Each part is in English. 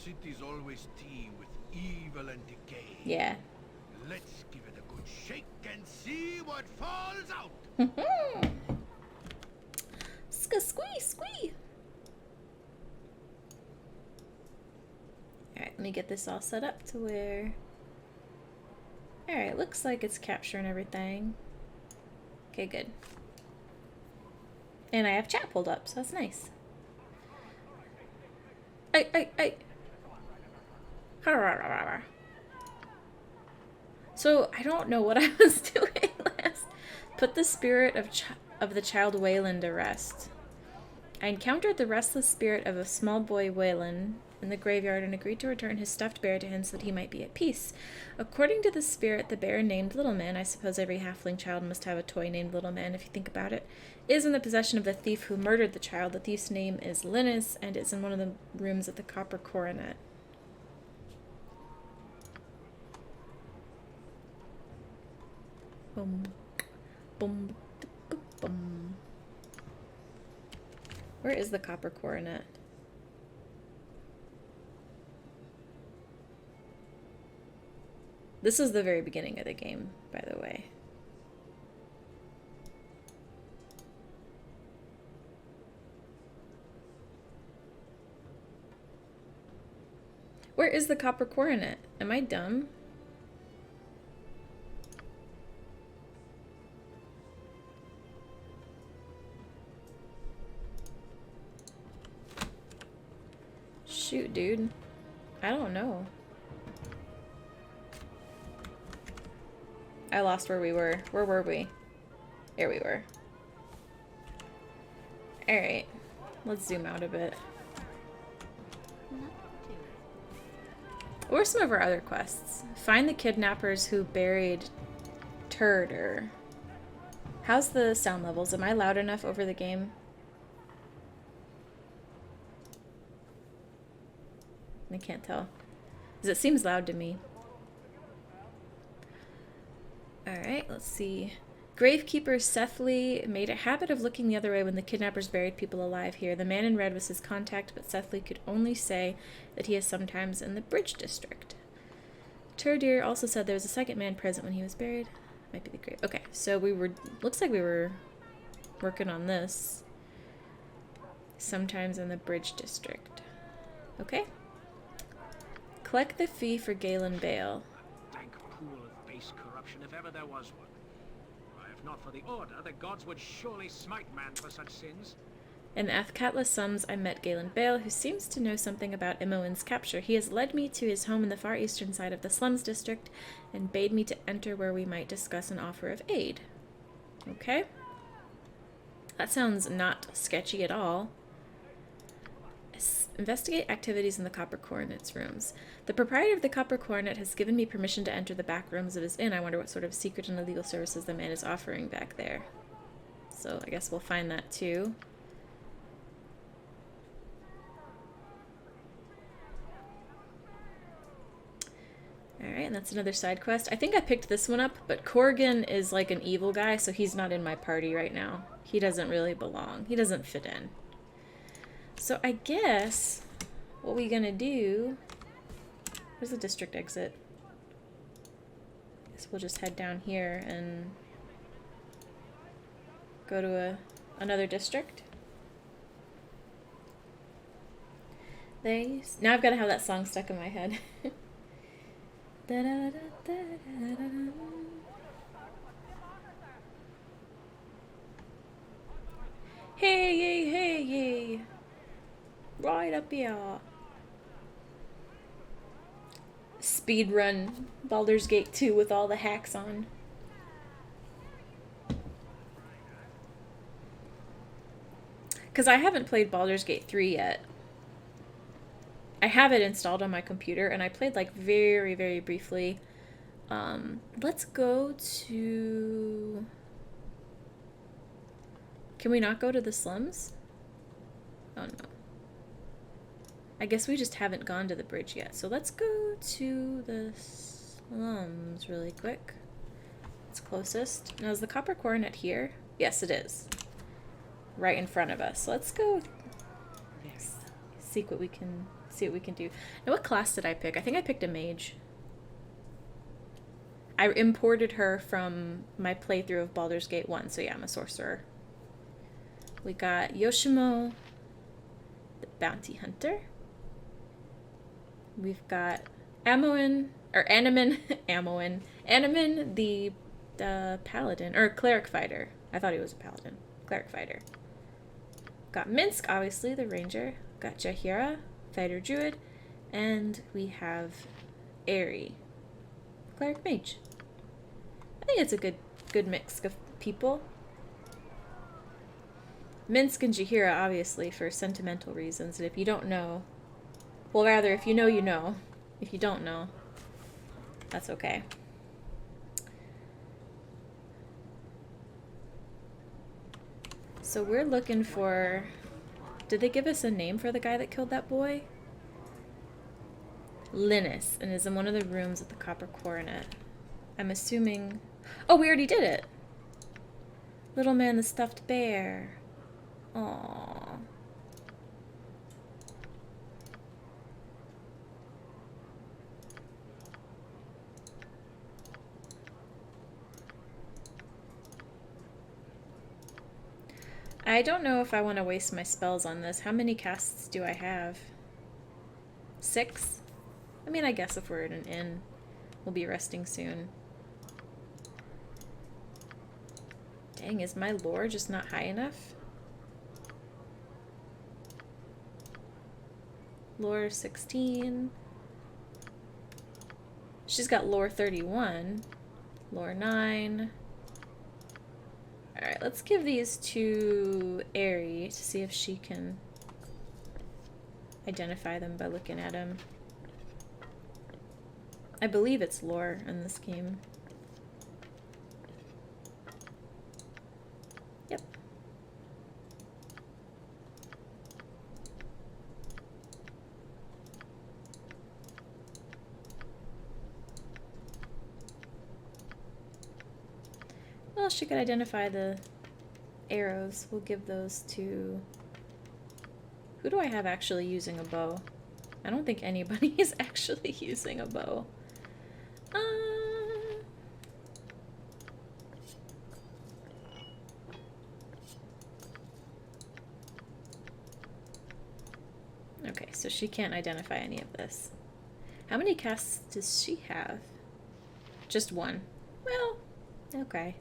city's always teem with evil and decay. Yeah. Let's give it a good shake and see what falls out. Squee, squee. Alright, let me get this all set up to where... Alright, looks like it's capturing everything. Okay, good. And I have chat pulled up, so that's nice. So, I don't know what I was doing last. Put the spirit of the child Wayland to rest. I encountered the restless spirit of a small boy Wayland in the graveyard and agreed to return his stuffed bear to him so that he might be at peace. According to the spirit, the bear named Little Man, I suppose every halfling child must have a toy named Little Man if you think about it, is in the possession of the thief who murdered the child. The thief's name is Linus, and it's in one of the rooms at the Copper Coronet. Boom. Boom. Boom. Boom. Where is the Copper Coronet? This is the very beginning of the game, by the way. Where is the Copper Coronet? Am I dumb? Shoot, dude. I don't know. I lost where we were. Where were we? There we were. Alright. Let's zoom out a bit. What were some of our other quests? Find the kidnappers who buried Turder. How's the sound levels? Am I loud enough over the game? I can't tell. Because it seems loud to me. Alright, let's see. Gravekeeper Sethley made a habit of looking the other way when the kidnappers buried people alive here. The man in red was his contact, but Sethley could only say that he is sometimes in the Bridge District. Turdir also said there was a second man present when he was buried. Might be the grave. Okay, so we were... Looks like we were working on this. Sometimes in the Bridge District. Okay. Collect the fee for Galen Bale. Dank pool of base corruption, if ever there was one. If not for the Order, the gods would surely smite man for such sins. In the Athkatla Slums, I met Galen Bale, who seems to know something about Imoen's capture. He has led me to his home in the far eastern side of the Slums District, and bade me to enter where we might discuss an offer of aid. Okay. That sounds not sketchy at all. Investigate activities in the Copper Coronet's rooms. The proprietor of the Copper Coronet has given me permission to enter the back rooms of his inn. I wonder what sort of secret and illegal services the man is offering back there. So I guess we'll find that too. Alright, and that's another side quest. I think I picked this one up, but Corgan is like an evil guy, so he's not in my party right now. He doesn't really belong. He doesn't fit in. So I guess what we're gonna do... Where's the district exit? I guess we'll just head down here and go to another district. Now I've got to have that song stuck in my head. Da, da, da, da, da, da, da. Hey, yay, hey, yay. Right up here. Speedrun Baldur's Gate 2 with all the hacks on. Because I haven't played Baldur's Gate 3 yet. I have it installed on my computer, and I played like very, very briefly. Let's go to... Can we not go to the slums? Oh no. I guess we just haven't gone to the bridge yet. So let's go to the slums really quick. It's closest. Now is the Copper Coronet here? Yes, it is. Right in front of us. Let's go see what we can See what we can do. Now, what class did I pick? I think I picked a mage. I imported her from my playthrough of Baldur's Gate 1, so yeah, I'm a sorcerer. We got Yoshimo, the bounty hunter. We've got Amoin, or Anomen, Anomen, the paladin, or cleric fighter. I thought he was a paladin. Cleric fighter. Got Minsk, obviously, the ranger. Got Jahira, fighter druid. And we have Aerie, cleric mage. I think it's a good mix of people. Minsk and Jahira, obviously, for sentimental reasons. And if you don't know... Well, rather, if you know, you know. If you don't know, that's okay. So we're looking for... Did they give us a name for the guy that killed that boy? Linus, and is in one of the rooms at the Copper Coronet. I'm assuming... Oh, we already did it! Little Man the Stuffed Bear. Aww. I don't know if I want to waste my spells on this. How many casts do I have? 6? I mean, I guess if we're in an inn, we'll be resting soon. Dang, is my lore just not high enough? Lore 16. She's got lore 31. Lore 9. Alright, let's give these to Aerie to see if she can identify them by looking at them. I believe it's lore in this game. Yep. Well, she could identify the arrows. We'll give those to... Who do I have actually using a bow? I don't think anybody is actually using a bow. Okay, so she can't identify any of this. How many casts does she have? Just one. Well, okay.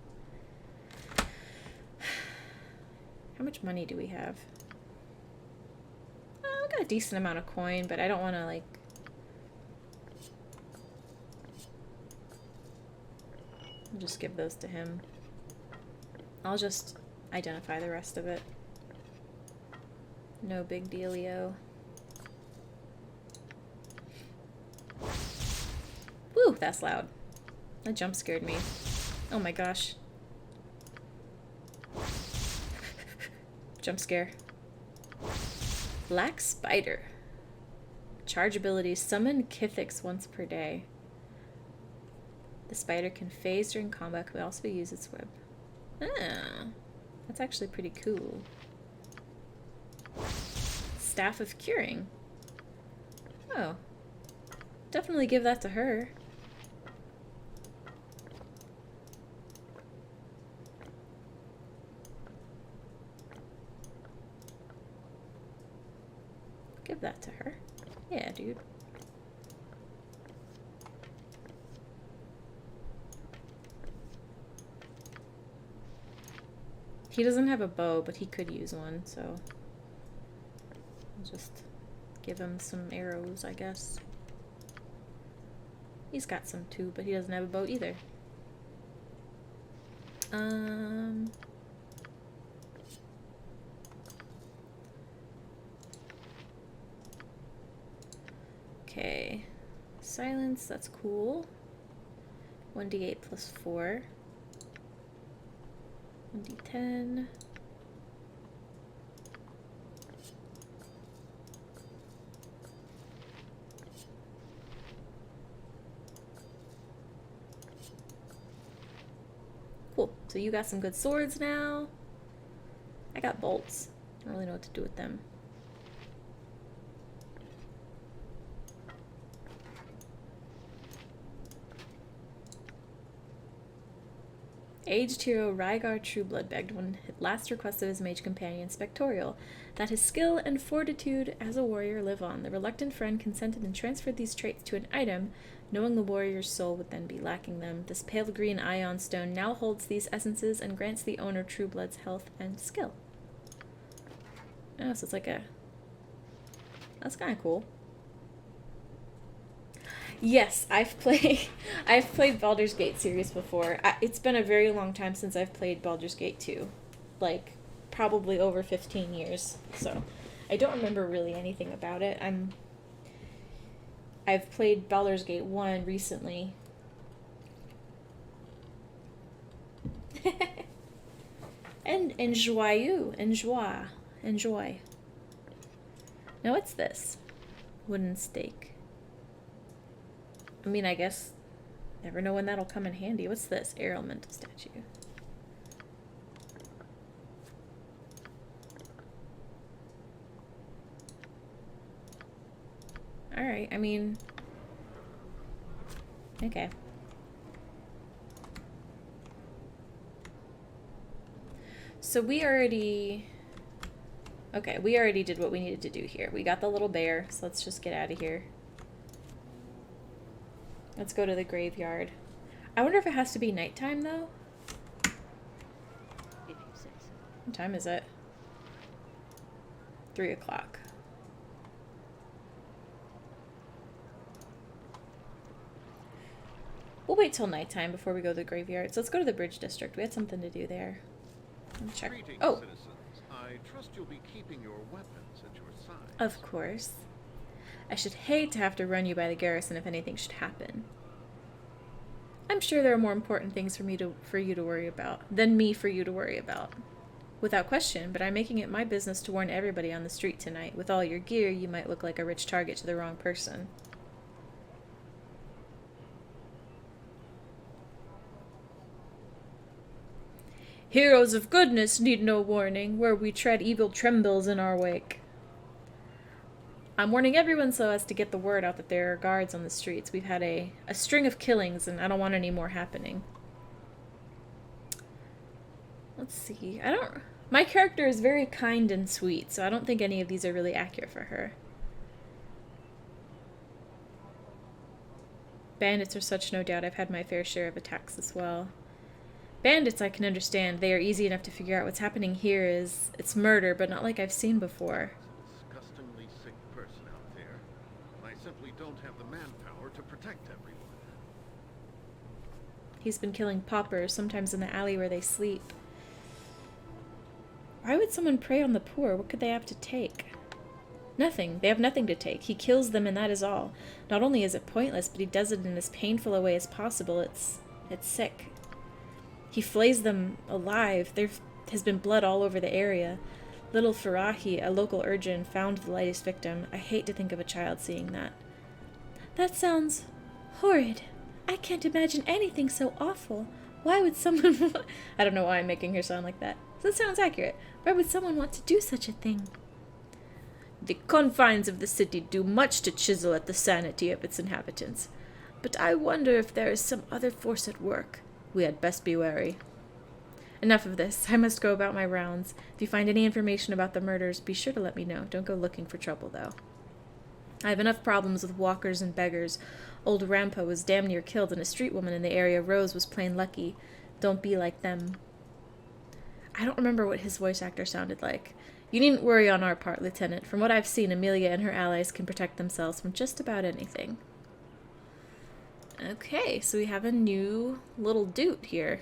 How much money do we have? I've got a decent amount of coin, but I don't want to, like... I'll just give those to him. I'll just identify the rest of it. No big dealio. Woo, that's loud. That jump scared me. Oh my gosh. Jump scare. Black Spider. Charge ability. Summon Kithix once per day. The spider can phase during combat, could also use its web. Ah, that's actually pretty cool. Staff of Curing. Oh. Definitely give that to her. Give that to her. Yeah, dude. He doesn't have a bow, but he could use one, so I'll just give him some arrows, I guess. He's got some too, but he doesn't have a bow either. Okay. Silence, that's cool. 1d8 plus 4. 1d10. Cool. So you got some good swords now. I got bolts. I don't really know what to do with them. Aged hero Rygar Trueblood begged one last request of his mage companion, Spectorial, that his skill and fortitude as a warrior live on. The reluctant friend consented and transferred these traits to an item, knowing the warrior's soul would then be lacking them. This pale green ion stone now holds these essences and grants the owner Trueblood's health and skill. Oh, so it's like a... That's kind of cool. Yes, I've played Baldur's Gate series before. It's been a very long time since I've played Baldur's Gate 2. Like, probably over 15 years. So, I don't remember really anything about it. I've played Baldur's Gate 1 recently. And enjoy. Now what's this? Wooden stake. I mean, I guess, never know when that'll come in handy. What's this? Air elemental statue. Alright, I mean, okay. So we already did what we needed to do here. We got the little bear, so let's just get out of here. Let's go to the graveyard. I wonder if it has to be nighttime, though? If you say so. What time is it? 3 o'clock. We'll wait till nighttime before we go to the graveyard. So let's go to the Bridge District. We had something to do there. Let's check. Greetings, Oh, citizens. I trust you'll be keeping your weapons at your side. of course. I should hate to have to run you by the garrison if anything should happen. I'm sure there are more important things for you to worry about than me for you to worry about. Without question, but I'm making it my business to warn everybody on the street tonight. With all your gear, you might look like a rich target to the wrong person. Heroes of goodness need no warning. Where we tread, evil trembles in our wake. I'm warning everyone so as to get the word out that there are guards on the streets. We've had a string of killings, and I don't want any more happening. Let's see. My character is very kind and sweet, so I don't think any of these are really accurate for her. Bandits are such, no doubt. I've had my fair share of attacks as well. Bandits I can understand. They are easy enough to figure out. What's happening here is, it's murder, but not like I've seen before. Disgustingly sick person out there. I simply don't have the manpower to protect everyone. He's been killing paupers, sometimes in the alley where they sleep. Why would someone prey on the poor? What could they have to take? Nothing. They have nothing to take. He kills them and that is all. Not only is it pointless, but he does it in as painful a way as possible. It's sick. He flays them alive. There has been blood all over the area. Little Farahi, a local urchin, found the latest victim. I hate to think of a child seeing that. That sounds horrid. I can't imagine anything so awful. Why would someone... I don't know why I'm making her sound like that. That sounds accurate. Why would someone want to do such a thing? The confines of the city do much to chisel at the sanity of its inhabitants. But I wonder if there is some other force at work. We had best be wary. Enough of this. I must go about my rounds. If you find any information about the murders, be sure to let me know. Don't go looking for trouble, though. I have enough problems with walkers and beggars. Old Rampa was damn near killed, and a street woman in the area, Rose, was plain lucky. Don't be like them. I don't remember what his voice actor sounded like. You needn't worry on our part, Lieutenant. From what I've seen, Amelia and her allies can protect themselves from just about anything. Okay, so we have a new little dude here.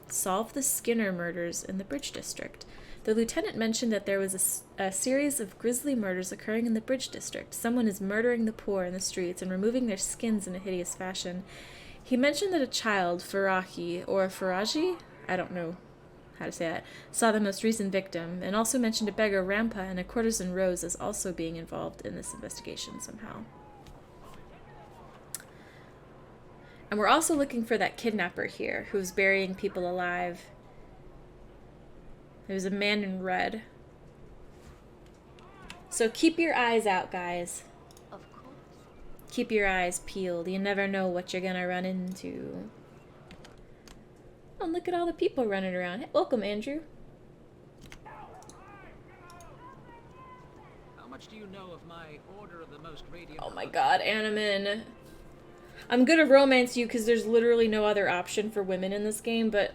Solve the Skinner murders in the Bridge District. The lieutenant mentioned that there was a series of grisly murders occurring in the Bridge District. Someone is murdering the poor in the streets and removing their skins in a hideous fashion. He mentioned that a child, Farahi, or Faraji, I don't know how to say that, saw the most recent victim, and also mentioned a beggar, Rampa, and a courtesan, Rose, as also being involved in this investigation somehow. And we're also looking for that kidnapper here, who's burying people alive. There's a man in red. So keep your eyes out, guys. Of course. Keep your eyes peeled. You never know what you're gonna run into. Oh, look at all the people running around. Hey, welcome, Andrew. How much do you know of my Order of the Most Radiant? Oh my god, Animan. I'm gonna romance you because there's literally no other option for women in this game, but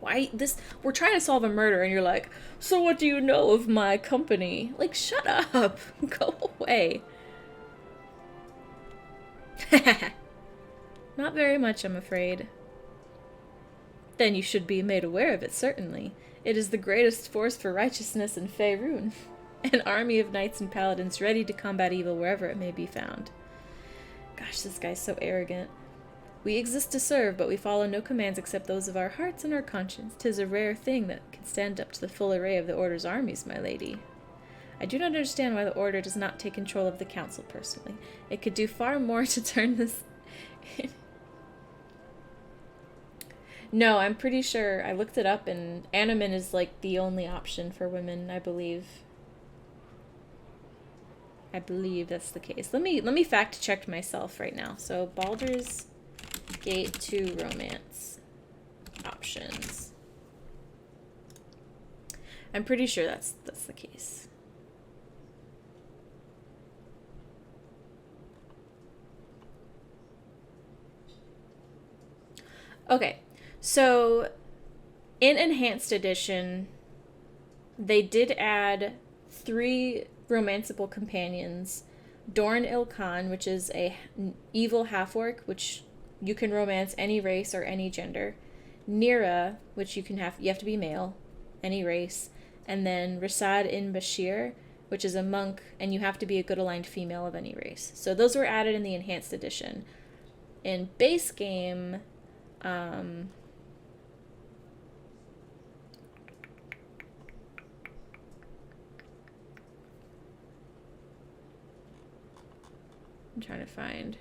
why this? We're trying to solve a murder and you're like, so what do you know of my company? Like, shut up. Go away. Not very much, I'm afraid. Then you should be made aware of it, certainly. It is the greatest force for righteousness in Faerun. An army of knights and paladins ready to combat evil wherever it may be found. Gosh, this guy's so arrogant. We exist to serve, but we follow no commands except those of our hearts and our conscience. 'Tis a rare thing that can stand up to the full array of the Order's armies, my lady. I do not understand why the Order does not take control of the Council personally. It could do far more to turn this... No, I'm pretty sure I looked it up and Animan is like the only option for women, I believe. I believe that's the case. Let me fact check myself right now. So Baldur's Gate 2 romance options. I'm pretty sure that's the case. Okay. So, in Enhanced Edition, they did add 3 romanceable companions. Dorn Ilkhan, which is a evil half-orc, which you can romance any race or any gender. Nira, which you have to be male, any race. And then Rasad in Bashir, which is a monk, and you have to be a good aligned female of any race. So those were added in the Enhanced Edition. In base game, I'm trying to find.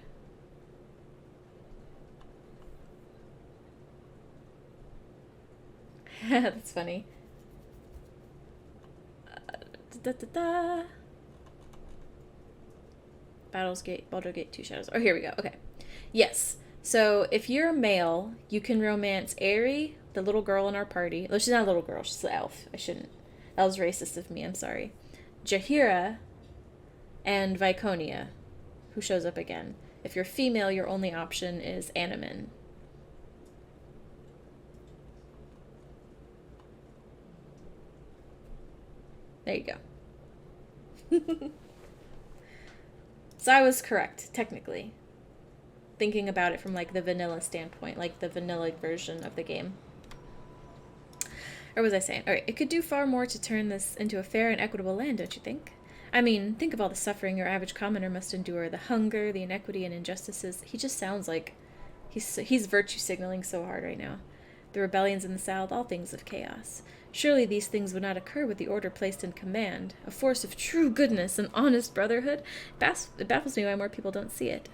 That's funny. Baldur Gate 2 Shadows. Oh, here we go. Okay. Yes. So if you're a male, you can romance Aerie, the little girl in our party. Oh, she's not a little girl. She's an elf. I shouldn't. That was racist of me. I'm sorry. Jahira and Viconia, who shows up again. If you're female, your only option is Animan. There you go. So I was correct, technically. Thinking about it from, like, the vanilla standpoint, like the vanilla version of the game. Or was I saying? Alright, it could do far more to turn this into a fair and equitable land, don't you think? I mean, think of all the suffering your average commoner must endure, the hunger, the inequity, and injustices. He just sounds like he's virtue signaling so hard right now. The rebellions in the south, all things of chaos. Surely these things would not occur with the order placed in command. A force of true goodness and honest brotherhood. It baffles me why more people don't see it.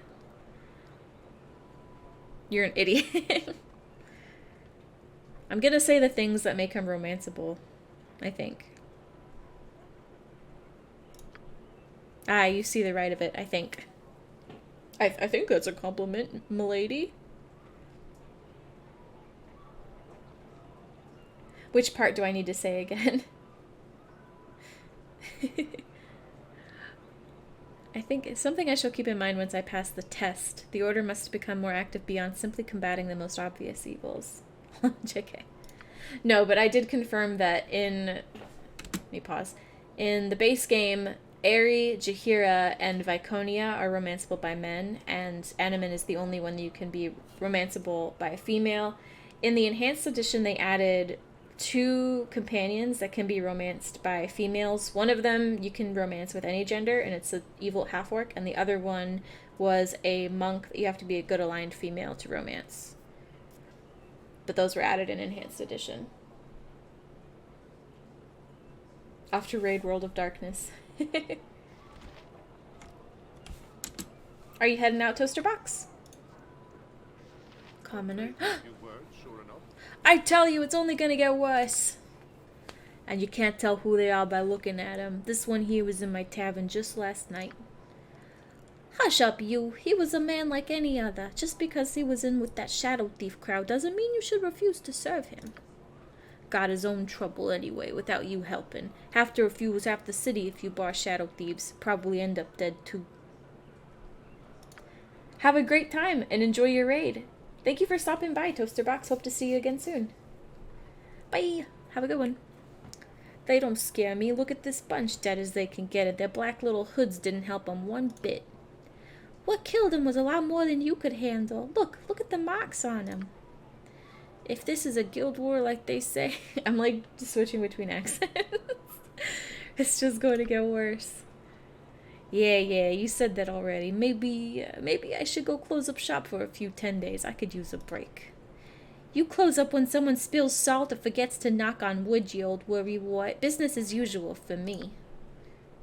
You're an idiot. I'm gonna say the things that make him romanceable, I think. Ah, you see the right of it, I think. I think that's a compliment, milady. Which part do I need to say again? I think it's something I shall keep in mind once I pass the test. The order must become more active beyond simply combating the most obvious evils. JK. No, but I did confirm that in... Let me pause. In the base game, Aerie, Jahira, and Viconia are romanceable by men, and Animan is the only one you can be romanceable by a female. In the Enhanced Edition, they added 2 companions that can be romanced by females. One of them you can romance with any gender, and it's an evil half-orc, and the other one was a monk that you have to be a good aligned female to romance. But those were added in Enhanced Edition. Off to raid World of Darkness. Are you heading out, Toaster Box? Commoner. You were, sure enough. I tell you, it's only gonna get worse. And you can't tell who they are by looking at them. This one here was in my tavern just last night. Hush up, you. He was a man like any other. Just because he was in with that shadow thief crowd doesn't mean you should refuse to serve him. Got his own trouble anyway, without you helping. Half the refuse half the city if you bar shadow thieves. Probably end up dead too. Have a great time and enjoy your raid. Thank you for stopping by, Toasterbox. Hope to see you again soon. Bye. Have a good one. They don't scare me. Look at this bunch, dead as they can get it. Their black little hoods didn't help them one bit. What killed him was a lot more than you could handle. Look at the marks on him. If this is a guild war like they say... I'm like switching between accents. It's just going to get worse. Yeah, you said that already. Maybe I should go close up shop for a few 10 days. I could use a break. You close up when someone spills salt or forgets to knock on wood, you old worrywart. Business as usual for me.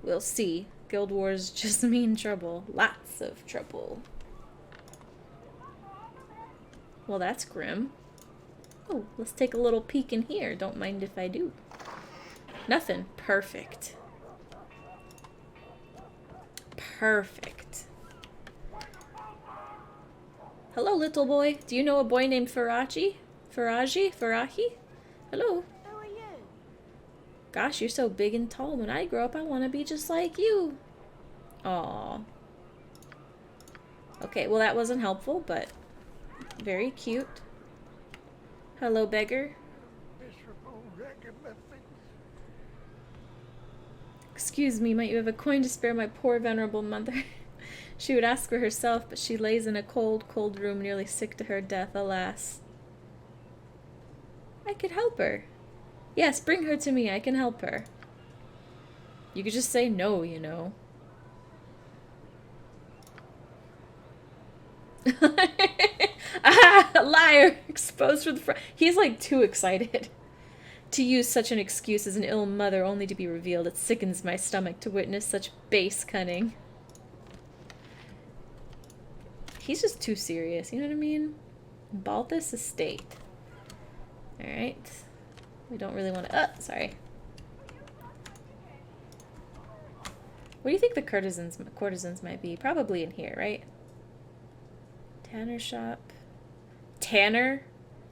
We'll see. Guild wars just mean trouble. Lots of trouble. Well, that's grim. Oh, let's take a little peek in here. Don't mind if I do. Nothing. Perfect. Perfect. Hello, little boy. Do you know a boy named Faraji? Farahi? Hello. Who are you? Gosh, you're so big and tall. When I grow up, I want to be just like you. Aww. Okay, well that wasn't helpful, but very cute. Hello, beggar. Excuse me, might you have a coin to spare my poor venerable mother? She would ask for herself, but she lays in a cold, cold room, nearly sick to her death, alas. I could help her. Yes, bring her to me, I can help her. You could just say no, you know. Ah, liar! Exposed for the front. He's like too excited. To use such an excuse as an ill mother only to be revealed, it sickens my stomach to witness such base cunning. He's just too serious, you know what I mean? Balthus Estate. Alright. We don't really want to... sorry. What do you think the courtesans might be? Probably in here, right? Tanner shop. Tanner?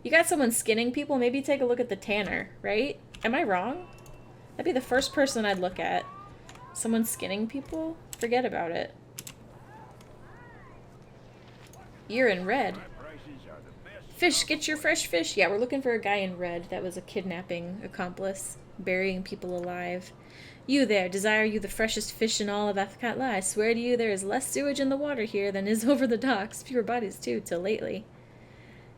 You got someone skinning people? Maybe take a look at the tanner, right? Am I wrong? That'd be the first person I'd look at. Someone skinning people? Forget about it. You're in red. Fish, get your fresh fish. Yeah, we're looking for a guy in red that was a kidnapping accomplice, burying people alive. You there, desire you the freshest fish in all of Athkatla. I swear to you there is less sewage in the water here than is over the docks. Fewer bodies, too, till lately.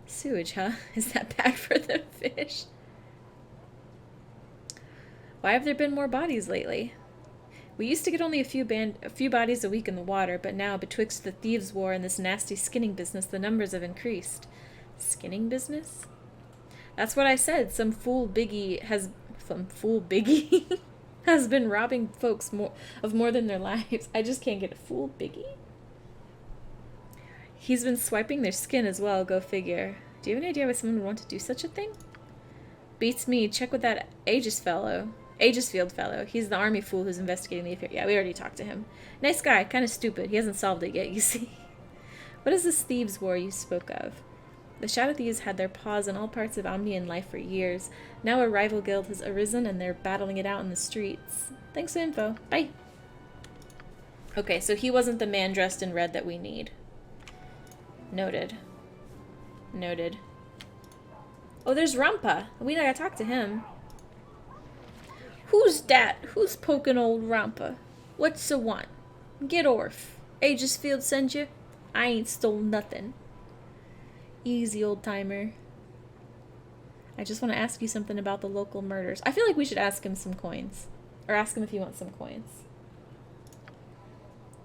Sewage, huh? Is that bad for the fish? Why have there been more bodies lately? We used to get only a few bodies a week in the water, but now, betwixt the thieves' war and this nasty skinning business, the numbers have increased. Skinning business? That's what I said. Some fool biggie has been robbing folks more than their lives. I just can't get a fool biggie. He's been swiping their skin as well, go figure. Do you have any idea why someone would want to do such a thing? Beats me. Check with that Aegisfield fellow. He's the army fool who's investigating the affair. Yeah, we already talked to him. Nice guy, kind of stupid. He hasn't solved it yet, you see. What is this thieves' war you spoke of? The Shadow Thieves had their paws in all parts of Omnian life for years. Now a rival guild has arisen and they're battling it out in the streets. Thanks for the info. Bye. Okay, so he wasn't the man dressed in red that we need. Noted. Noted. Oh, there's Rampa. We gotta talk to him. Who's dat? Who's poking old Rampa? What's the want? Get orf. Aegisfield sent you? I ain't stole nothing. Easy, old timer. I just want to ask you something about the local murders. I feel like we should ask him some coins. Or ask him if he wants some coins.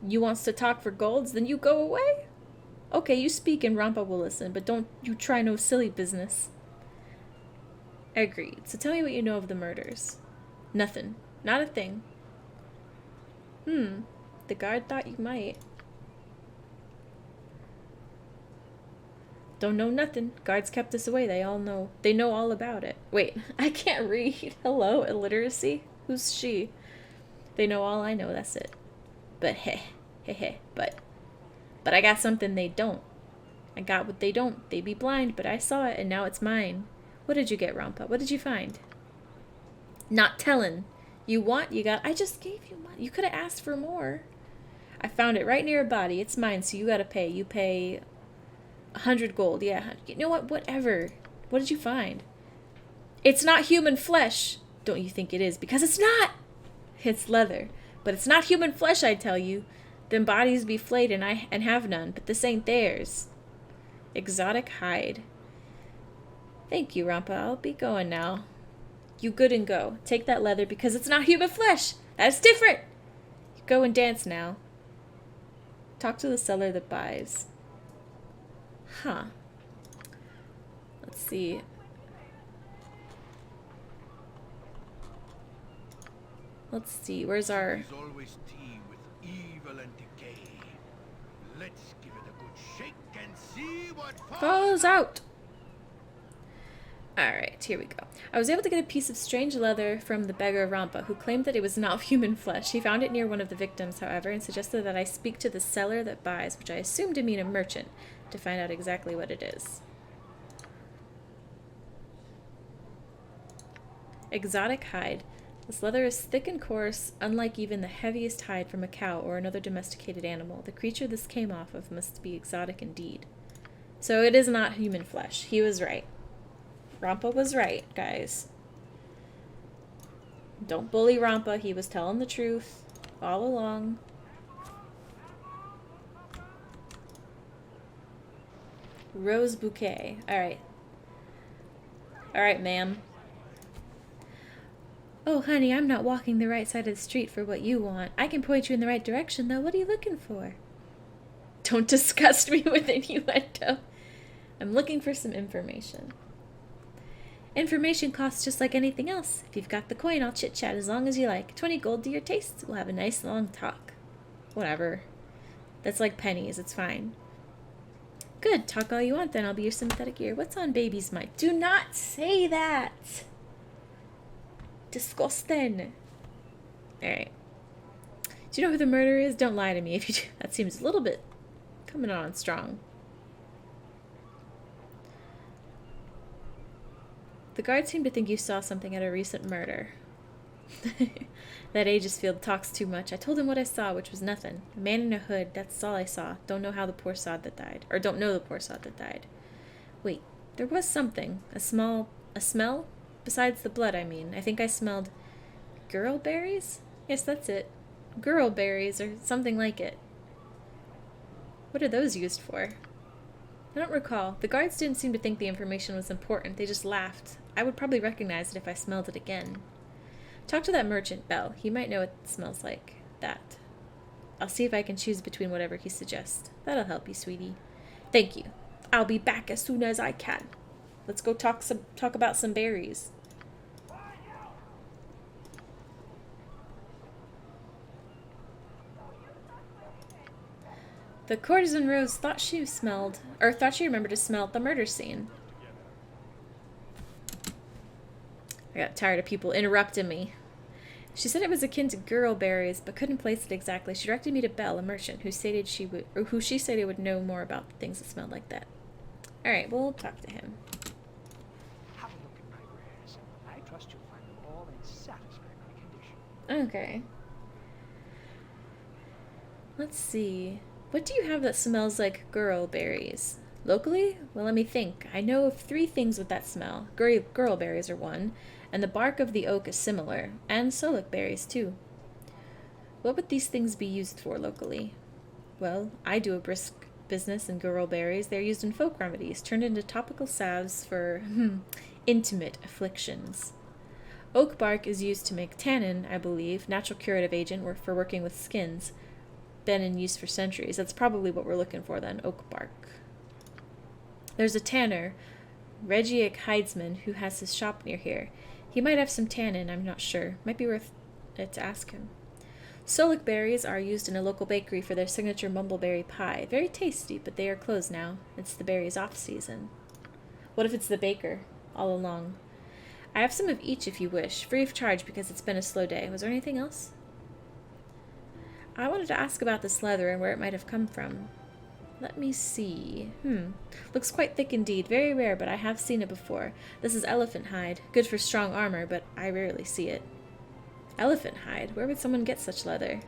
You wants to talk for golds? Then you go away? Okay, you speak and Rampa will listen, but don't you try no silly business. Agreed. So tell me what you know of the murders. Nothing. Not a thing. The guard thought you might. Don't know nothing. Guards kept us away. They know all about it. Wait, I can't read. Hello, illiteracy? Who's she? They know all I know, that's it. But but I got something they don't. I got what they don't. They be blind, but I saw it and now it's mine. What did you get, Rampa? What did you find? Not tellin'. You want, you got. I just gave you money. You could have asked for more. I found it right near a body. It's mine, so you gotta pay. You pay 100 gold. Yeah, you know what? Whatever. What did you find? It's not human flesh. Don't you think it is? Because it's not. It's leather. But it's not human flesh, I tell you. Them bodies be flayed and have none, but this ain't theirs. Exotic hide. Thank you, Rampa. I'll be going now. You good and go. Take that leather because it's not human flesh. That's different. You go and dance now. Talk to the seller that buys. Huh. Let's see. Let's see. Where's our... There's always tea with evil and decay. Let's give it a good shake and see what Falls out! Alright, here we go. I was able to get a piece of strange leather from the beggar Rampa, who claimed that it was not human flesh. He found it near one of the victims, however, and suggested that I speak to the seller that buys, which I assumed to mean a merchant, to find out exactly what it is. Exotic hide. This leather is thick and coarse, unlike even the heaviest hide from a cow or another domesticated animal. The creature this came off of must be exotic indeed. So it is not human flesh. He was right. Rampa was right, guys. Don't bully Rampa. He was telling the truth all along. Rose bouquet. Alright. Alright, ma'am. Oh, honey, I'm not walking the right side of the street for what you want. I can point you in the right direction, though. What are you looking for? Don't disgust me with innuendo. I'm looking for some information. Information costs just like anything else. If you've got the coin, I'll chit-chat as long as you like. 20 gold to your taste. We'll have a nice long talk. Whatever. That's like pennies. It's fine. Good. Talk all you want, then. I'll be your sympathetic ear. What's on baby's mind? Do not say that! Disgusting. Alright. Do you know who the murderer is? Don't lie to me if you do. That seems a little bit coming on strong. The guards seem to think you saw something at a recent murder. That Aegisfield talks too much. I told him what I saw, which was nothing. A man in a hood, that's all I saw. Don't know how the poor sod that died. Or don't know the poor sod that died. Wait, there was something. A smell? Besides the blood, I mean. I think I smelled... girl berries? Yes, that's it. Girl berries, or something like it. What are those used for? I don't recall. The guards didn't seem to think the information was important. They just laughed. I would probably recognize it if I smelled it again. Talk to that merchant, Belle. He might know what it smells like. That. I'll see if I can choose between whatever he suggests. That'll help you, sweetie. Thank you. I'll be back as soon as I can. Let's go talk about some berries. The courtesan Rose thought she remembered to smell at the murder scene. I got tired of people interrupting me. She said it was akin to girl berries, but couldn't place it exactly. She directed me to Belle, a merchant, who she said would know more about the things that smelled like that. Alright, we'll talk to him. Have a look at my wares. I trust you'll find them all in satisfactory condition. Okay. Let's see. What do you have that smells like girl berries? Locally? Well, let me think. I know of 3 things with that smell. Girl berries are one, and the bark of the oak is similar, and solic berries too. What would these things be used for locally? Well, I do a brisk business in girl berries. They're used in folk remedies, turned into topical salves for intimate afflictions. Oak bark is used to make tannin, I believe, natural curative agent for working with skins. Been in use for centuries. That's probably what we're looking for then, oak bark. There's a tanner, Regiac Hidesman, who has his shop near here. He might have some tannin, I'm not sure. Might be worth it to ask him. Solic berries are used in a local bakery for their signature mumbleberry pie. Very tasty, but they are closed now. It's the berries off season. What if it's the baker all along? I have some of each if you wish, free of charge because it's been a slow day. Was there anything else? I wanted to ask about this leather and where it might have come from. Let me see. Looks quite thick indeed. Very rare, but I have seen it before. This is elephant hide. Good for strong armor, but I rarely see it. Elephant hide? Where would someone get such leather?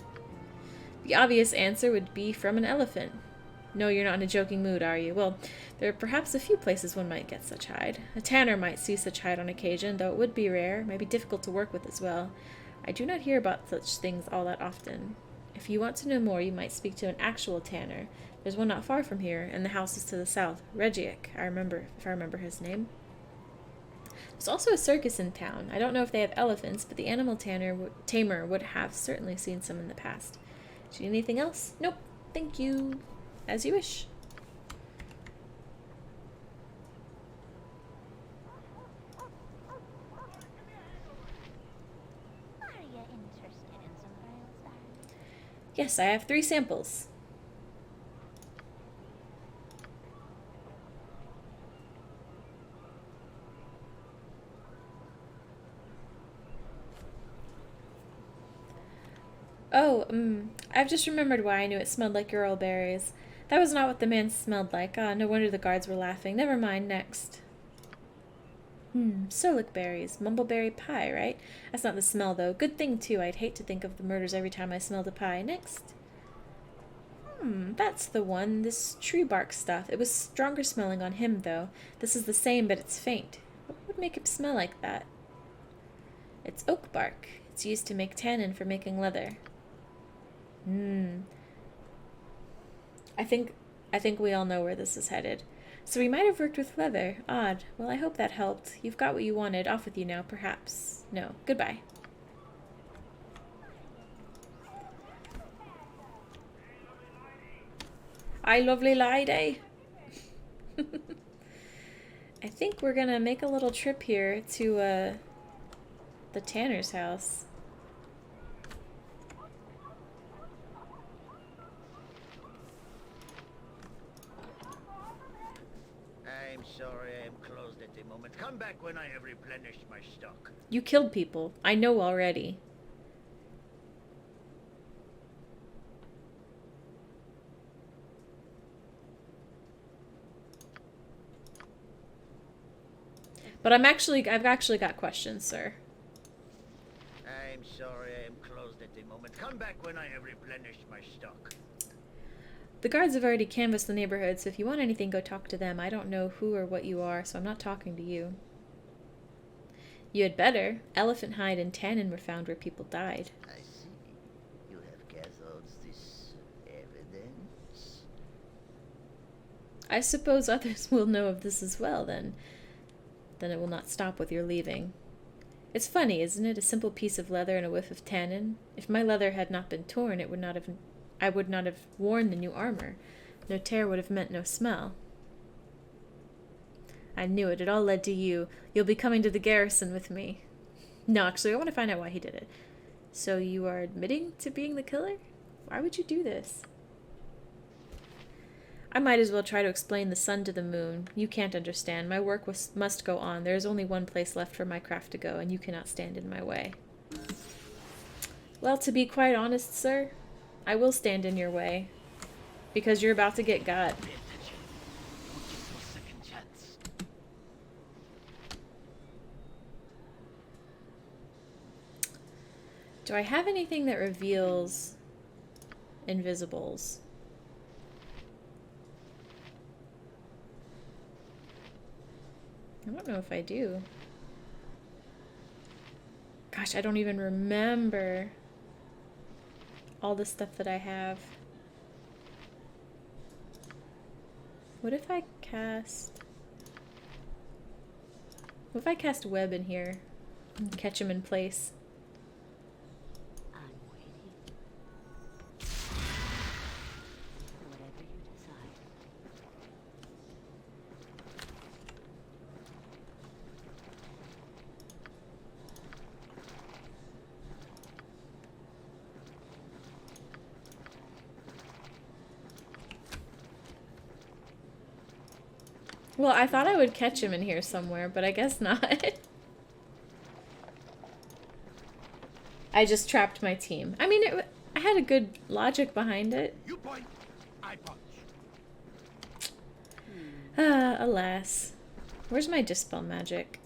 The obvious answer would be from an elephant. No, you're not in a joking mood, are you? Well, there are perhaps a few places one might get such hide. A tanner might see such hide on occasion, though it would be rare, might be difficult to work with as well. I do not hear about such things all that often. If you want to know more, you might speak to an actual tanner. There's one not far from here, and the house is to the south. Regiek, if I remember his name. There's also a circus in town. I don't know if they have elephants, but the animal tamer would have certainly seen some in the past. Do you need anything else? Nope. Thank you. As you wish. Are you interested in some braille stars? Yes, I have 3 samples. Oh, I've just remembered why I knew it smelled like Ural berries. That was not what the man smelled like. Ah, no wonder the guards were laughing. Never mind, next. Solic berries. Mumbleberry pie, right? That's not the smell, though. Good thing, too. I'd hate to think of the murders every time I smelled a pie. Next. That's the one. This tree bark stuff. It was stronger smelling on him, though. This is the same, but it's faint. What would make it smell like that? It's oak bark. It's used to make tannin for making leather. I think we all know where this is headed. So we might have worked with leather. Odd. Well, I hope that helped. You've got what you wanted. Off with you now, perhaps. No. Goodbye. Aye, lovely lady. I think we're gonna make a little trip here to the tanner's house. I'm sorry I am closed at the moment. Come back when I have replenished my stock. You killed people. I know already. But I've actually got questions, sir. I'm sorry I am closed at the moment. Come back when I have replenished my stock. The guards have already canvassed the neighborhood, so if you want anything, go talk to them. I don't know who or what you are, so I'm not talking to you. You had better. Elephant hide and tannin were found where people died. I see. You have gathered this evidence. I suppose others will know of this as well, then. Then it will not stop with your leaving. It's funny, isn't it? A simple piece of leather and a whiff of tannin. If my leather had not been torn, I would not have worn the new armor. No tear would have meant no smell. I knew it. It all led to you. You'll be coming to the garrison with me. No, actually, I want to find out why he did it. So you are admitting to being the killer? Why would you do this? I might as well try to explain the sun to the moon. You can't understand. My work must go on. There is only one place left for my craft to go, and you cannot stand in my way. Well, to be quite honest, sir, I will stand in your way. Because you're about to get got. Do I have anything that reveals invisibles? I don't know if I do. Gosh, I don't even remember all the stuff that I have. What if I cast web in here and catch him in place? I'm waiting. Whatever you decide. Well, I thought I would catch him in here somewhere, but I guess not. I just trapped my team. I mean, I had a good logic behind it. You point, I punch. Ah, alas. Where's my dispel magic?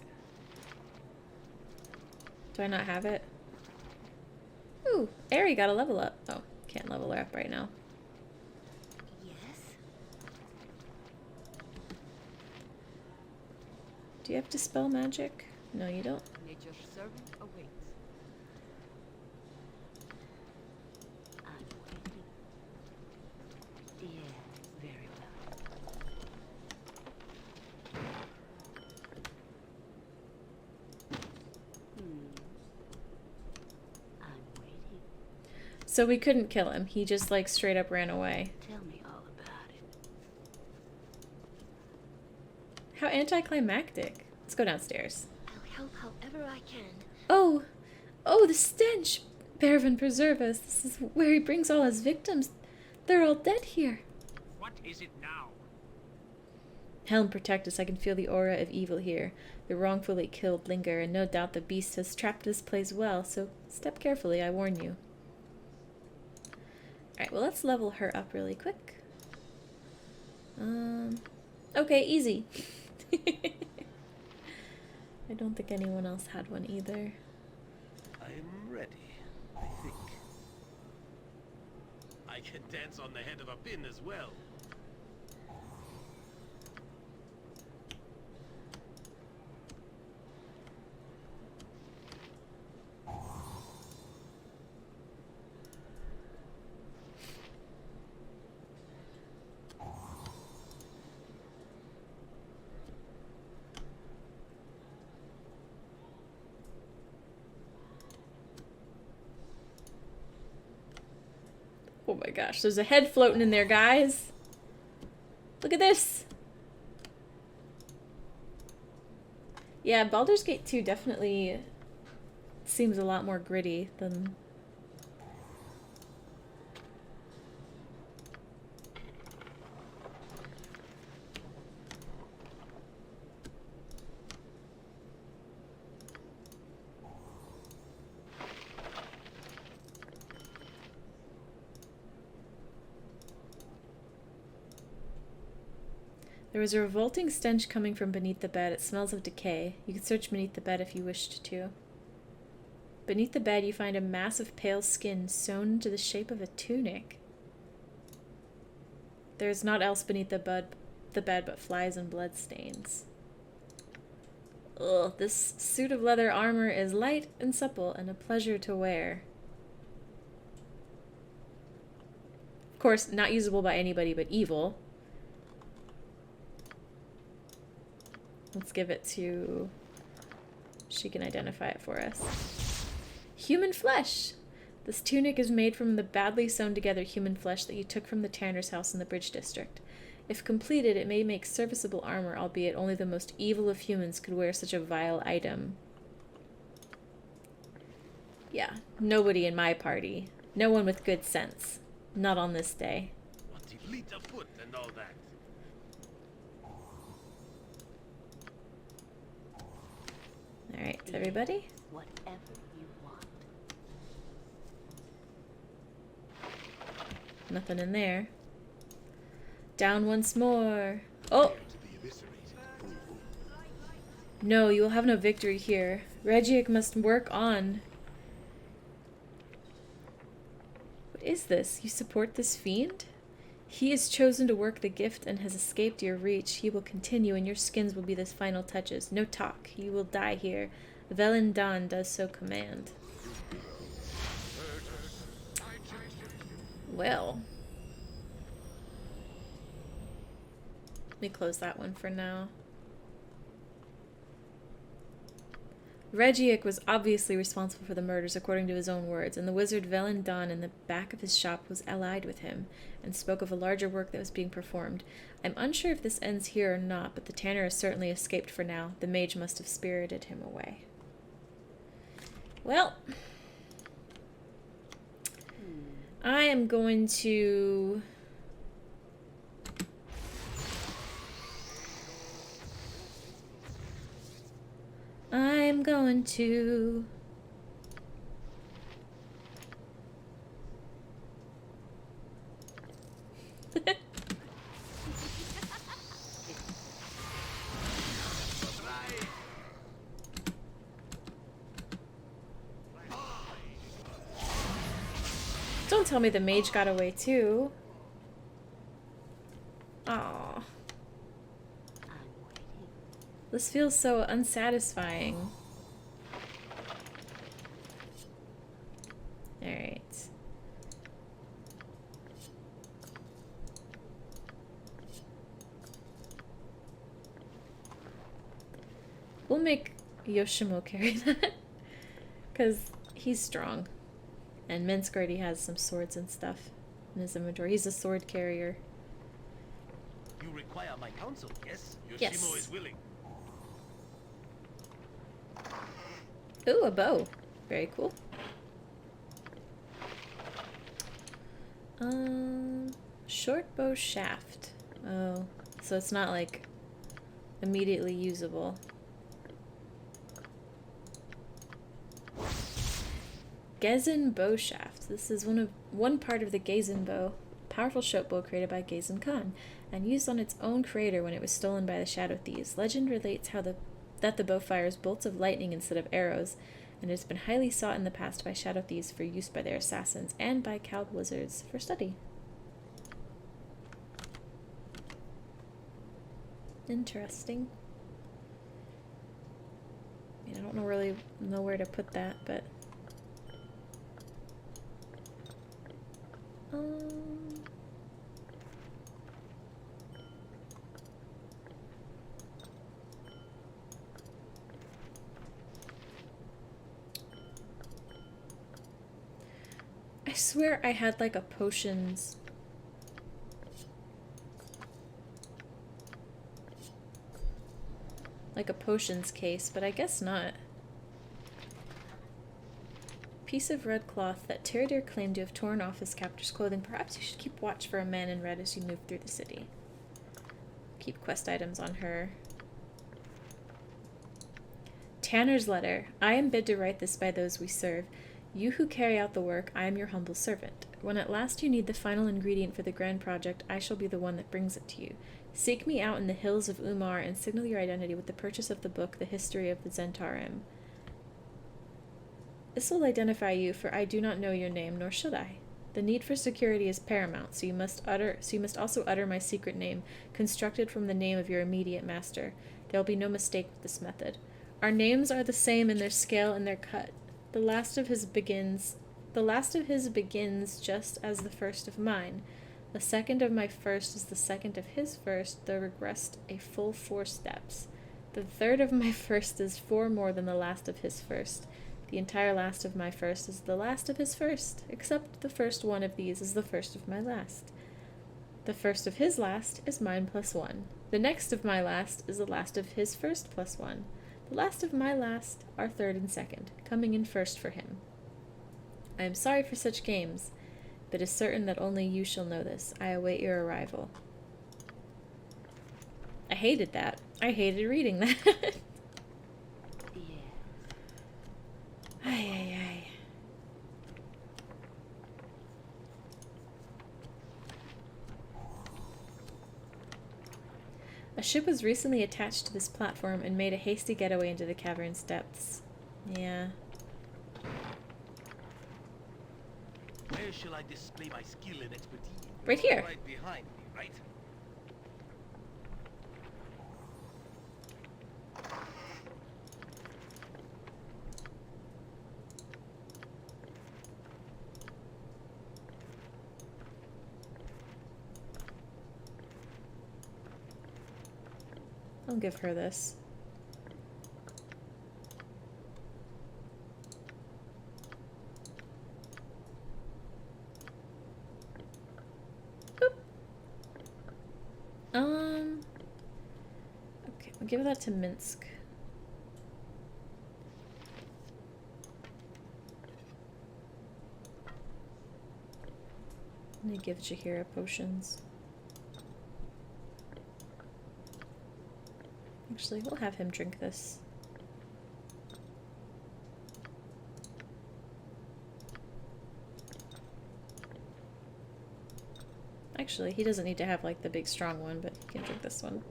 Do I not have it? Ooh, Aerie got a level up. Oh, can't level her up right now. Yes. Do you have dispel magic? No, you don't. Nature's servant awaits. I'm waiting. Yes, very well. I'm waiting. So we couldn't kill him. He just like straight up ran away. Tell me all about it. How anticlimactic. Let's go downstairs. I'll help however I can. Oh! Oh, the stench! Bervin, preserve us. This is where he brings all his victims. They're all dead here. What is it now? Helm, protect us. I can feel the aura of evil here. The wrongfully killed linger, and no doubt the beast has trapped this place well, so step carefully, I warn you. Alright, well, let's level her up really quick. Okay, easy. I don't think anyone else had one either. I'm ready, I think. I can dance on the head of a pin as well. Oh my gosh, there's a head floating in there, guys. Look at this. Yeah, Baldur's Gate 2 definitely seems a lot more gritty than... There was a revolting stench coming from beneath the bed. It smells of decay. You could search beneath the bed if you wished to. Beneath the bed, you find a mass of pale skin sewn into the shape of a tunic. There is naught else beneath the bed but flies and bloodstains. Ugh, this suit of leather armor is light and supple and a pleasure to wear. Of course, not usable by anybody but evil. Let's give it to... She can identify it for us. Human flesh! This tunic is made from the badly sewn together human flesh that you took from the tanner's house in the Bridge District. If completed, it may make serviceable armor, albeit only the most evil of humans could wear such a vile item. Yeah, nobody in my party. No one with good sense. Not on this day. What if fleet of foot and all that? Alright, everybody? Whatever you want. Nothing in there. Down once more. Oh! To be eviscerated. No, you will have no victory here. Regiek must work on. What is this? You support this fiend? He has chosen to work the gift and has escaped your reach. He will continue, and your skins will be the final touches. No talk. You will die here. Velendan does so command. Well. Let me close that one for now. Regiek was obviously responsible for the murders, according to his own words, and the wizard Velendan in the back of his shop was allied with him, and spoke of a larger work that was being performed. I'm unsure if this ends here or not, but the tanner has certainly escaped for now. The mage must have spirited him away. Well, I am going to... I'm going to. Don't tell me the mage got away too. Aww. This feels so unsatisfying. Alright. We'll make Yoshimo carry that. Because he's strong. And Minsk already has some swords and stuff in his inventory. He's a sword carrier. You require my counsel, yes? Yoshimo Yes. is willing. Ooh, a bow. Very cool. Short bow shaft. Oh, so it's not like immediately usable. Gezen bow shaft. This is one part of the Gezen bow, powerful short bow created by Gezen Khan, and used on its own creator when it was stolen by the Shadow Thieves. Legend relates that the bow fires bolts of lightning instead of arrows, and it has been highly sought in the past by Shadow Thieves for use by their assassins and by cowed wizards for study. Interesting. I mean, I don't really know where to put that, but I swear I had like a potions. Like a potions case, but I guess not. Piece of red cloth that Tiradir claimed to have torn off his captor's clothing. Perhaps you should keep watch for a man in red as you move through the city. Keep quest items on her. Tanner's letter. I am bid to write this by those we serve. You who carry out the work, I am your humble servant. When at last you need the final ingredient for the grand project, I shall be the one that brings it to you. Seek me out in the hills of Umar and signal your identity with the purchase of the book, The History of the Zentarim. This will identify you, for I do not know your name, nor should I. The need for security is paramount, so you must also utter my secret name, constructed from the name of your immediate master. There will be no mistake with this method. Our names are the same in their scale and their cut. The last of his begins just as the first of mine. The second of my first is the second of his first, though regressed a full 4 steps. The third of my first is 4 more than the last of his first. The entire last of my first is the last of his first, except the first one of these is the first of my last. The first of his last is mine plus 1. The next of my last is the last of his first plus 1. The last of my last are third and second, coming in first for him. I am sorry for such games, but it is certain that only you shall know this. I await your arrival. I hated that. I hated reading that. Ay, ay, ay. A ship was recently attached to this platform and made a hasty getaway into the cavern's depths. Yeah. Where shall I display my skill and expertise? Right here. Right behind me, right? I'll give her this. Boop. Okay, we'll give that to Minsk. I'm gonna give Jahira potions. Actually, we'll have him drink this. actually. He doesn't need to have, like, the big strong one, but he can drink this one.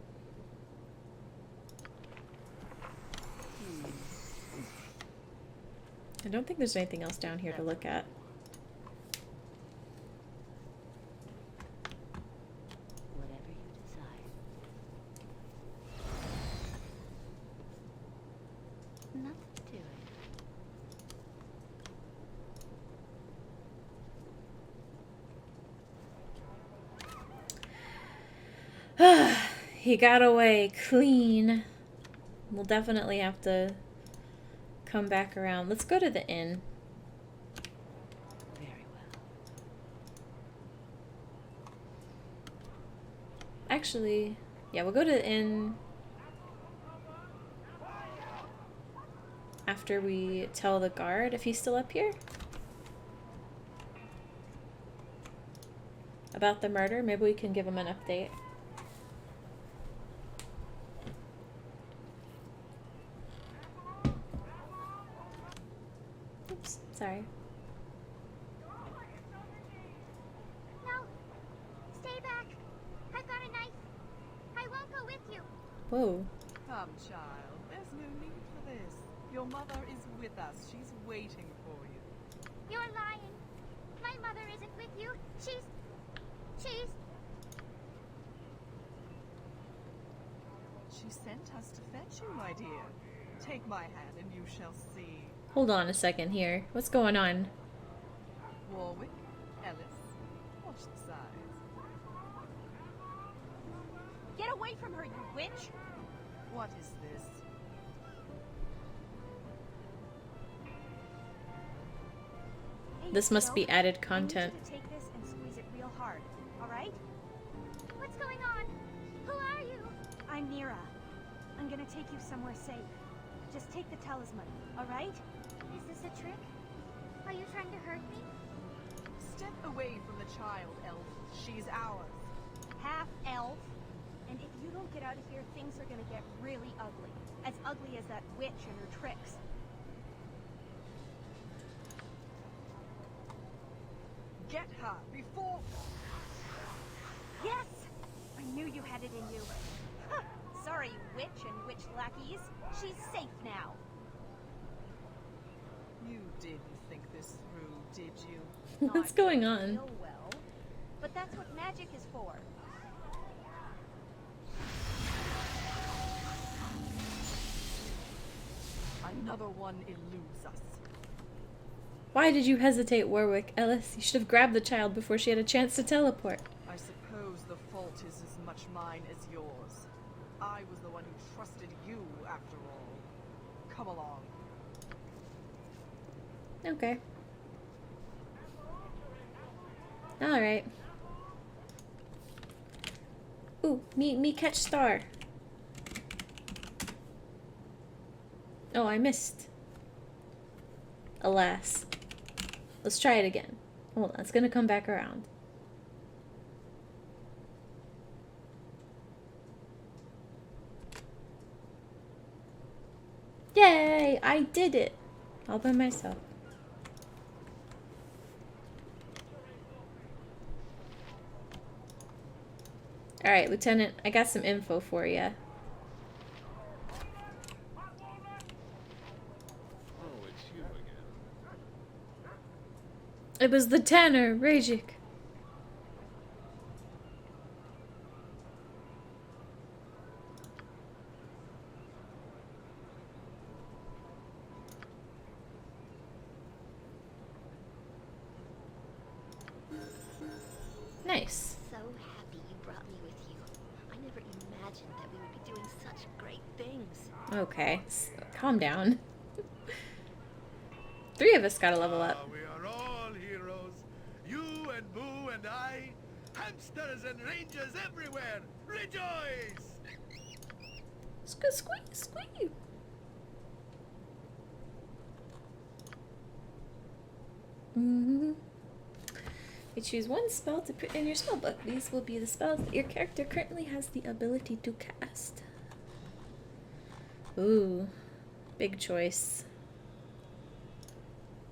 I don't think there's anything else down here to look at. Whatever you desire. Nothing to it. He got away clean. We'll definitely have to come back around. Let's go to the inn. Very well. Actually, yeah, we'll go to the inn after we tell the guard if he's still up here. About the murder. Maybe we can give him an update. Oops, sorry. No! Stay back! I've got a knife! I won't go with you! Whoa. Come, child. There's no need for this. Your mother is with us. She's waiting for you. You're lying! My mother isn't with you! She's... She sent us to fetch you, my dear. Take my hand and you shall see. Hold on a second here. What's going on? Warwick, Ellis, watch the size. Get away from her, you witch! What is this? Hey, This must be Joe, added I need content. you to take this and squeeze it real hard, alright? What's going on? Who are you? I'm Mira. I'm gonna take you somewhere safe. Just take the talisman, alright? Is this a trick? Are you trying to hurt me? Step away from the child, elf. She's ours. Half elf. And if you don't get out of here, things are gonna get really ugly. As ugly as that witch and her tricks. Get her before... Yes! I knew you had it in you. Huh. Sorry, witch and witch lackeys. She's safe now. You didn't think this through, did you? What's going on? Real well. But that's what magic is for. Another one eludes us. Why did you hesitate, Warwick? Ellis, you should have grabbed the child before she had a chance to teleport. I suppose the fault is as much mine as yours. I was the one who trusted you, after all. Come along. Okay. Alright. Ooh, me catch star. Oh, I missed. Alas. Let's try it again. Hold on, it's gonna come back around. Yay! I did it! All by myself. Alright, Lieutenant, I got some info for you. Oh, it's you again. It was the Tanner, Rajik. Nice. So happy you brought me with you. I never imagined that we would be doing such great things. Okay, calm down. 3 of us gotta level up. We are all heroes. You and Boo and I. Hamsters and rangers everywhere. Rejoice! Squeak. Mm-hmm. You choose one spell to put in your spellbook. These will be the spells that your character currently has the ability to cast. Ooh, big choice.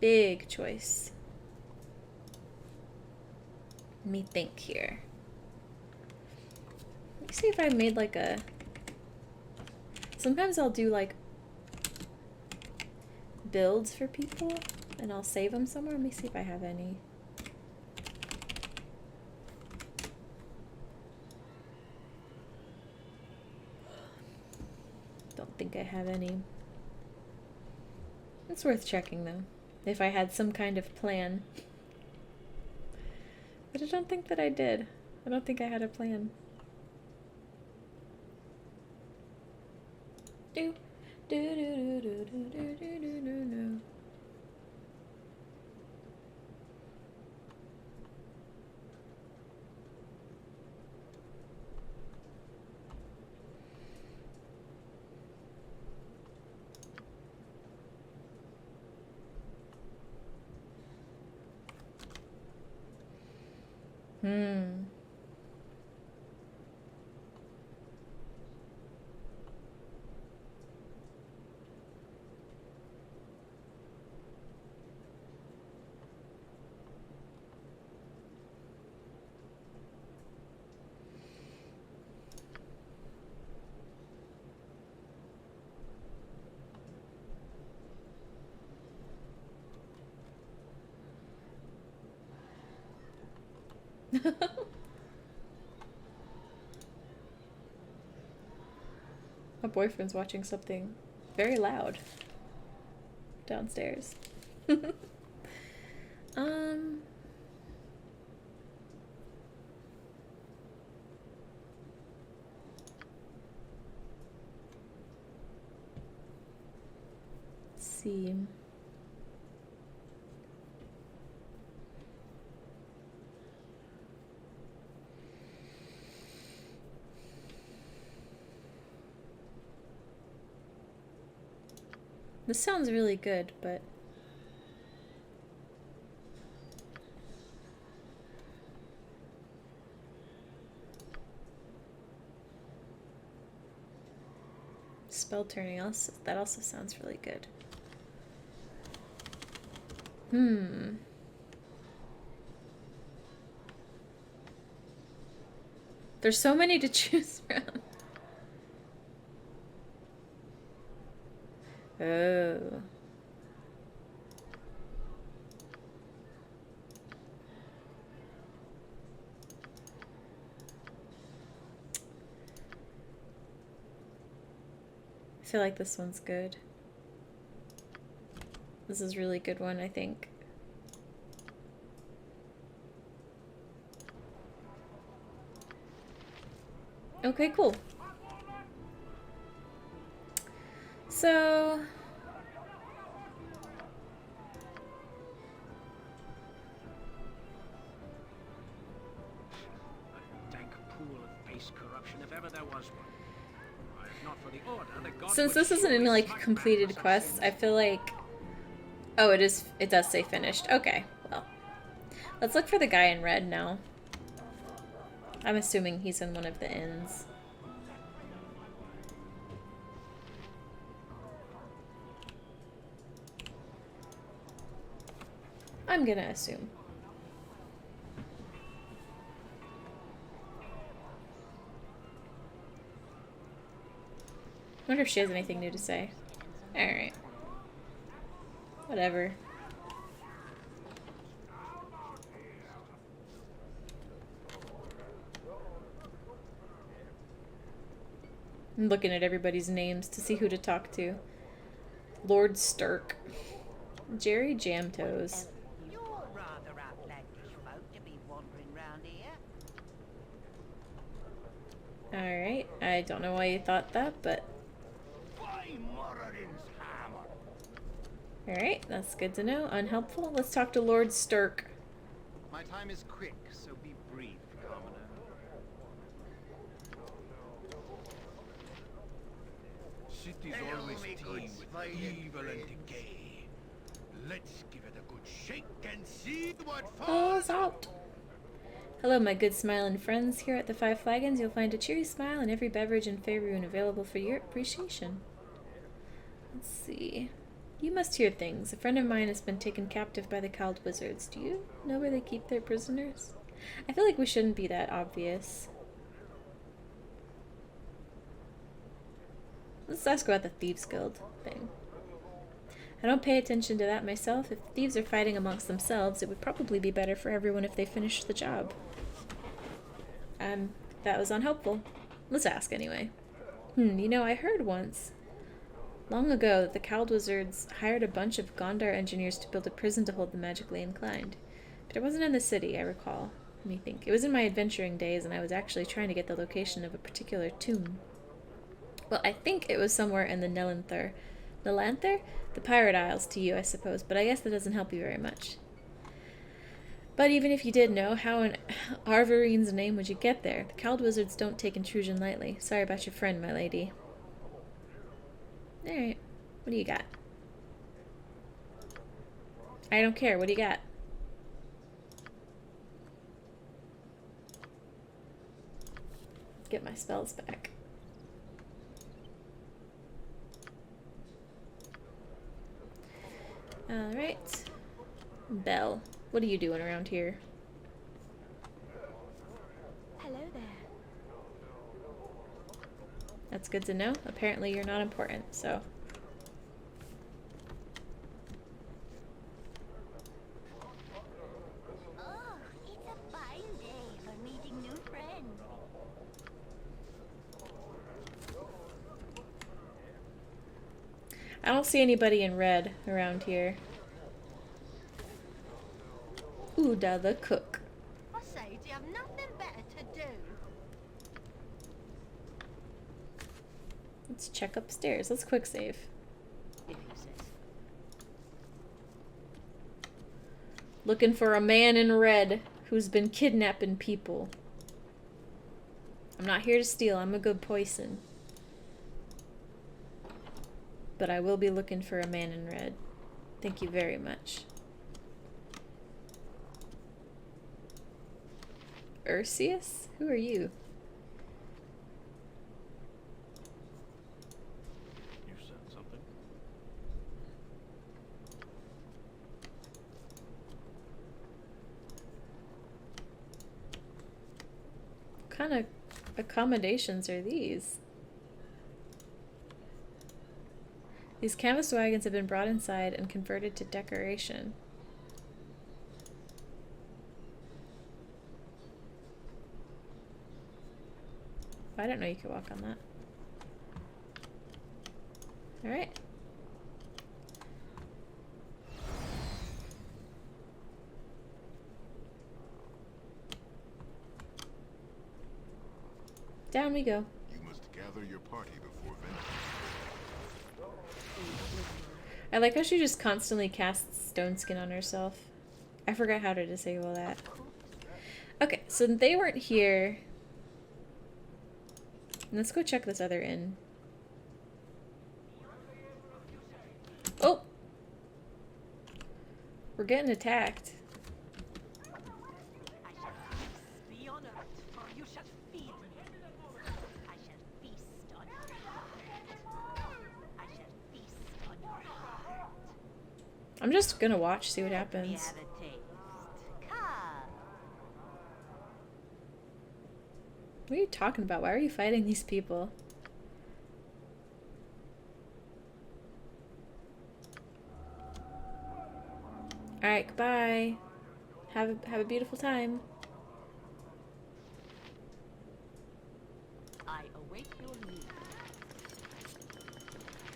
Big choice. Let me think here. me see if I made like a... Sometimes I'll do like builds for people and I'll save them somewhere. Let me see if I have any. Don't think I have any. It's worth checking though, if I had some kind of plan. But I don't think that I did. I don't think I had a plan. Do do do do do do do do do do do. My boyfriend's watching something very loud downstairs. Let's see. This sounds really good, but spell turning also, that also sounds really good. There's so many to choose from. Oh. I feel like this one's good. This is a really good one, I think. Okay, cool. So... A dank pool of base corruption, if ever there was one. If not for the order, the gods Since would this isn't in surely like smite man completed for such quests, sins. I feel like... Oh, it is. It does say finished. Okay, well. Let's look for the guy in red now. I'm assuming he's in one of the inns. I'm gonna assume. Wonder if she has anything new to say. Alright. Whatever. I'm looking at everybody's names to see who to talk to. Lord Stirk. Jerry Jamtoes. You're rather outlandish folk to be wandering round here. Alright, I don't know why you thought that, but... Alright, that's good to know. Unhelpful. Let's talk to Lord Stirk. My time is quick, so be brief, commoner. Cities always teem with evil and decay. Let's give it a good shake and see what Falls out. Hello, my good smiling friends. Here at the Five Flagons, you'll find a cheery smile and every beverage and Faerun available for your appreciation. Let's see. You must hear things. A friend of mine has been taken captive by the Cowled Wizards. Do you know where they keep their prisoners? I feel like we shouldn't be that obvious. Let's ask about the Thieves Guild thing. I don't pay attention to that myself. If thieves are fighting amongst themselves, it would probably be better for everyone if they finished the job. That was unhelpful. Let's ask anyway. You know, I heard once, long ago, that the Cowled Wizards hired a bunch of Gondar engineers to build a prison to hold the magically inclined. But it wasn't in the city, I recall. Let me think. It was in my adventuring days, and I was actually trying to get the location of a particular tomb. Well, I think it was somewhere in the Nelanther. Nelanther? The Pirate Isles to you, I suppose, but I guess that doesn't help you very much. But even if you did know, how in Arvarine's name would you get there? The Cowled Wizards don't take intrusion lightly. Sorry about your friend, my lady. Alright. What do you got? I don't care. What do you got? Get my spells back. Alright. Belle, what are you doing around here? Hello there. That's good to know. Apparently you're not important, so... Oh, it's a fine day for meeting new friends. I don't see anybody in red around here. Uda the cook. I say, do you have nothing better to do? Let's check upstairs. Let's quick save. If he says. Looking for a man in red who's been kidnapping people. I'm not here to steal. I'm a good person. But I will be looking for a man in red. Thank you very much. Ursius? Who are you? You said something? What kind of accommodations are these? These canvas wagons have been brought inside and converted to decoration. I didn't know you could walk on that. Alright. Down we go. You must gather your party before venturing. I like how she just constantly casts stone skin on herself. I forgot how to disable that. Okay, so they weren't here. Let's go check this other inn. Oh! We're getting attacked. I shall be on earth, for you shall feed me. I shall feast on your heart. I shall feast on your heart. I'm just gonna watch, see what We happens. have a taste. Come. What are you talking about? Why are you fighting these people? Alright, goodbye. Have a beautiful time. I await your lead.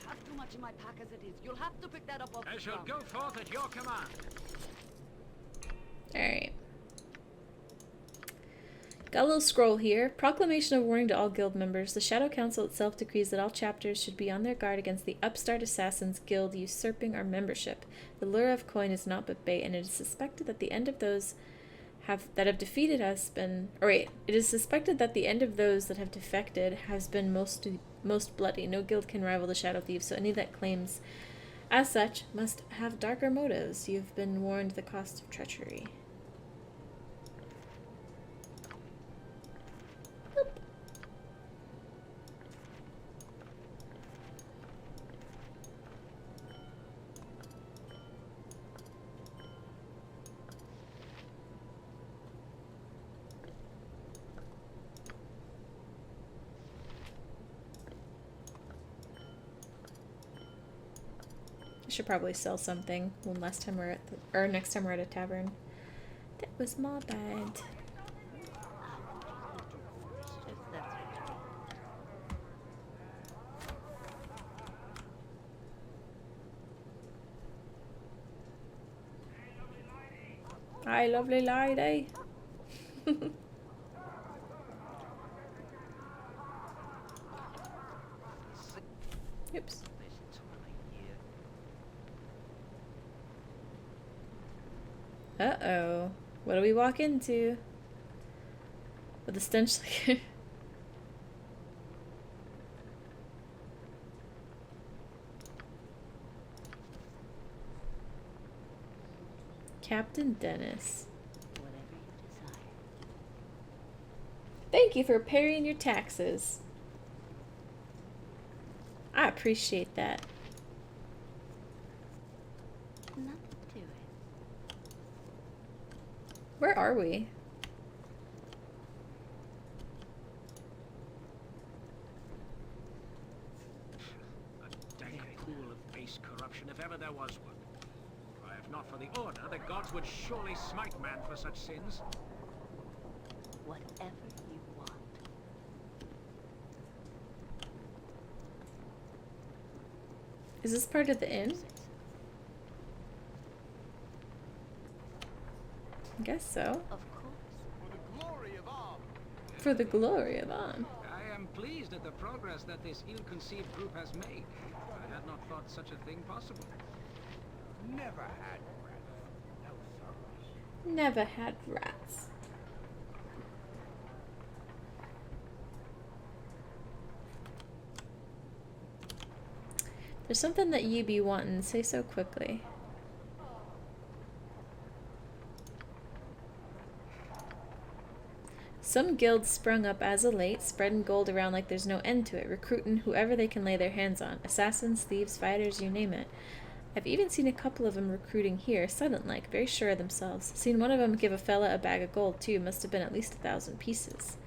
I have too much in my pack as it is. You'll have to pick that up off I the shall ground. go forth at your command. Alright. Got a little scroll here. Proclamation of warning to all guild members. The Shadow Council itself decrees that all chapters should be on their guard against the upstart assassins guild usurping our membership. The lure of coin is not but bait, and it is suspected that the end of those that have defeated us been... it is suspected that the end of those that have defected has been most bloody. No guild can rival the Shadow Thieves, so any that claims as such must have darker motives. You've been warned the cost of treachery. Should probably sell something when next time we're at a tavern. That was my bad. If that's what you want. Hi, lovely lady. Oops. This time of year. Uh-oh. What do we walk into? With the stench like... Captain Dennis. Whatever you desire. Thank you for paying your taxes. I appreciate that. Nothing to it. Where are we? A dank pool of base corruption, if ever there was one. If not for the Order, the gods would surely smite man for such sins. Whatever you want. Is this part of the inn? I guess so. Of course. For the glory of Arm. For the glory of Am. I am pleased at the progress that this ill-conceived group has made. I had not thought such a thing possible. Never had rats. No service. Never had rats. There's something that you be wanting. Say so quickly. Some guilds sprung up as of late, spreading gold around like there's no end to it, recruiting whoever they can lay their hands on. Assassins, thieves, fighters, you name it. I've even seen a couple of them recruiting here, sudden-like, very sure of themselves. Seen one of them give a fella a bag of gold, too. Must have been at least 1,000 pieces.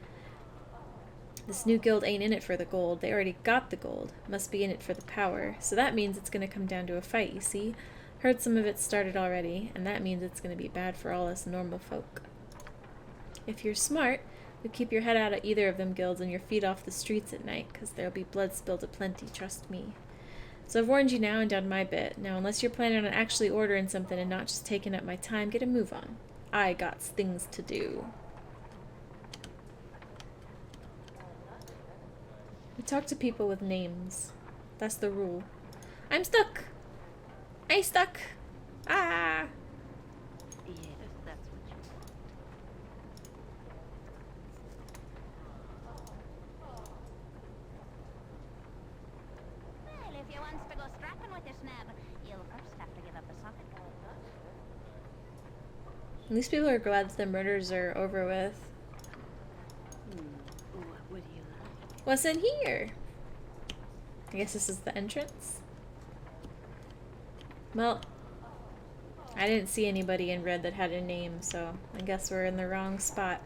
This new guild ain't in it for the gold. They already got the gold. Must be in it for the power. So that means it's gonna come down to a fight, you see? Heard some of it started already, and that means it's gonna be bad for all us normal folk. If you're smart, you'll keep your head out of either of them guilds and your feet off the streets at night, 'cause there'll be blood spilled aplenty, trust me. So I've warned you now and done my bit. Now, unless you're planning on actually ordering something and not just taking up my time, get a move on. I got things to do. We talk to people with names. That's the rule. I'm stuck! I'm stuck! Ah! Yes, that's what you want. Well, if you wants to go strapping with this nab, you'll first have to give up the socket. These people are glad that the murders are over with. What would you like? What's in here? I guess this is the entrance. Well, I didn't see anybody in red that had a name, so I guess we're in the wrong spot.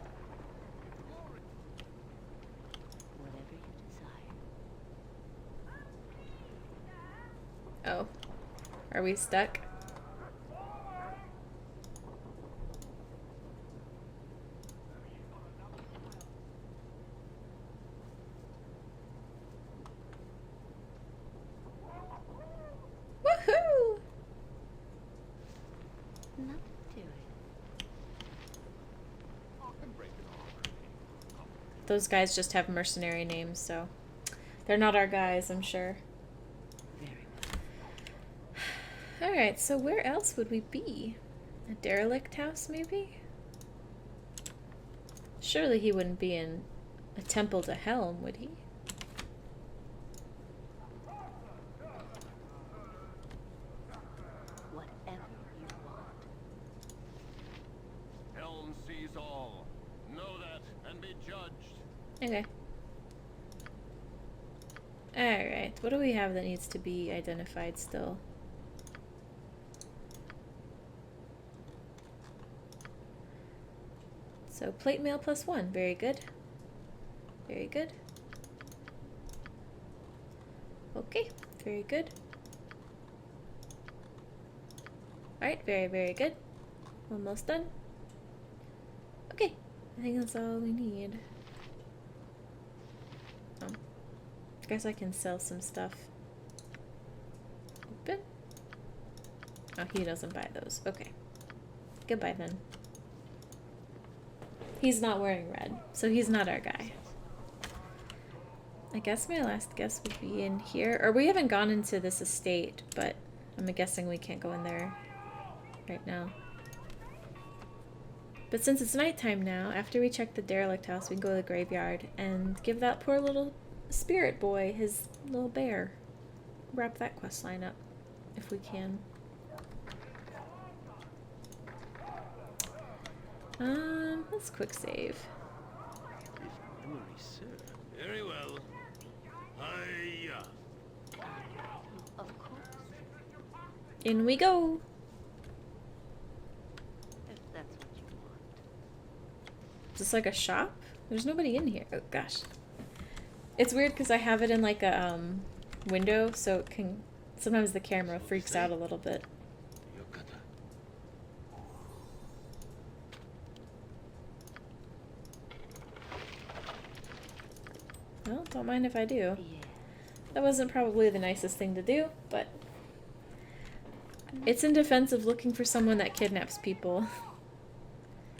Whatever you desire. Oh. Are we stuck? Woohoo! Nothing to it. Those guys just have mercenary names, so they're not our guys, I'm sure. Very Alright, so where else would we be? A derelict house, maybe? Surely he wouldn't be in a temple to Helm, would he? Whatever you want. Helm sees all. Know that and be judged. Okay. Alright, what do we have that needs to be identified still? So, plate mail +1. Very good. Very good. Okay, very good. Alright, very, very good. Almost done. Okay, I think that's all we need. Oh. Guess I can sell some stuff. Open? Oh, he doesn't buy those. Okay. Goodbye then. He's not wearing red, so he's not our guy. I guess my last guess would be in here. Or we haven't gone into this estate, but I'm guessing we can't go in there right now. But since it's nighttime now, after we check the derelict house, we can go to the graveyard and give that poor little spirit boy his little bear. Wrap that quest line up, if we can. Let's quick save. If memory serves. Very well. Hiya. Of course, In we go! if that's what you want. Is this like a shop? There's nobody in here. Oh gosh. It's weird because I have it in like a window, so it can sometimes the camera freaks out a little bit. Well, don't mind if I do. Yeah. That wasn't probably the nicest thing to do, but it's in defense of looking for someone that kidnaps people.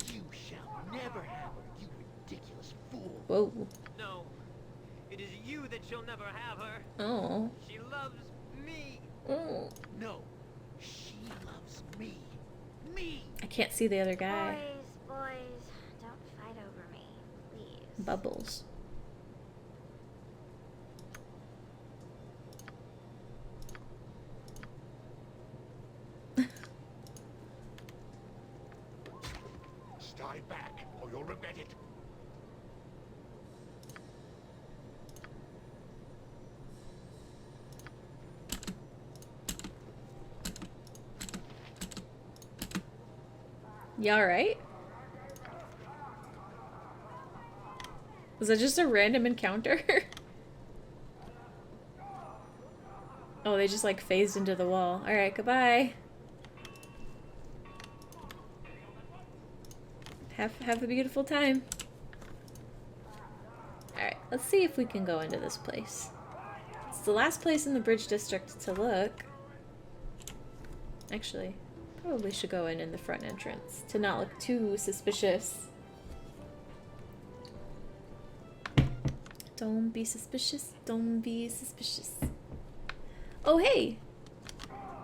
You shall never have her, you ridiculous fool. Whoa. No, it is you that shall never have her. Oh. She loves me. Oh. No, she loves me. Me! I can't see the other guy. Boys, don't fight over me, please. Bubbles. Stay back, or you'll regret it. You alright? Was that just a random encounter? Oh, they just like phased into the wall. Alright, goodbye. Have a beautiful time. Alright, let's see if we can go into this place. It's the last place in the Bridge District to look. Actually, probably should go in the front entrance to not look too suspicious. Don't be suspicious. Don't be suspicious. Oh, hey!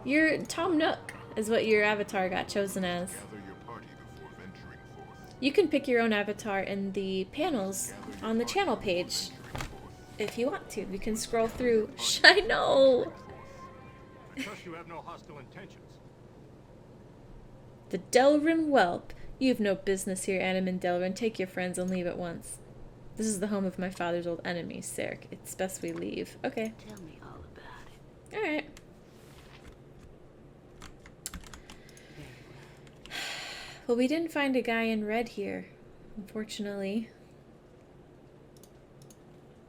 You're Tom Nook, is what your avatar got chosen as. Gather your party before venturing forth. You can pick your own avatar in the panels on the channel page if you want to. You can scroll through. I know! I trust you have no hostile intentions. The Delrin whelp. You have no business here, Animan Delrin. Take your friends and leave at once. This is the home of my father's old enemy, Sarek. It's best we leave. Okay. Tell me all about it. Alright. Well, we didn't find a guy in red here, unfortunately.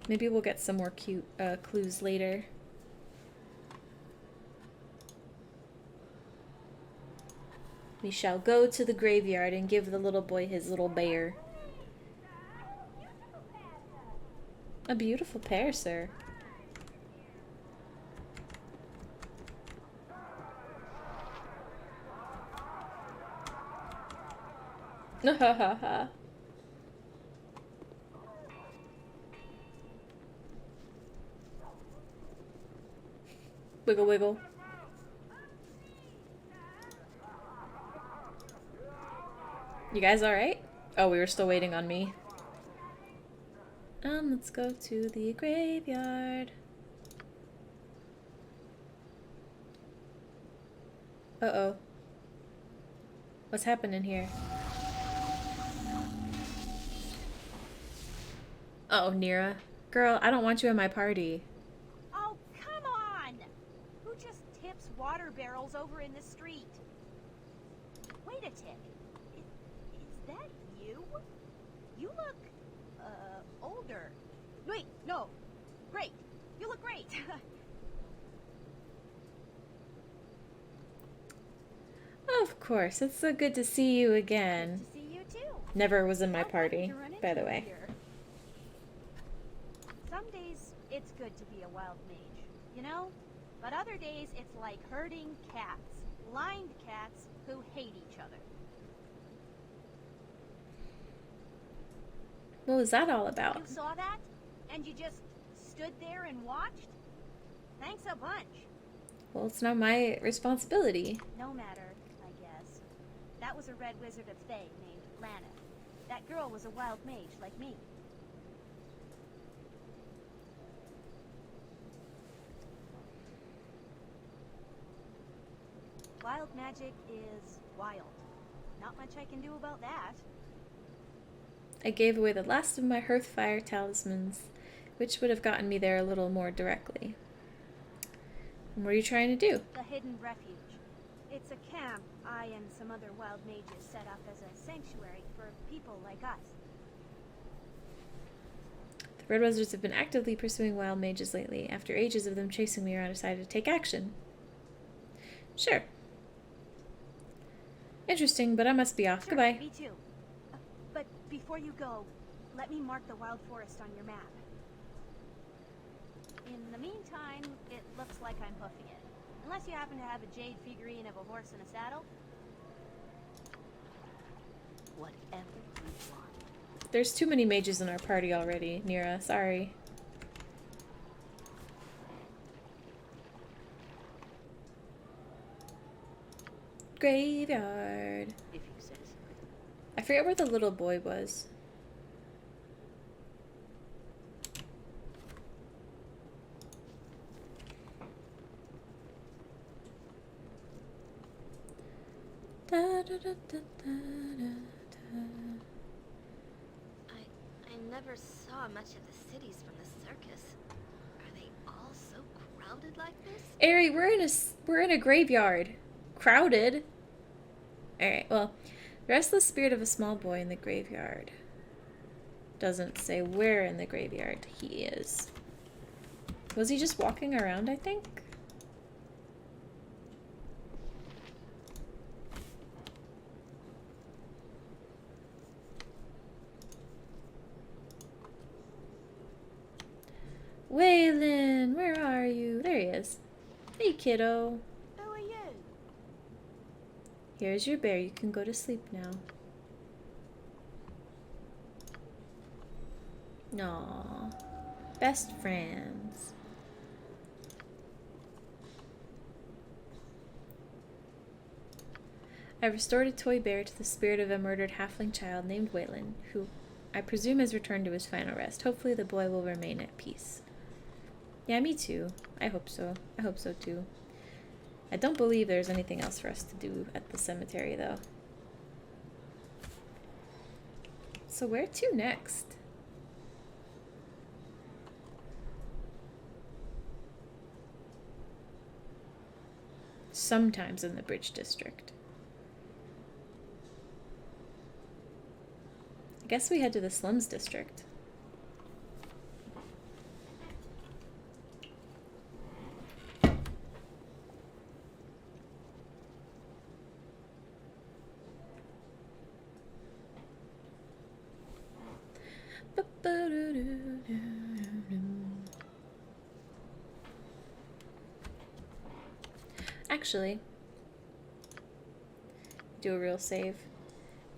Maybe we'll get some more cute clues later. We shall go to the graveyard and give the little boy his little bear. A beautiful pair, sir. Ha ha ha. Wiggle wiggle. You guys alright? Oh, we were still waiting on me. Let's go to the graveyard. Uh-oh. What's happening here? Uh oh, Nira. Girl, I don't want you in my party. Oh, come on! Who just tips water barrels over in the street? Wait a tick. Is that you? You look, older. Wait, no. Great. You look great. course. It's so good to see you again. To see you too. Never was in my How lucky party, to run by into the you way. here. Some days it's good to be a wild mage, you know? But other days it's like herding cats. Blind cats who hate each other. What was that all about? You saw that? And you just stood there and watched? Thanks a bunch. Well, it's not my responsibility. No matter, I guess. That was a red wizard of Thay named Lana. That girl was a wild mage like me. Wild magic is wild. Not much I can do about that. I gave away the last of my Hearthfire talismans, which would have gotten me there a little more directly. And what are you trying to do? The Hidden Refuge. It's a camp I and some other wild mages set up as a sanctuary for people like us. The Red Wizards have been actively pursuing wild mages lately. After ages of them chasing me around, I decided to take action. Sure. Interesting, but I must be off. Sure, Goodbye. Me too. But before you go, let me mark the wild forest on your map. In the meantime, it looks like I'm hoofing it. Unless you happen to have a jade figurine of a horse in a saddle. Whatever you want. There's too many mages in our party already, Nira. Sorry. Graveyard. If you say so. I forget where the little boy was. Da, da, da, da, da, da, da. I never saw much of the cities from the circus. Are they all so crowded like this? Ari, we're in a graveyard. Crowded. Alright, well, the restless spirit of a small boy in the graveyard. Doesn't say where in the graveyard he is. Was he just walking around, I think? Waylon, where are you? There he is. Hey, kiddo. Who are you? Here's your bear. You can go to sleep now. Aww. Best friends. I restored a toy bear to the spirit of a murdered halfling child named Waylon, who I presume has returned to his final rest. Hopefully the boy will remain at peace. Yeah, me too. I hope so. I hope so too. I don't believe there's anything else for us to do at the cemetery, though. So where to next? Sometimes in the Bridge District. I guess we head to the Slums District. Actually, do a real save.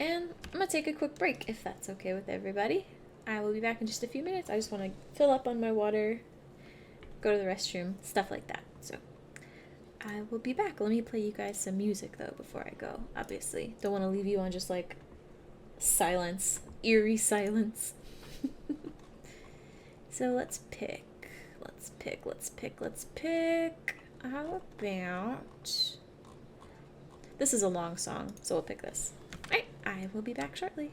And I'm gonna take a quick break if that's okay with everybody. I will be back in just a few minutes. I just want to fill up on my water, go to the restroom, stuff like that. So I will be back. Let me play you guys some music though before I go. Obviously, don't want to leave you on just like silence, eerie silence. So let's pick. How about... This is a long song, so we'll pick this. Alright, I will be back shortly.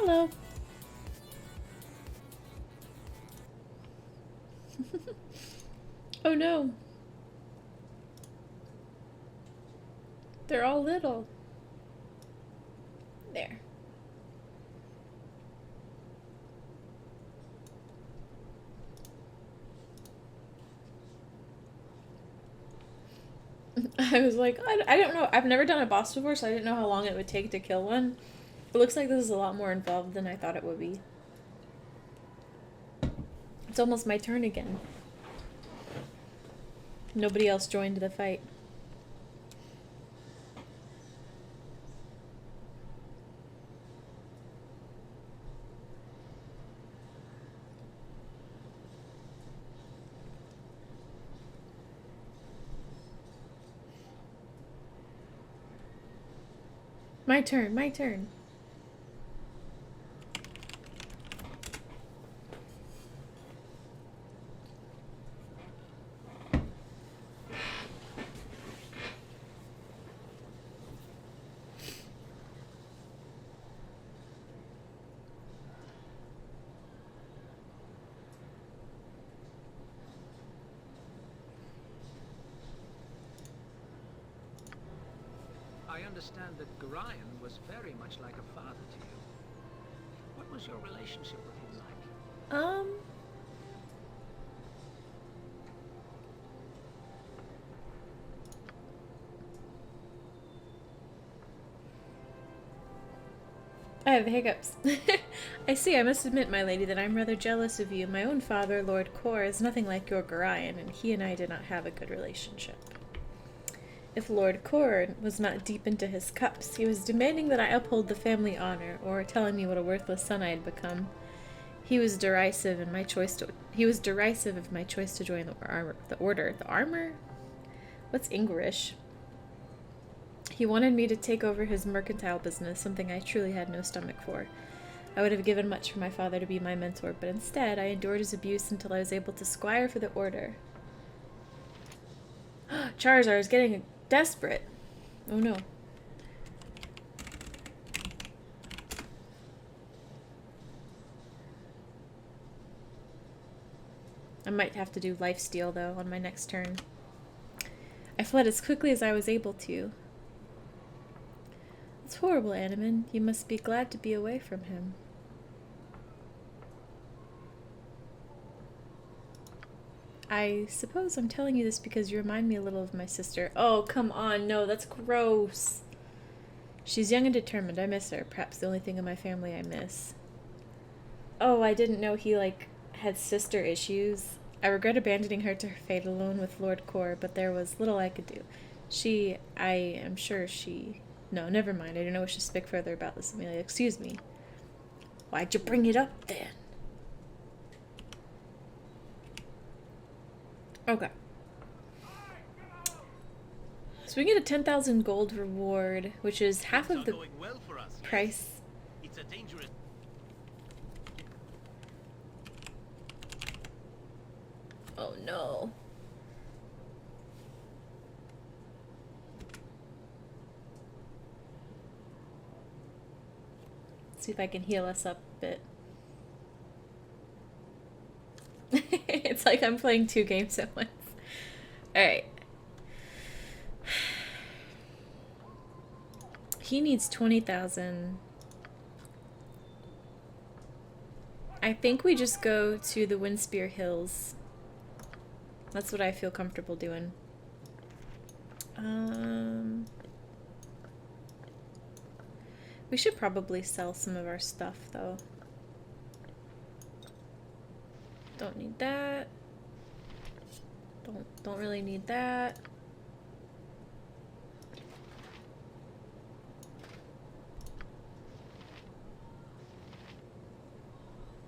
Hello. Oh no. They're all little. There. I was like, I don't know. I've never done a boss before, so I didn't know how long it would take to kill one. It looks like this is a lot more involved than I thought it would be. It's almost my turn again. Nobody else joined the fight. My turn, my turn. I understand that Gorion was very much like a father to you. What was your relationship with him like? I have hiccups. I see, I must admit, my lady, that I'm rather jealous of you. My own father, Lord Kor, is nothing like your Gorion, and he and I did not have a good relationship. If Lord Kor was not deep into his cups, he was demanding that I uphold the family honor, or telling me what a worthless son I had become. He was derisive of my choice to join the order. The armor? What's English? He wanted me to take over his mercantile business, something I truly had no stomach for. I would have given much for my father to be my mentor, but instead I endured his abuse until I was able to squire for the order. Charizard is getting desperate. Oh no. I might have to do lifesteal though on my next turn. I fled as quickly as I was able to. It's horrible, Animan. You must be glad to be away from him. I suppose I'm telling you this because you remind me a little of my sister. Oh, come on. No, that's gross. She's young and determined. I miss her. Perhaps the only thing in my family I miss. Oh, I didn't know he, had sister issues. I regret abandoning her to her fate alone with Lord Kor, but there was little I could do. No, never mind. I don't wish to speak further about this, Amelia. Excuse me. Why'd you bring it up, then? Okay. So we get a 10,000 gold reward, which is half of the price. It's a dangerous... Oh no. Let's see if I can heal us up a bit. It's like I'm playing 2 games at once. Alright. He needs 20,000. I think we just go to the Windspear Hills. That's what I feel comfortable doing. We should probably sell some of our stuff, though. Don't need that. Don't really need that.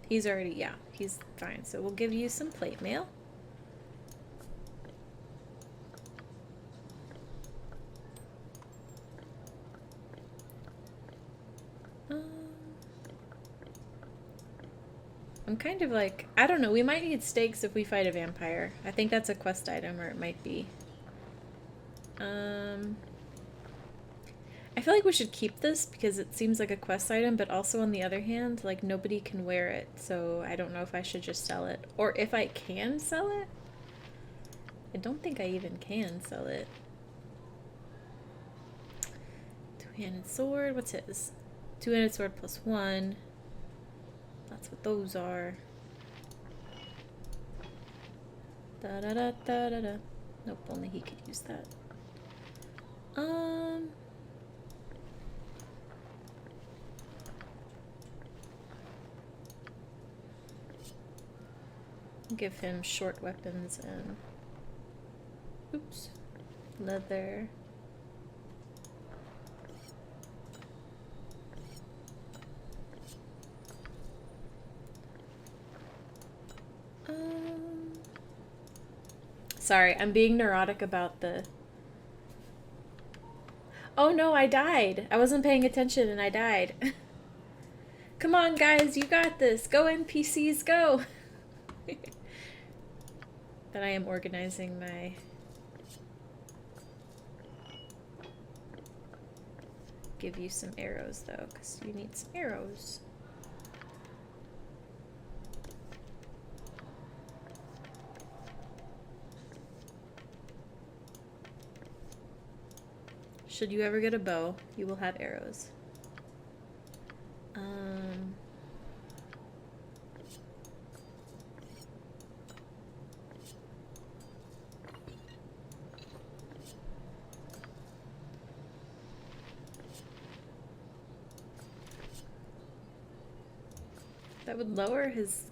He's already, yeah, he's fine. So we'll give you some plate mail. I'm kind of like, I don't know, we might need steaks if we fight a vampire. I think that's a quest item, or it might be. I feel like we should keep this because it seems like a quest item, but also on the other hand, like nobody can wear it, so I don't know if I should just sell it. Or if I can sell it? I don't think I even can sell it. Two-handed sword, what's his? Two-handed sword +1. That's what those are. Da da da da da da. Nope, only he could use that. Give him short weapons and oops, leather. Sorry, I'm being neurotic about the... Oh no, I died. I wasn't paying attention and I died. Come on, guys, you got this. Go NPCs, go! But I am organizing my... Give you some arrows, though, because you need some arrows. Should you ever get a bow, you will have arrows. That would lower his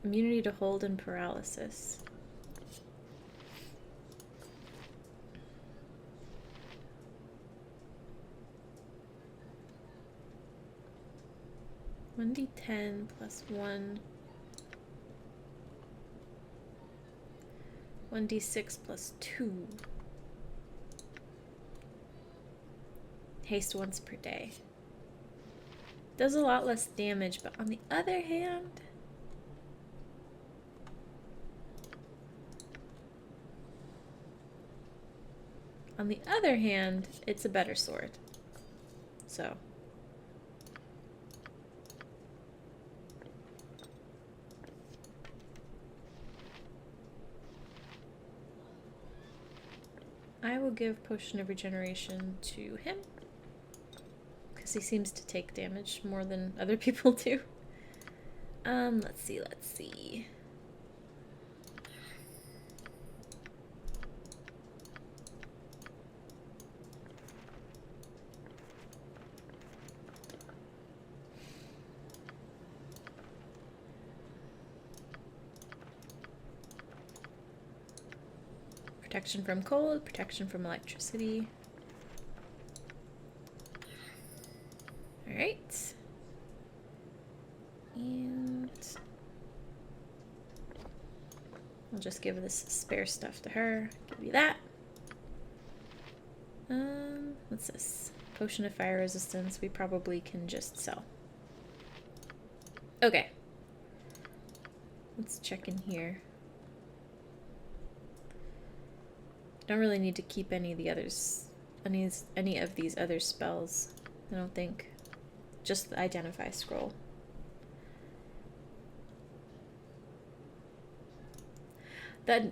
immunity to hold and paralysis. (1d10 + 1). 1d6 + 2. Haste once per day. Does a lot less damage, but on the other hand... it's a better sword. So... I will give Potion of Regeneration to him. Because he seems to take damage more than other people do. Let's see. Protection from cold, protection from electricity. Alright. And I'll just give this spare stuff to her. Give you that. What's this? Potion of fire resistance. We probably can just sell. Okay. Let's check in here. Don't really need to keep any of the others, any of these other spells, I don't think. Just the identify scroll. That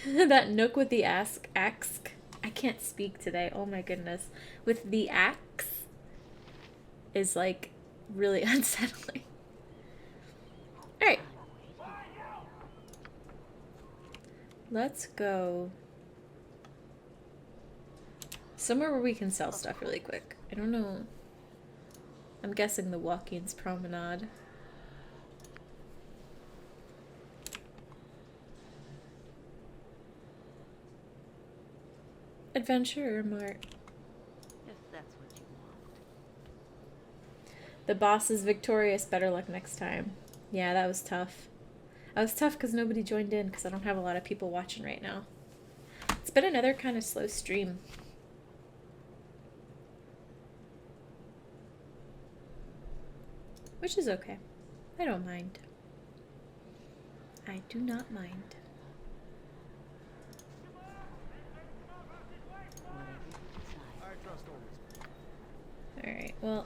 that nook with the axe, I can't speak today. Oh my goodness. With the axe is like really unsettling. All right. Let's go somewhere where we can sell stuff really quick. I don't know. I'm guessing the Walking's Promenade. Adventure Mart. If that's what you want. The boss is victorious. Better luck next time. Yeah, that was tough. That was tough because nobody joined in because I don't have a lot of people watching right now. It's been another kind of slow stream. Which is okay. I don't mind. I do not mind. I trust always. Well,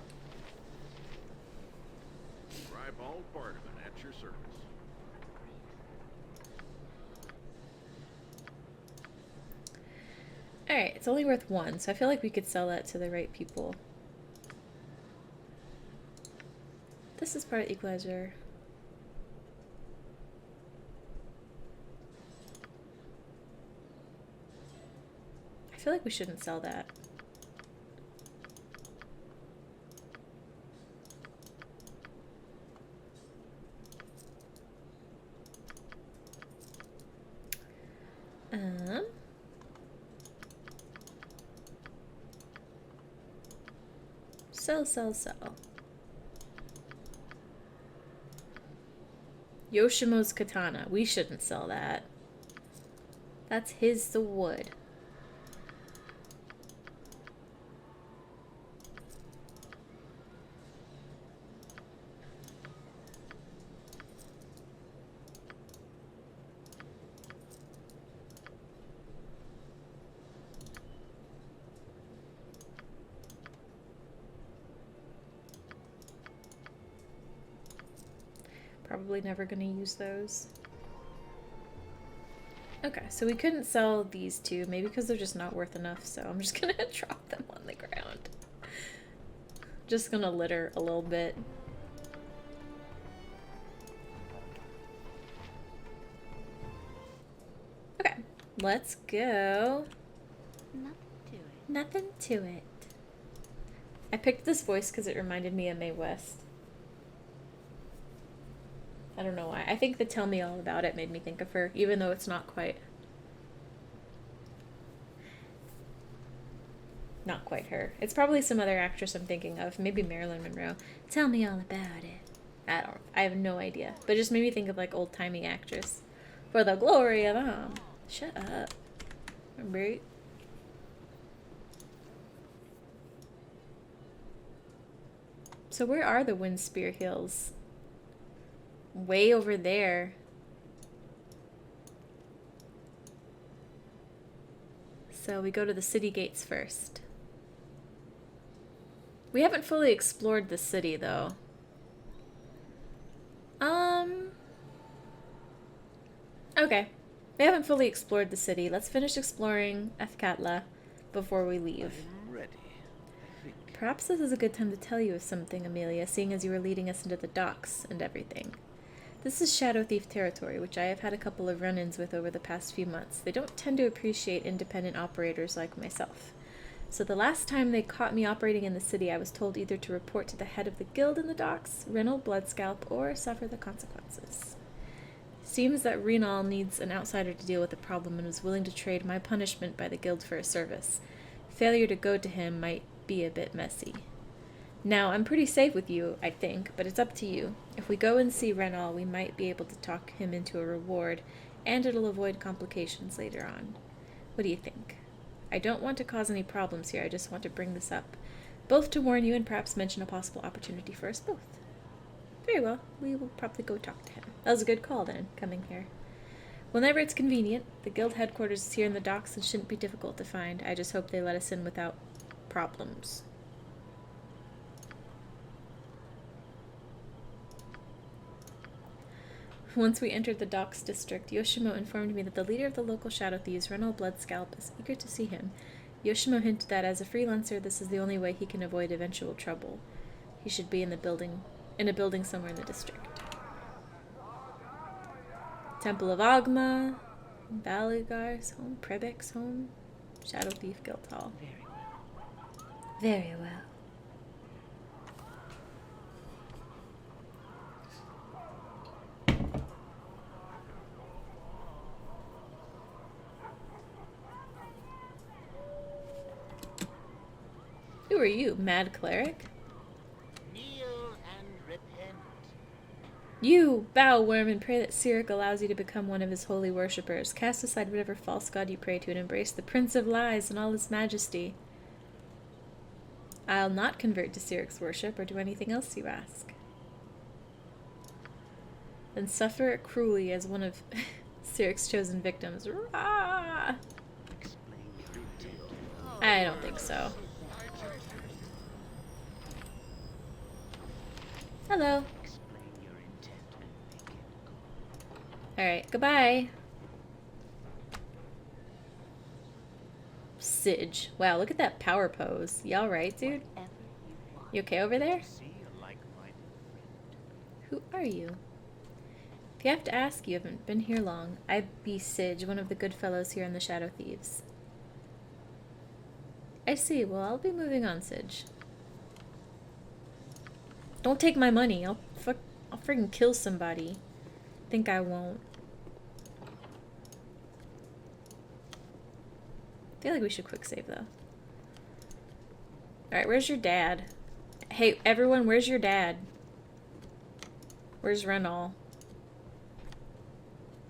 Ribald Bardaman at your service. alright, it's only worth 1, so I feel like we could sell that to the right people. This is part of the equalizer. I feel like we shouldn't sell that. Sell. Yoshimo's katana. We shouldn't sell that. That's his sword. Probably never gonna use those. Okay, so we couldn't sell these two, maybe because they're just not worth enough, so I'm just gonna drop them on the ground. Just gonna litter a little bit. Okay, let's go. Nothing to it. I picked this voice because it reminded me of Mae West. I don't know why. I think the Tell Me All About It made me think of her, even though it's not quite her. It's probably some other actress I'm thinking of. Maybe Marilyn Monroe. Tell me all about it. I have no idea. But it just made me think of like old-timey actress. For the glory of Shut up. Right? So where are the Windspear Hills? Way over there. So we go to the city gates first. We haven't fully explored the city though. Okay. We haven't fully explored the city. Let's finish exploring Athkatla before we leave. I'm ready, I think. Perhaps this is a good time to tell you of something, Amelia, seeing as you were leading us into the docks and everything. This is Shadow Thief territory, which I have had a couple of run-ins with over the past few months. They don't tend to appreciate independent operators like myself. So the last time they caught me operating in the city, I was told either to report to the head of the guild in the docks, Renal Bloodscalp, or suffer the consequences. Seems that Renal needs an outsider to deal with the problem and was willing to trade my punishment by the guild for a service. Failure to go to him might be a bit messy. Now, I'm pretty safe with you, I think, but it's up to you. If we go and see Renal, we might be able to talk him into a reward, and it'll avoid complications later on. What do you think? I don't want to cause any problems here, I just want to bring this up. Both to warn you and perhaps mention a possible opportunity for us both. Very well, we will probably go talk to him. That was a good call then, coming here. Whenever it's convenient, the guild headquarters is here in the docks and shouldn't be difficult to find. I just hope they let us in without problems. Once we entered the docks district, Yoshimo informed me that the leader of the local shadow thieves, Renal Bloodscalp, is eager to see him. Yoshimo hinted that as a freelancer, this is the only way he can avoid eventual trouble. He should be in a building somewhere in the district. Temple of Agma, Baligar's home, Prebek's home, Shadow Thief Guild Hall. Very well. Very well. Who are you, mad cleric? Kneel and repent. You, bow, worm, and pray that Cyric allows you to become one of his holy worshippers. Cast aside whatever false god you pray to and embrace the Prince of Lies in all his majesty. I'll not convert to Cyric's worship or do anything else you ask. Then suffer it cruelly as one of Cyric's chosen victims. Rah! I don't think so. Hello. Explain your intent and make it good. Alright, goodbye. Sidge. Wow, look at that power pose. You alright, dude? Whatever you want. You okay over there? See a like-minded friend. Who are you? If you have to ask, you haven't been here long. I be Sidge, one of the good fellows here in the Shadow Thieves. I see. Well, I'll be moving on, Sidge. Don't take my money. I'll freaking kill somebody. Think I won't. I feel like we should quick save, though. Alright, where's your dad? Hey, everyone, where's your dad? Where's Renal?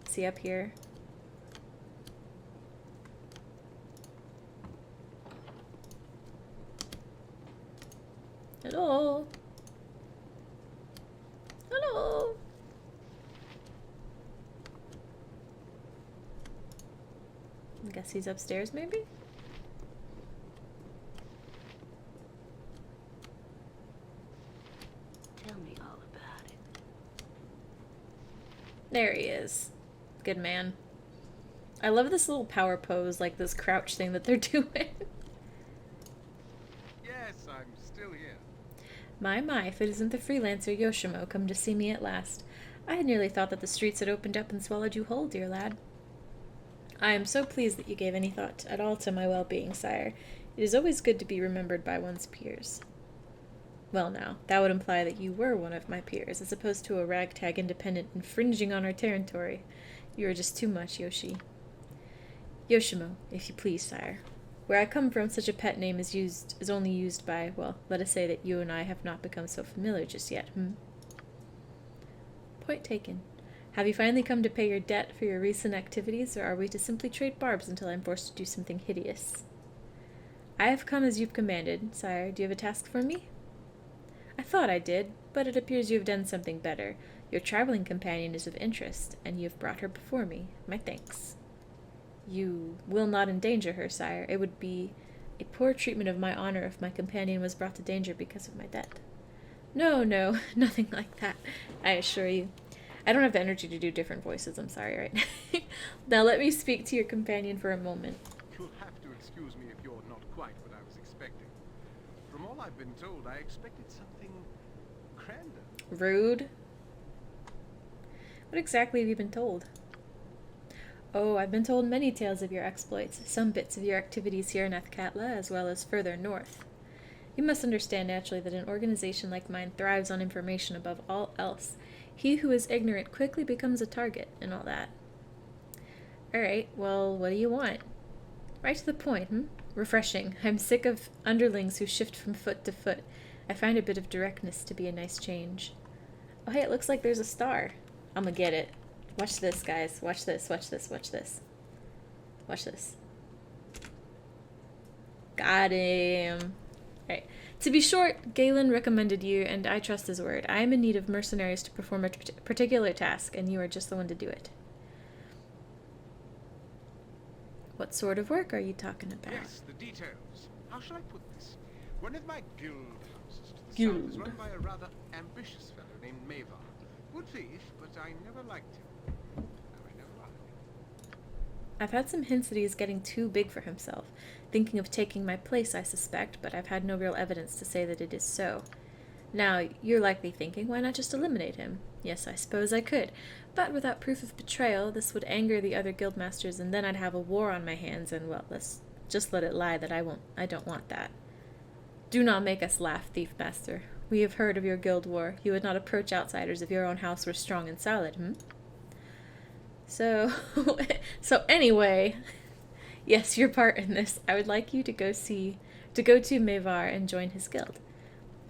Is he up here? Hello? Hello? I guess he's upstairs, maybe? Tell me all about it. There he is. Good man. I love this little power pose, like this crouch thing that they're doing. Yes, I'm still here. My, if it isn't the freelancer Yoshimo come to see me at last. I had nearly thought that the streets had opened up and swallowed you whole, dear lad. I am so pleased that you gave any thought at all to my well-being, sire. It is always good to be remembered by one's peers. Well now, that would imply that you were one of my peers, as opposed to a ragtag independent infringing on our territory. You are just too much, Yoshi. Yoshimo, if you please, sire. Where I come from, such a pet name is only used by, well, let us say that you and I have not become so familiar just yet, Point taken. Have you finally come to pay your debt for your recent activities, or are we to simply trade barbs until I'm forced to do something hideous? I have come as you've commanded, sire. Do you have a task for me? I thought I did, but it appears you have done something better. Your traveling companion is of interest, and you have brought her before me. My thanks. You will not endanger her, sire. It would be a poor treatment of my honor if my companion was brought to danger because of my debt. No, nothing like that, I assure you. I don't have the energy to do different voices, I'm sorry, right now. Now let me speak to your companion for a moment. You'll have to excuse me if you're not quite what I was expecting. From all I've been told, I expected something grander. Rude. What exactly have you been told? Oh, I've been told many tales of your exploits, some bits of your activities here in Athkatla, as well as further north. You must understand naturally that an organization like mine thrives on information above all else. He who is ignorant quickly becomes a target, and all that. Alright, well, what do you want? Right to the point, Refreshing. I'm sick of underlings who shift from foot to foot. I find a bit of directness to be a nice change. Oh, hey, it looks like there's a star. I'm gonna get it. Watch this, guys. Watch this, watch this, watch this. Watch this. Got him. Alright. To be short, Galen recommended you, and I trust his word. I am in need of mercenaries to perform a particular task, and you are just the one to do it. What sort of work are you talking about? Yes, the details. How shall I put this? One of my guild houses to the south is run by a rather ambitious fellow named Mavar. Good thief, but I never liked him. No, I never liked him. I've had some hints that he is getting too big for himself. Thinking of taking my place, I suspect, but I've had no real evidence to say that it is so. Now, you're likely thinking, why not just eliminate him? Yes, I suppose I could, but without proof of betrayal, this would anger the other guildmasters, and then I'd have a war on my hands, and, well, let's just let it lie that I don't want that. Do not make us laugh, Thief Master. We have heard of your guild war. You would not approach outsiders if your own house were strong and solid, So anyway, yes, your part in this. I would like you to go to Mavar and join his guild.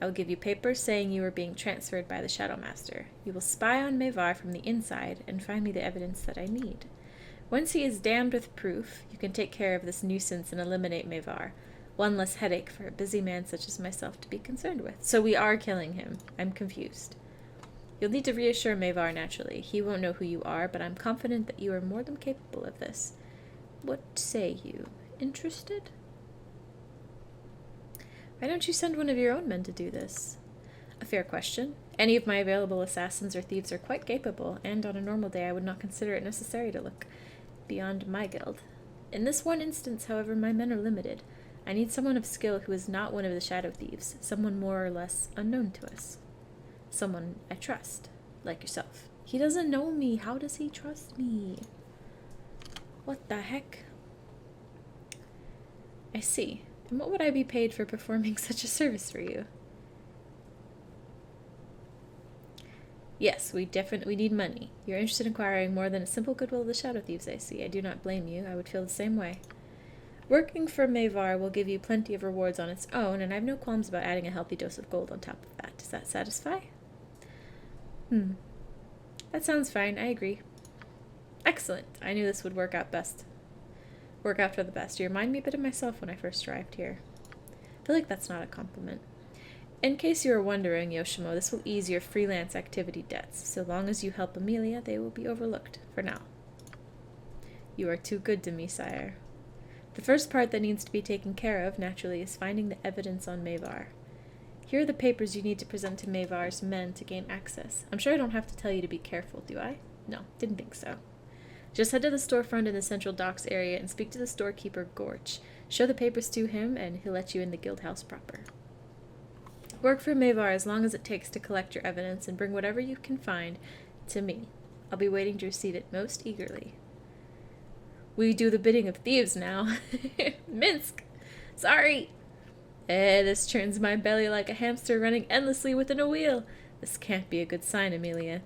I will give you papers saying you are being transferred by the Shadow Master. You will spy on Mavar from the inside and find me the evidence that I need. Once he is damned with proof, you can take care of this nuisance and eliminate Mavar. One less headache for a busy man such as myself to be concerned with. So we are killing him. I'm confused. You'll need to reassure Mavar naturally. He won't know who you are, but I'm confident that you are more than capable of this. What say you? Interested? Why don't you send one of your own men to do this? A fair question. Any of my available assassins or thieves are quite capable, and on a normal day I would not consider it necessary to look beyond my guild. In this one instance, however, my men are limited. I need someone of skill who is not one of the shadow thieves, someone more or less unknown to us. Someone I trust, like yourself. He doesn't know me. How does he trust me? What the heck? I see. And what would I be paid for performing such a service for you? Yes, we need money. You're interested in acquiring more than a simple goodwill of the shadow thieves, I see. I do not blame you. I would feel the same way. Working for Mavar will give you plenty of rewards on its own, and I have no qualms about adding a healthy dose of gold on top of that. Does that satisfy? That sounds fine. I agree. Excellent. I knew this would work out for the best. You remind me a bit of myself when I first arrived here. I feel like that's not a compliment. In case you are wondering, Yoshimo, this will ease your freelance activity debts. So long as you help Amelia, they will be overlooked, for now. You are too good to me, sire. The first part that needs to be taken care of, naturally, is finding the evidence on Mavar. Here are the papers you need to present to Mavar's men to gain access. I'm sure I don't have to tell you to be careful, do I? No, didn't think so. Just head to the storefront in the central docks area and speak to the storekeeper, Gorch. Show the papers to him, and he'll let you in the guild house proper. Work for Mavar as long as it takes to collect your evidence, and bring whatever you can find to me. I'll be waiting to receive it most eagerly. We do the bidding of thieves now. Minsk! Sorry! This churns my belly like a hamster running endlessly within a wheel. This can't be a good sign, Amelia.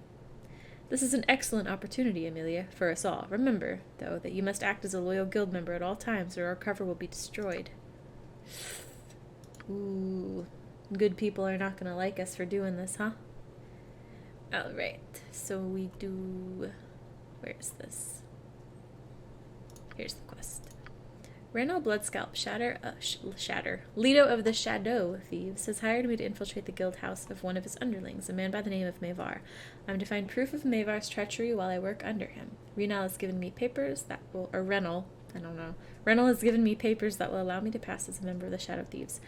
This is an excellent opportunity, Amelia, for us all. Remember, though, that you must act as a loyal guild member at all times, or our cover will be destroyed. Ooh, good people are not going to like us for doing this, huh? Alright, so we do... Where's this? Here's the quest. Reynold Bloodscalp, Leader of the Shadow Thieves, has hired me to infiltrate the guild house of one of his underlings, a man by the name of Mavar. I'm to find proof of Mavar's treachery while I work under him. Reynold has given me papers that will... Or Reynold, I don't know. Reynold has given me papers that will allow me to pass as a member of the Shadow Thieves.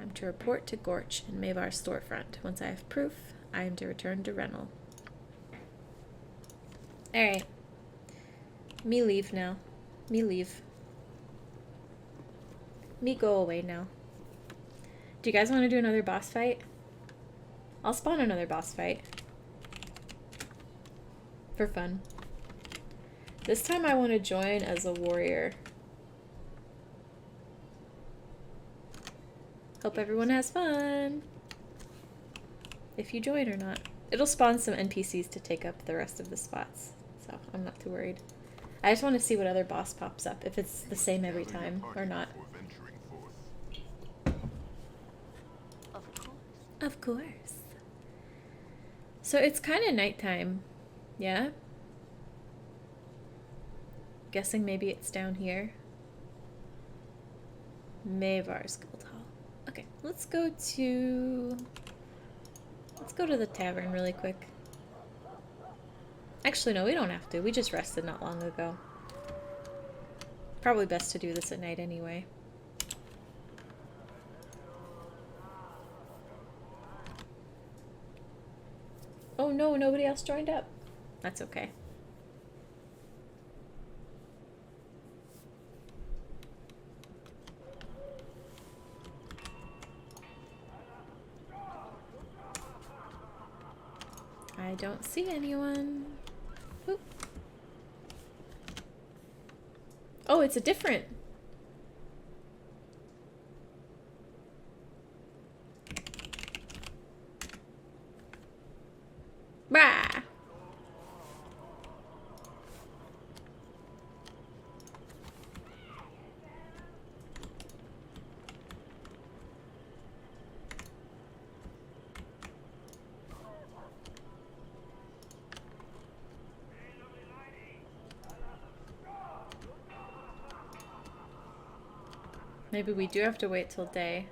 I'm to report to Gorch in Mavar's storefront. Once I have proof, I am to return to Reynold. Alright. Me leave now. Me leave. Me go away now. Do you guys want to do another boss fight? I'll spawn another boss fight. For fun. This time I want to join as a warrior. Hope everyone has fun. If you join or not. It'll spawn some NPCs to take up the rest of the spots. So I'm not too worried. I just want to see what other boss pops up. If it's the same every time or not. Of course. So it's kind of nighttime. Yeah? Guessing maybe it's down here. Mavar's Guild Hall. Okay, let's go to the tavern really quick. Actually, no, we don't have to. We just rested not long ago. Probably best to do this at night anyway. Oh no, nobody else joined up. That's okay. I don't see anyone. Oop. Oh, it's a different. Bah. Maybe we do have to wait till day.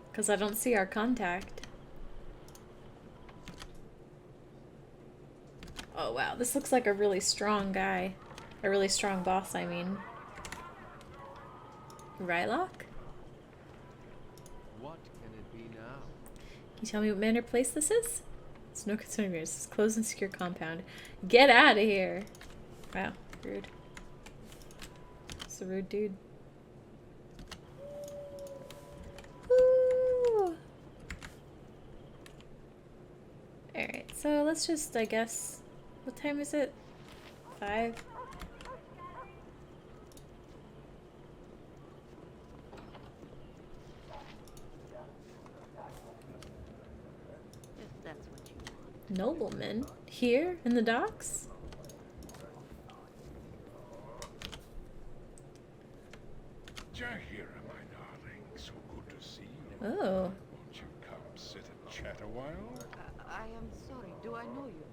Because I don't see our contact. Oh wow, this looks like a really strong guy. A really strong boss, I mean. Rylock? What can it be now? you tell me what manner of place this is? It's no concern of yours. It's a closed and secure compound. Get out of here! Wow, rude. It's a rude dude. Woo! Alright, so let's just, I guess... What time is it? 5? If that's what you want. Noblemen? Here? In the docks? Jahira, my darling, so good to see you. Oh. Won't you come sit and chat a while? I am sorry. Do I know you?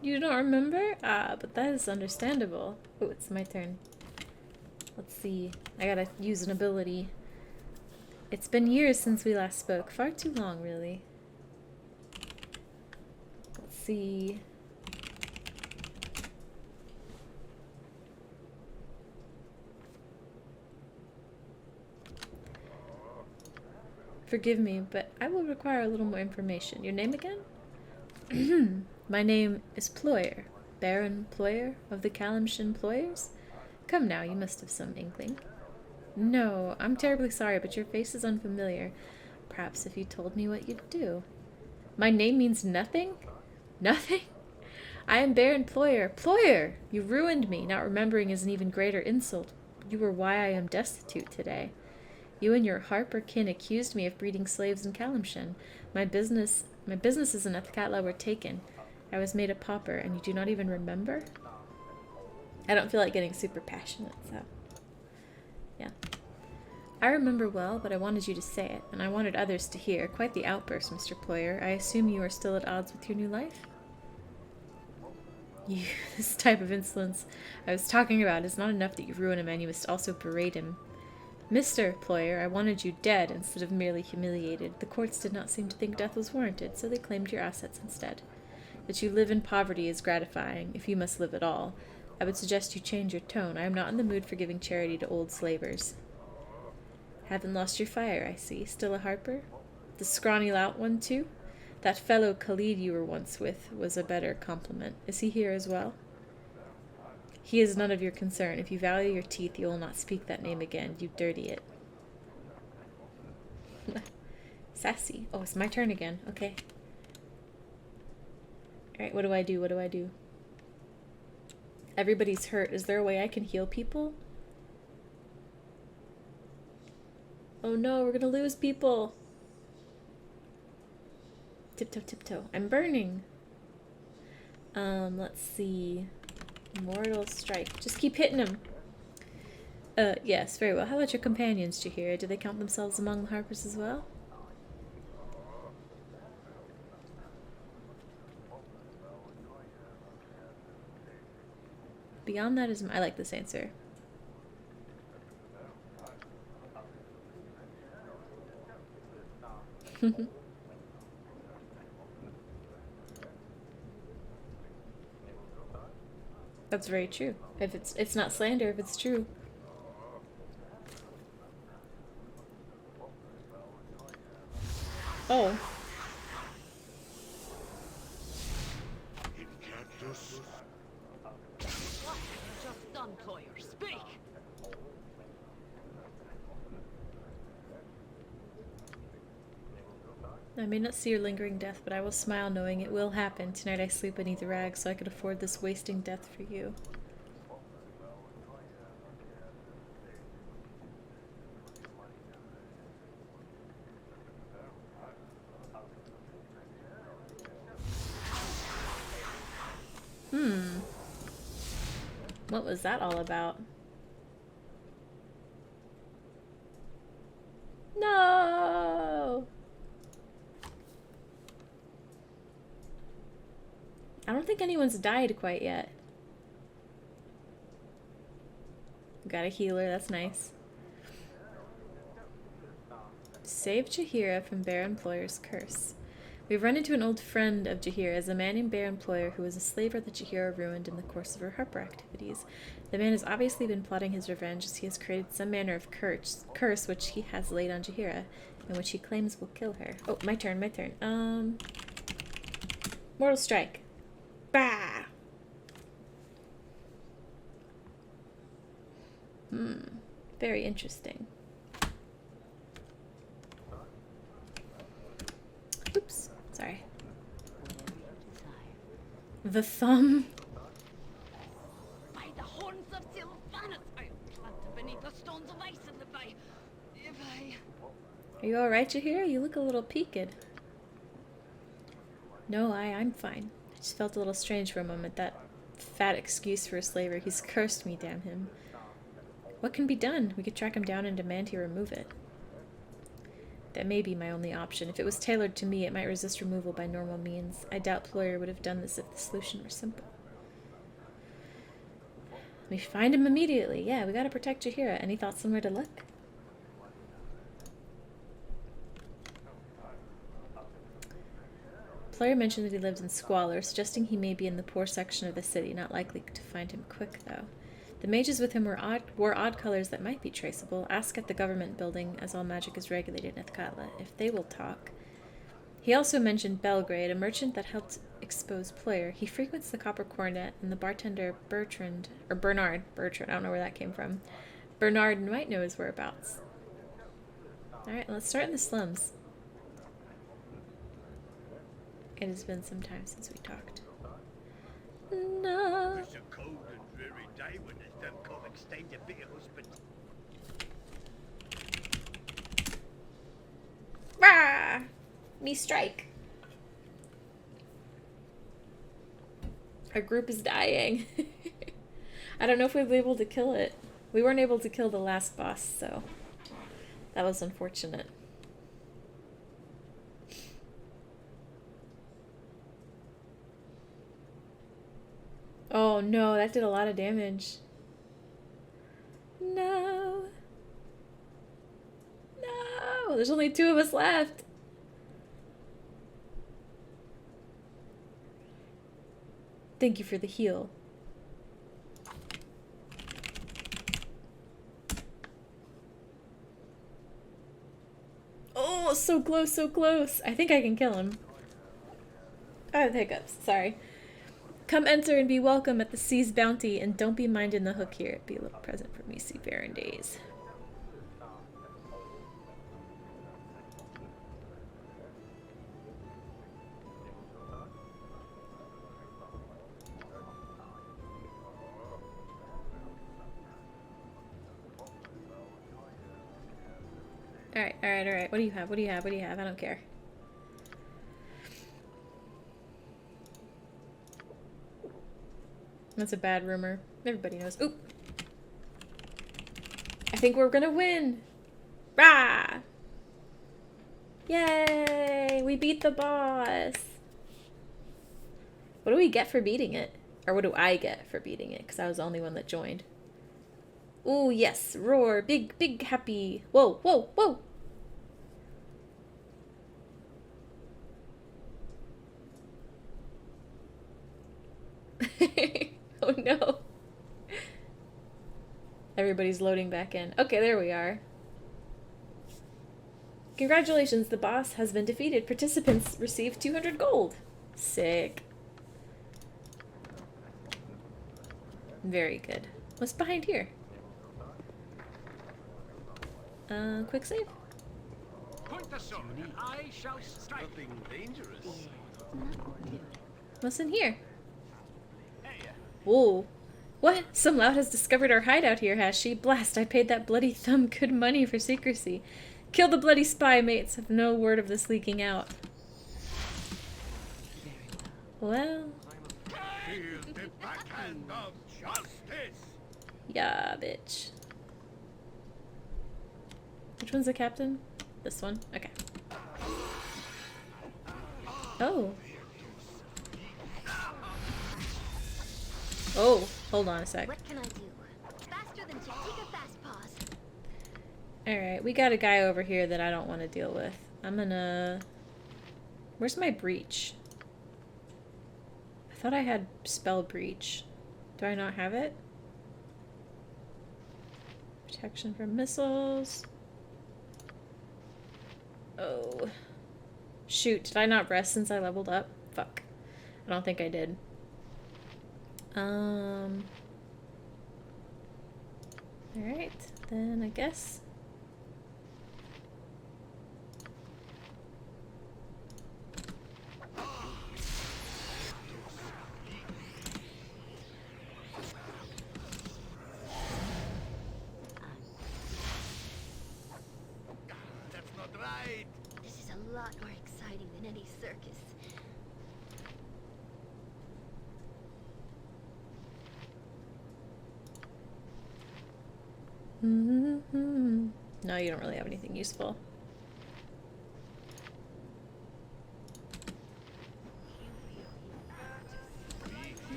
You don't remember? Ah, but that is understandable. Oh, it's my turn. Let's see. I gotta use an ability. It's been years since we last spoke. Far too long, really. Let's see. Forgive me, but I will require a little more information. Your name again? My name is Ployer. Baron Ployer of the Calamshin Ployers? Come now, you must have some inkling. No, I'm terribly sorry, but your face is unfamiliar. Perhaps if you told me what you'd do. My name means nothing? Nothing? I am Baron Ployer. Ployer! You ruined me. Not remembering is an even greater insult. You were why I am destitute today. You and your Harper kin accused me of breeding slaves in Calamshin. My businesses in Athkatla were taken. I was made a pauper, and you do not even remember? I don't feel like getting super passionate, so... Yeah. I remember well, but I wanted you to say it, and I wanted others to hear. Quite the outburst, Mr. Ployer. I assume you are still at odds with your new life? You, this type of insolence I was talking about is not enough that you ruin a man, you must also berate him. Mr. Ployer, I wanted you dead instead of merely humiliated. The courts did not seem to think death was warranted, so they claimed your assets instead. That you live in poverty is gratifying, if you must live at all. I would suggest you change your tone. I am not in the mood for giving charity to old slavers. Haven't lost your fire, I see. Still a Harper? The scrawny lout one, too? That fellow Khalid you were once with was a better compliment. Is he here as well? He is none of your concern. If you value your teeth, you will not speak that name again. You dirty it. Sassy. Oh, it's my turn again. Okay. Alright, what do I do? What do I do? Everybody's hurt. Is there a way I can heal people? Oh no, we're gonna lose people. Tiptoe, tiptoe. I'm burning. Let's see. Mortal strike. Just keep hitting him. Yes, very well. How about your companions, Jahira? Do they count themselves among the Harpers as well? Beyond that is... I like this answer. That's very true. If it's not slander, if it's true. Oh. What have you just done, Ployer? Speak! I may not see your lingering death, but I will smile knowing it will happen. Tonight I sleep beneath a rag, so I could afford this wasting death for you. What was that all about? No! I don't think anyone's died quite yet. Got a healer, that's nice. Save Jahira from Baron Ployer's curse. We've run into an old friend of Jahira's, a man named Baron Ployer, who was a slaver that Jahira ruined in the course of her Harper activities. The man has obviously been plotting his revenge as he has created some manner of curse which he has laid on Jahira. in which he claims will kill her. Oh, my turn, my turn. Mortal Strike. Bah! Very interesting. Oops, sorry. The thumb. By the horns of Sylvanus, I am planted beneath the stones of ice in the bay. If I... Are you alright, Jahira? You look a little peaked. No, I'm fine. I just felt a little strange for a moment. That fat excuse for a slaver. He's cursed me, damn him. What can be done? We could track him down and demand he remove it. That may be my only option. If it was tailored to me, it might resist removal by normal means. I doubt Ployer would have done this if the solution were simple. We find him immediately. Yeah, we gotta protect Jahira. Any thoughts on where to look? Ployer mentioned that he lived in squalor, suggesting he may be in the poor section of the city. Not likely to find him quick, though. The mages with him wore odd colors that might be traceable. Ask at the government building, as all magic is regulated in Ethkatla, if they will talk. He also mentioned Belgrade, a merchant that helped expose Ployer. He frequents the Copper Cornet, and the bartender Bertrand, I don't know where that came from. Bernard might know his whereabouts. Alright, let's start in the slums. It has been some time since we talked. No. It's a cold and dreary day when there's them come extend a bit of husband. Rah! Me strike. Our group is dying. I don't know if we'll be able to kill it. We weren't able to kill the last boss, so that was unfortunate. Oh no, that did a lot of damage. No. No, there's only 2 of us left. Thank you for the heal. Oh, so close, so close. I think I can kill him. I have hiccups, sorry. Come enter and be welcome at the sea's bounty, and don't be minding the hook here. Be a little present for me, seafaring days. Alright. What do you have? What do you have? I don't care. That's a bad rumor. Everybody knows. Oop! I think we're gonna win! Rah! Yay! We beat the boss! What do we get for beating it? Or what do I get for beating it? Because I was the only one that joined. Ooh, yes! Roar! Big, big, happy! Whoa, whoa, whoa! Oh no. Everybody's loading back in. Okay, there we are. Congratulations, the boss has been defeated. Participants receive 200 gold. Sick. Very good. What's behind here? Quick save? Point the sword, and I shall strike. Nothing dangerous. What's in here? Whoa. What? Some lout has discovered our hideout here, has she? Blast, I paid that bloody thumb good money for secrecy. Kill the bloody spy, mates. Have no word of this leaking out. Well. Feel the backhand of justice. Yeah, bitch. Which one's the captain? This one? Okay. Oh. Oh, hold on a sec. What can I do? Faster than Jet. Take a fast pause. Alright, we got a guy over here that I don't want to deal with. I'm gonna... Where's my breach? I thought I had spell breach. Do I not have it? Protection from missiles. Oh. Shoot, did I not rest since I leveled up? Fuck. I don't think I did. Alright, then I guess. That's not right. This is a lot more exciting than any circus. No, you don't really have anything useful.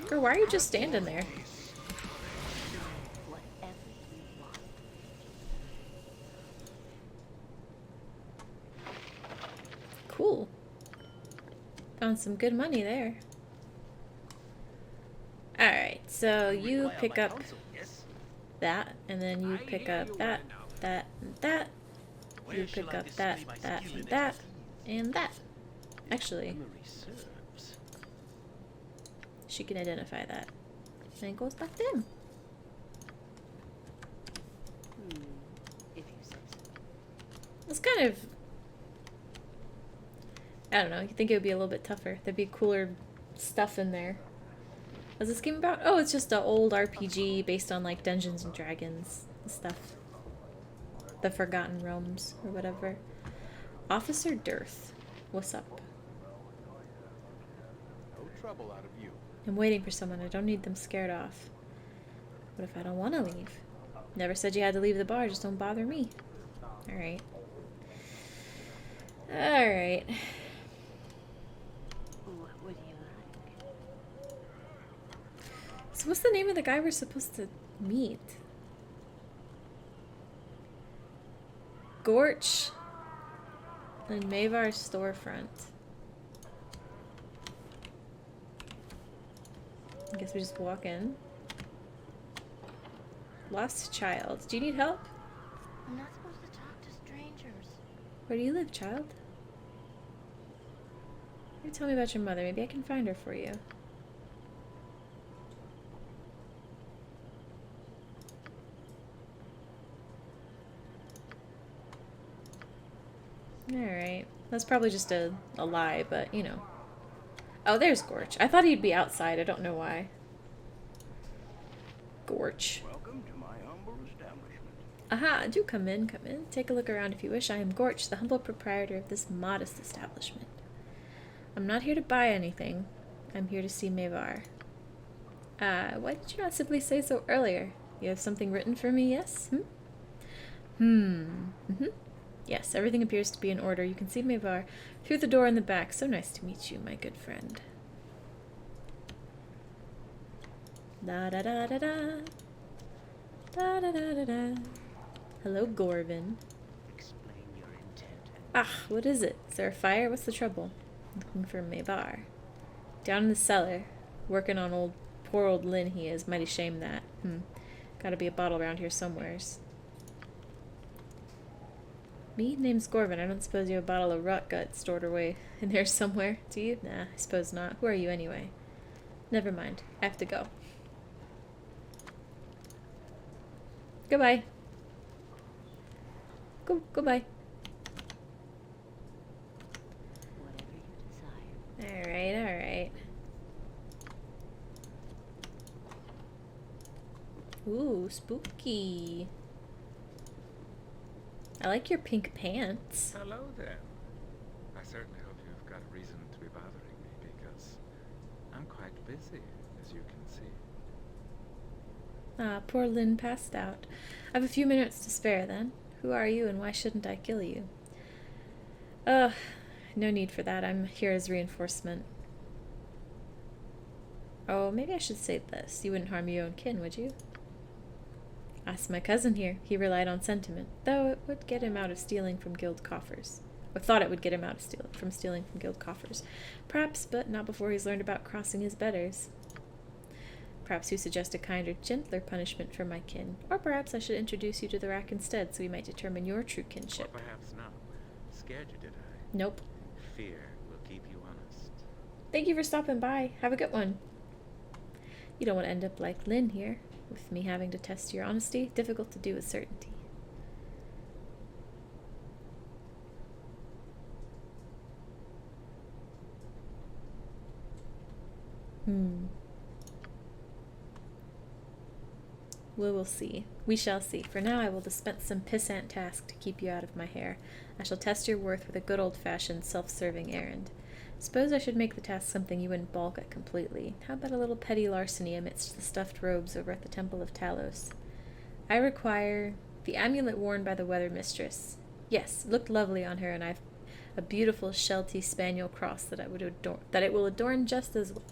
Girl, why are you just standing there? Whatever you want. Cool. Found some good money there. Alright, so you pick up that, and then you pick up that, that, and that. You pick up that, that, and that, and that. Actually, she can identify that. And it goes back to him. If you say so. It's kind of... I don't know, you think it would be a little bit tougher. There'd be cooler stuff in there. What's this game about? Oh, it's just an old RPG based on like Dungeons and Dragons and stuff. The Forgotten Realms or whatever. Officer Dearth. What's up? No trouble out of you. I'm waiting for someone. I don't need them scared off. What if I don't want to leave? Never said you had to leave the bar. Just don't bother me. Alright. Alright. What would you like? So what's the name of the guy we're supposed to meet? Gorch and Mavar's storefront. I guess we just walk in. Lost child. Do you need help? I'm not supposed to talk to strangers. Where do you live, child? You tell me about your mother. Maybe I can find her for you. Alright. That's probably just a lie, but, you know. Oh, there's Gorch. I thought he'd be outside. I don't know why. Gorch. Welcome to my humble establishment. Aha, do come in, come in. Take a look around if you wish. I am Gorch, the humble proprietor of this modest establishment. I'm not here to buy anything. I'm here to see Mavar. Why did you not simply say so earlier? You have something written for me, yes? Yes, everything appears to be in order. You can see Mavar through the door in the back. So nice to meet you, my good friend. Da da da da da. Da da da da da. Hello, Gorvin. Explain your intent. Ah, what is it? Is there a fire? What's the trouble? Looking for Mavar. Down in the cellar. Working on poor old Lynn he is. Mighty shame that. Gotta be a bottle around here somewheres. Me? Name's Gorvin. I don't suppose you have a bottle of rot gut stored away in there somewhere, do you? Nah, I suppose not. Who are you anyway? Never mind. I have to go. Goodbye. Goodbye. Whatever you desire. Alright. Ooh, spooky. I like your pink pants. Hello there. I certainly hope you've got a reason to be bothering me, because I'm quite busy, as you can see. Ah, poor Lynn passed out. I have a few minutes to spare, then. Who are you, and why shouldn't I kill you? No need for that. I'm here as reinforcement. Oh, maybe I should say this. You wouldn't harm your own kin, would you? Ask my cousin here. He relied on sentiment, though it would get him out of stealing from guild coffers. Or thought it would get him out of from stealing from guild coffers. Perhaps, but not before he's learned about crossing his betters. Perhaps you suggest a kinder, gentler punishment for my kin. Or perhaps I should introduce you to the rack instead, so we might determine your true kinship. Or perhaps not. Scared you, did I? Nope. Fear will keep you honest. Thank you for stopping by. Have a good one. You don't want to end up like Lynn here, with me having to test your honesty. Difficult to do with certainty. We will see. We shall see. For now, I will dispense some pissant task to keep you out of my hair. I shall test your worth with a good old-fashioned self-serving errand. Suppose I should make the task something you wouldn't balk at completely. How about a little petty larceny amidst the stuffed robes over at the Temple of Talos? I require the amulet worn by the Weather Mistress. Yes, it looked lovely on her, and I've a beautiful Sheltie spaniel cross that it will adorn just as well.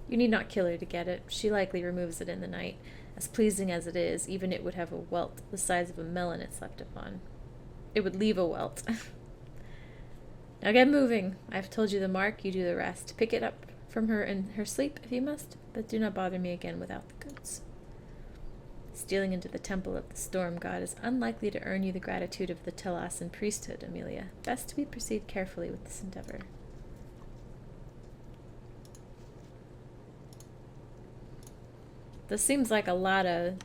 You need not kill her to get it. She likely removes it in the night. As pleasing as it is, even it would have a welt the size of a melon it slept upon. It would leave a welt. Now get moving. I've told you the mark, you do the rest. Pick it up from her in her sleep if you must, but do not bother me again without the goods. Stealing into the temple of the storm god is unlikely to earn you the gratitude of the Telasan priesthood, Amelia. Best to proceed carefully with this endeavor. This seems like a lot of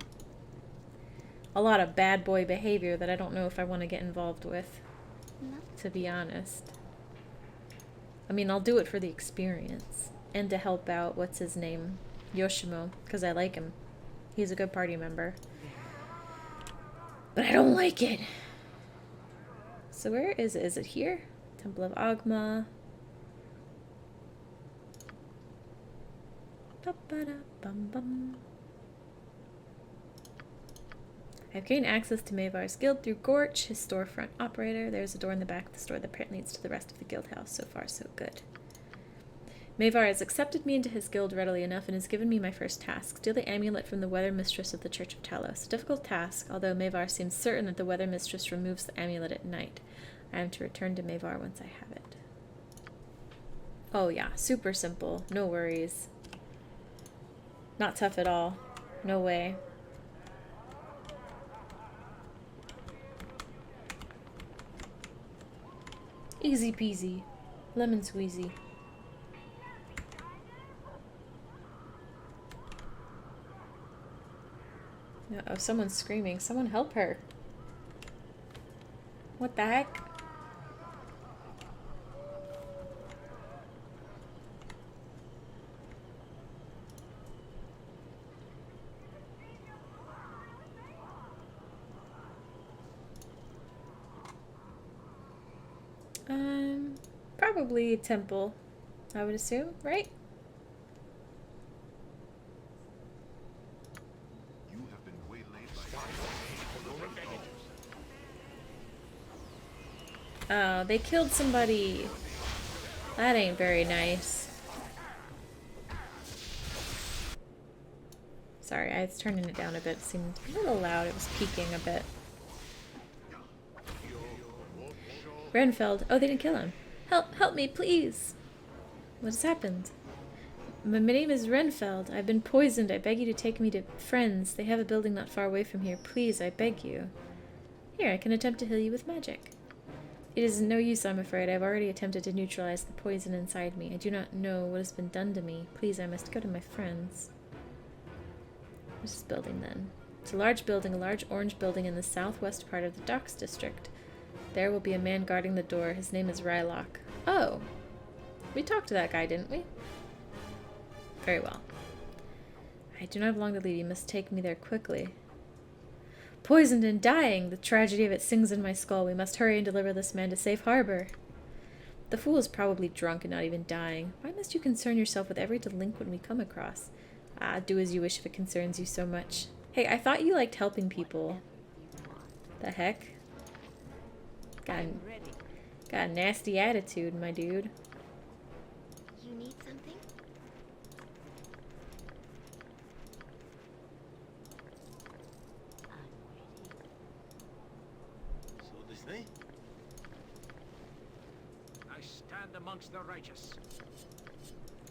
bad boy behavior that I don't know if I want to get involved with, to be honest. I mean, I'll do it for the experience and to help out, what's his name, Yoshimo, because I like him. He's a good party member. But I don't like it. So where is it? Is it here? Temple of Agma. Ba-ba-da-bum-bum. I've gained access to Mavar's guild through Gorch, his storefront operator. There's a door in the back of the store that apparently leads to the rest of the guild house. So far, so good. Mavar has accepted me into his guild readily enough and has given me my first task. Steal the amulet from the Weather Mistress of the Church of Talos. A difficult task, although Mavar seems certain that the Weather Mistress removes the amulet at night. I am to return to Mavar once I have it. Oh yeah, super simple. No worries. Not tough at all. No way. Easy peasy. Lemon squeezy. Uh-oh, someone's screaming. Someone help her. What the heck? Probably a temple, I would assume, right? You have been waylaid by Oh, they killed somebody. That ain't very nice. Sorry, I was turning it down a bit. It seemed a little loud. It was peaking a bit. Renfeld. Oh, they didn't kill him. Help me, please. What has happened? My name is Renfeld. I've been poisoned. I beg you to take me to friends. They have a building not far away from here. Please, I beg you. Here, I can attempt to heal you with magic. It is no use, I'm afraid. I've already attempted to neutralize the poison inside me. I do not know what has been done to me. Please, I must go to my friends. What's this building, then? It's a large building, a large orange building in the southwest part of the Docks District. There will be a man guarding the door. His name is Rylock. Oh. We talked to that guy, didn't we? Very well. I do not have long to leave. You must take me there quickly. Poisoned and dying! The tragedy of it sings in my skull. We must hurry and deliver this man to safe harbor. The fool is probably drunk and not even dying. Why must you concern yourself with every delinquent we come across? Ah, do as you wish if it concerns you so much. Hey, I thought you liked helping people. The heck? Got a nasty attitude, my dude. You need something? So this thing? I stand amongst the righteous.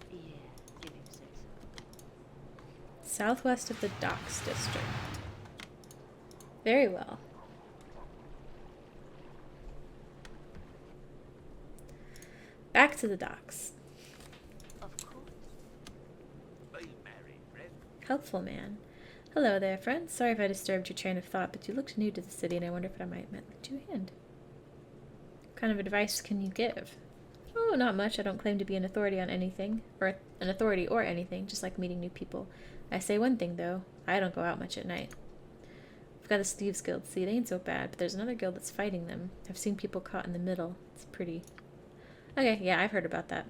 Yeah, if you say so. Southwest of the Docks District. Very well. Back to the docks. Of course. Be married, friend. Helpful man. Hello there, friend. Sorry if I disturbed your train of thought, but you looked new to the city, and I wonder if I might lend you a hand. What kind of advice can you give? Oh, not much. I don't claim to be an authority on anything, or an authority or anything, just like meeting new people. I say one thing, though. I don't go out much at night. I've got a Thieves Guild. See, it ain't so bad, but there's another guild that's fighting them. I've seen people caught in the middle. It's pretty... Okay, yeah, I've heard about that.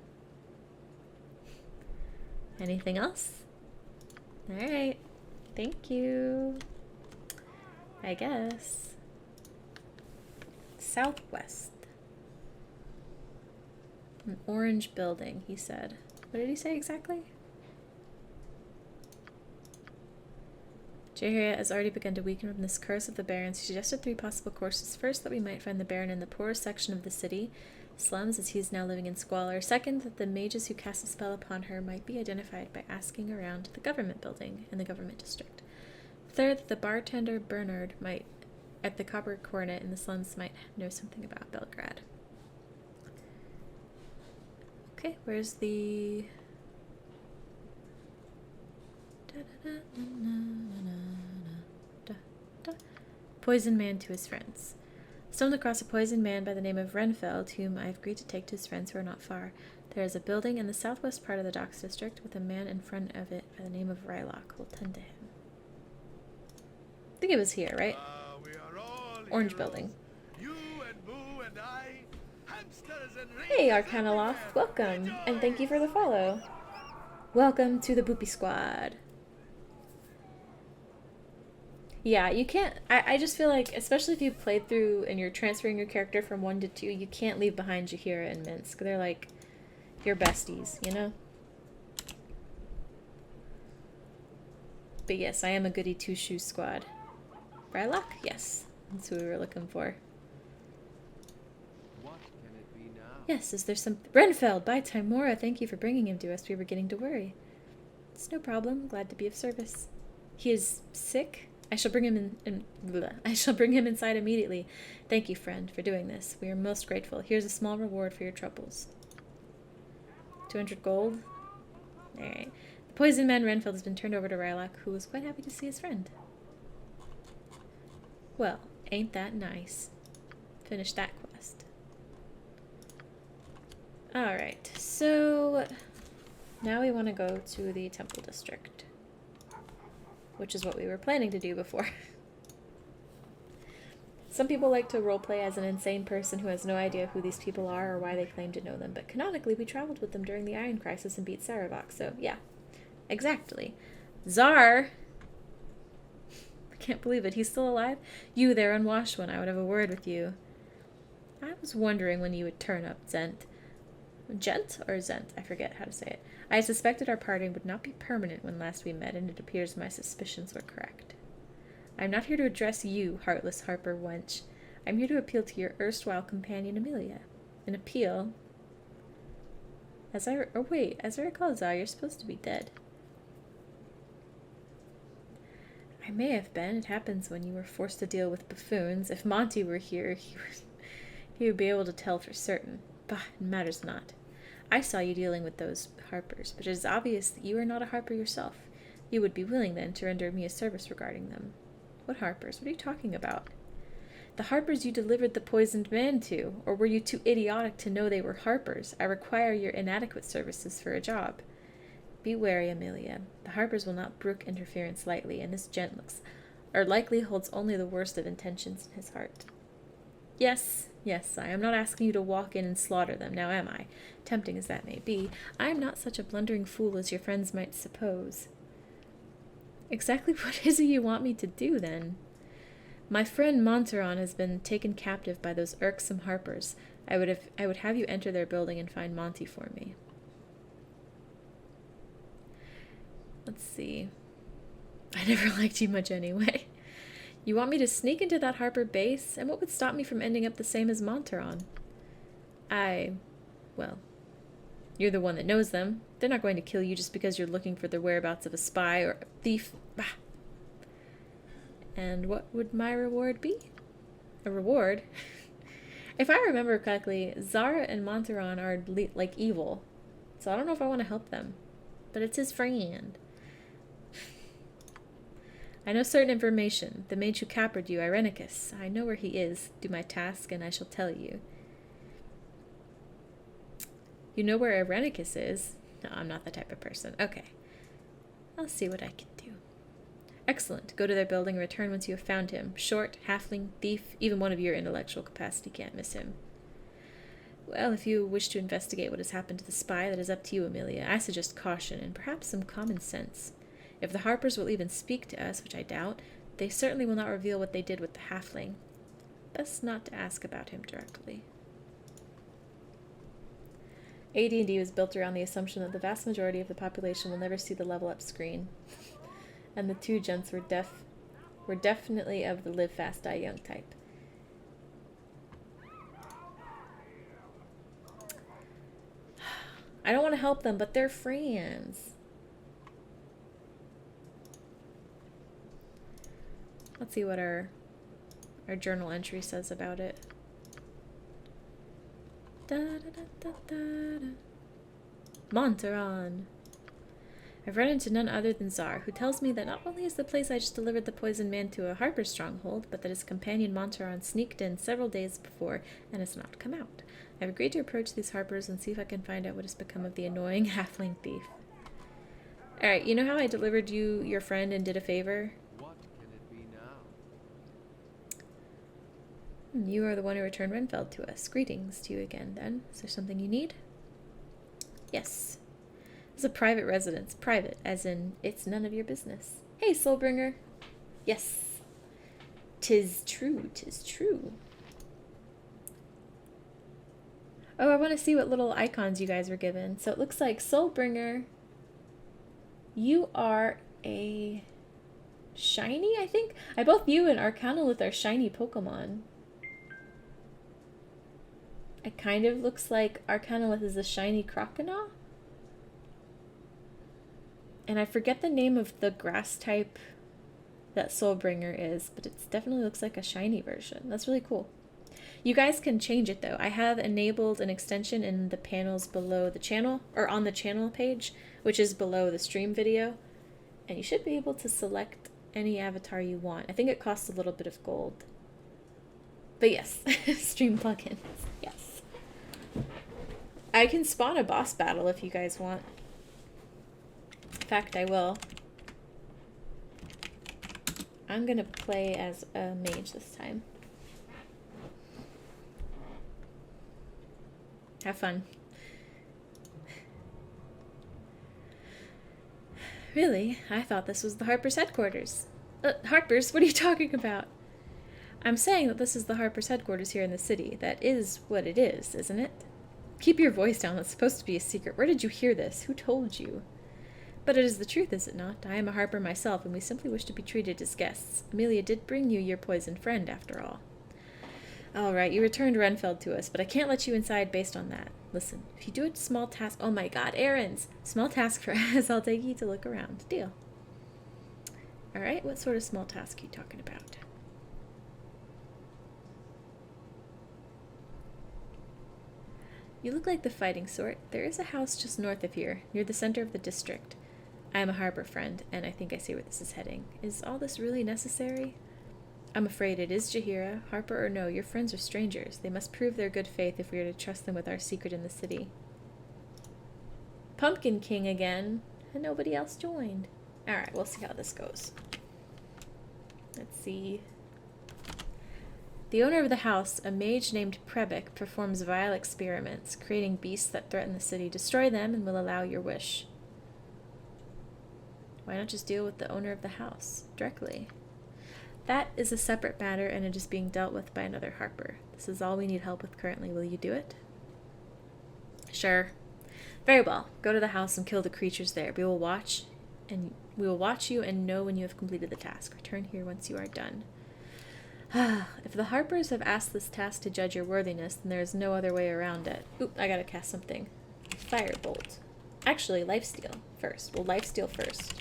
Anything else? Alright. Thank you. I guess. Southwest. An orange building, he said. What did he say exactly? Jehiria has already begun to weaken from this curse of the Barons. He suggested 3 possible courses. First, that we might find the Baron in the poorest section of the city, slums, as he is now living in squalor. Second, that the mages who cast a spell upon her might be identified by asking around the government building in the government district. Third, that the bartender Bernard might, at the Copper Coronet in the slums, might know something about Belgrade. Okay, where's the... Poison man to his friends. Stumbled across a poisoned man by the name of Renfeld, whom I have agreed to take to his friends who are not far. There is a building in the southwest part of the docks district with a man in front of it by the name of Rylock who will tend to him. I think it was here, right? Orange heroes. building. You and Boo and I, hamsters and Hey, Arcanoloth, welcome, and thank you for the follow. Welcome to the Boopy Squad. Yeah, you can't... I just feel like, especially if you've played through and you're transferring your character from 1 to 2, you can't leave behind Jaheira and Minsk. They're like your besties, you know? But yes, I am a goody two-shoes squad. Brylock? Yes. That's who we were looking for. What can it be now? Yes, is there some... Renfeld! By Timora, thank you for bringing him to us. We were getting to worry. It's no problem. Glad to be of service. He is sick? I shall bring him I shall bring him inside immediately. Thank you, friend, for doing this. We are most grateful. Here's a small reward for your troubles. 200 gold. Alright. The poisoned man Renfeld has been turned over to Rylock, who was quite happy to see his friend. Well, ain't that nice? Finish that quest. Alright, so now we want to go to the Temple District, which is what we were planning to do before. Some people like to roleplay as an insane person who has no idea who these people are or why they claim to know them, but canonically we traveled with them during the Iron Crisis and beat Sarevok, so yeah, exactly. Czar! I can't believe it, he's still alive? You there, unwashed one, I would have a word with you. I was wondering when you would turn up, Zent. Gent or Zent? I forget how to say it. I suspected our parting would not be permanent when last we met, and it appears my suspicions were correct. I am not here to address you, heartless Harper wench. I am here to appeal to your erstwhile companion Amelia. An appeal? As I recall, Zar, you're supposed to be dead. I may have been. It happens when you were forced to deal with buffoons. If Monty were here, he would be able to tell for certain. Bah, it matters not. I saw you dealing with those Harpers, but it is obvious that you are not a Harper yourself. You would be willing, then, to render me a service regarding them. What Harpers? What are you talking about? The Harpers you delivered the poisoned man to, or were you too idiotic to know they were Harpers? I require your inadequate services for a job. Be wary, Amelia. The Harpers will not brook interference lightly, and this gent likely holds only the worst of intentions in his heart. Yes, I am not asking you to walk in and slaughter them, now am I? Tempting as that may be, I am not such a blundering fool as your friends might suppose. Exactly what is it you want me to do, then? My friend Monteron has been taken captive by those irksome Harpers. I would have you enter their building and find Monty for me. Let's see. I never liked you much anyway. You want me to sneak into that Harper base? And what would stop me from ending up the same as Monteron? Well, you're the one that knows them. They're not going to kill you just because you're looking for the whereabouts of a spy or a thief. Bah! And what would my reward be? A reward? If I remember correctly, Zara and Montaron are like evil. So I don't know if I want to help them. But it's his friend. I know certain information. The mage who captured you, Irenicus. I know where he is. Do my task and I shall tell you. You know where Irenicus is? No, I'm not the type of person. Okay. I'll see what I can do. Excellent. Go to their building and return once you have found him. Short, halfling, thief, even one of your intellectual capacity can't miss him. Well, if you wish to investigate what has happened to the spy, that is up to you, Amelia. I suggest caution and perhaps some common sense. If the Harpers will even speak to us, which I doubt, they certainly will not reveal what they did with the halfling. Best not to ask about him directly. AD&D was built around the assumption that the vast majority of the population will never see the level up screen. And the two gents were definitely of the live fast, die young type. I don't want to help them, but they're friends. Let's see what our journal entry says about it. Da, da, da, da, da, da. Montaron. I've run into none other than Zar, who tells me that not only is the place I just delivered the poisoned man to a Harper stronghold, but that his companion Montaron sneaked in several days before and has not come out. I've agreed to approach these Harpers and see if I can find out what has become of the annoying halfling thief. Alright, you know how I delivered you your friend and did a favor? What can it be now? You are the one who returned Renfeld to us. Greetings to you again, then. Is there something you need? Yes. It's a private residence. Private, as in, it's none of your business. Hey, Soulbringer. Yes. 'Tis true, 'tis true. Oh, I want to see what little icons you guys were given. So it looks like Soulbringer, you are a shiny, I think? Both you and Arcanolith are shiny Pokemon. It kind of looks like Arcanolith is a shiny Croconaw. And I forget the name of the grass type that Soulbringer is, but it definitely looks like a shiny version. That's really cool. You guys can change it though. I have enabled an extension in the panels below the channel, or on the channel page, which is below the stream video. And you should be able to select any avatar you want. I think it costs a little bit of gold. But yes, stream plugins, yes. I can spawn a boss battle if you guys want. In fact, I will. I'm gonna play as a mage this time. Have fun. Really? I thought this was the Harper's headquarters. Harper's? What are you talking about? I'm saying that this is the Harper's headquarters here in the city. That is what it is, isn't it? Keep your voice down. That's supposed to be a secret. Where did you hear this? Who told you? But it is the truth, is it not? I am a Harper myself, and we simply wish to be treated as guests. Amelia did bring you your poisoned friend, after all. All right, you returned Renfeld to us, but I can't let you inside based on that. Listen, if you do a small task... Oh my god, errands! Small task for us, I'll take you to look around. Deal. All right, what sort of small task are you talking about? You look like the fighting sort. There is a house just north of here, near the center of the district. I am a Harper friend, and I think I see where this is heading. Is all this really necessary? I'm afraid it is, Jaheira. Harper or no, your friends are strangers. They must prove their good faith if we are to trust them with our secret in the city. Pumpkin King again, and nobody else joined. Alright, we'll see how this goes. Let's see. The owner of the house, a mage named Prebik, performs vile experiments, creating beasts that threaten the city. Destroy them and we'll allow your wish. Why not just deal with the owner of the house directly? That is a separate matter, and it is being dealt with by another Harper. This is all we need help with currently. Will you do it? Sure. Very well. Go to the house and kill the creatures there. We will watch you and know when you have completed the task. Return here once you are done. If the Harpers have asked this task to judge your worthiness, then there is no other way around it. Oop, I gotta cast something. Firebolt. Actually, Lifesteal first. We'll Lifesteal first.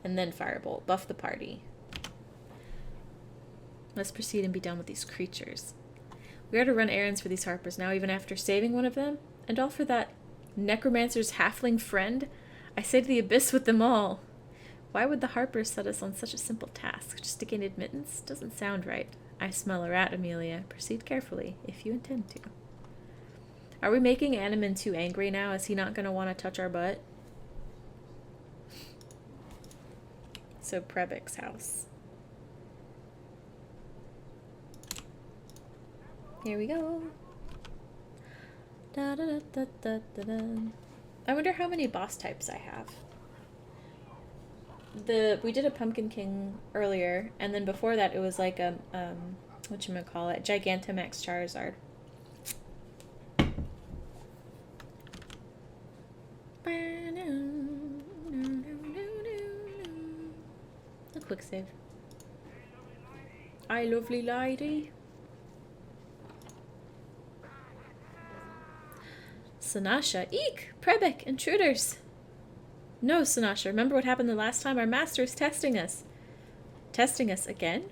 And then Firebolt. Buff the party. Let's proceed and be done with these creatures. We are to run errands for these Harpers now, even after saving one of them, and all for that necromancer's halfling friend. I say to the abyss with them all. Why would the Harpers set us on such a simple task? Just to gain admittance? Doesn't sound right. I smell a rat, Amelia. Proceed carefully, if you intend to. Are we making Animan too angry now? Is he not going to want to touch our butt? So, Prebik's house. Here we go. Da, da, da, da, da, da, da. I wonder how many boss types I have. We did a Pumpkin King earlier, and then before that it was like a whatchamacallit, Gigantamax Charizard. A quick save. Aye, lovely lady. Sanasha, eek! Prebik, intruders! No, Sanasha, remember what happened the last time? Our master is testing us. Testing us again?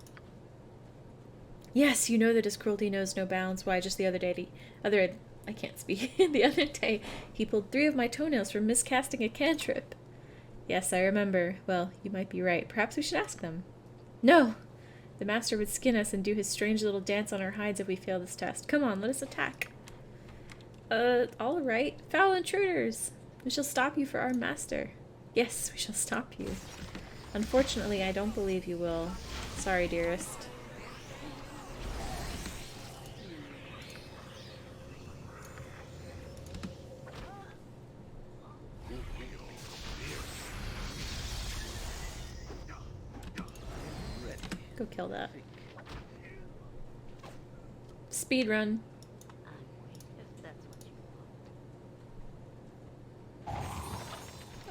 Yes, you know that his cruelty knows no bounds. Why, just the other day, I can't speak. The other day, he pulled 3 of my toenails for miscasting a cantrip. Yes, I remember. Well, you might be right. Perhaps we should ask them. No! The master would skin us and do his strange little dance on our hides if we fail this test. Come on, let us attack. Alright. Foul intruders! We shall stop you for our master. Yes, we shall stop you. Unfortunately, I don't believe you will. Sorry, dearest. Go kill that. Speedrun.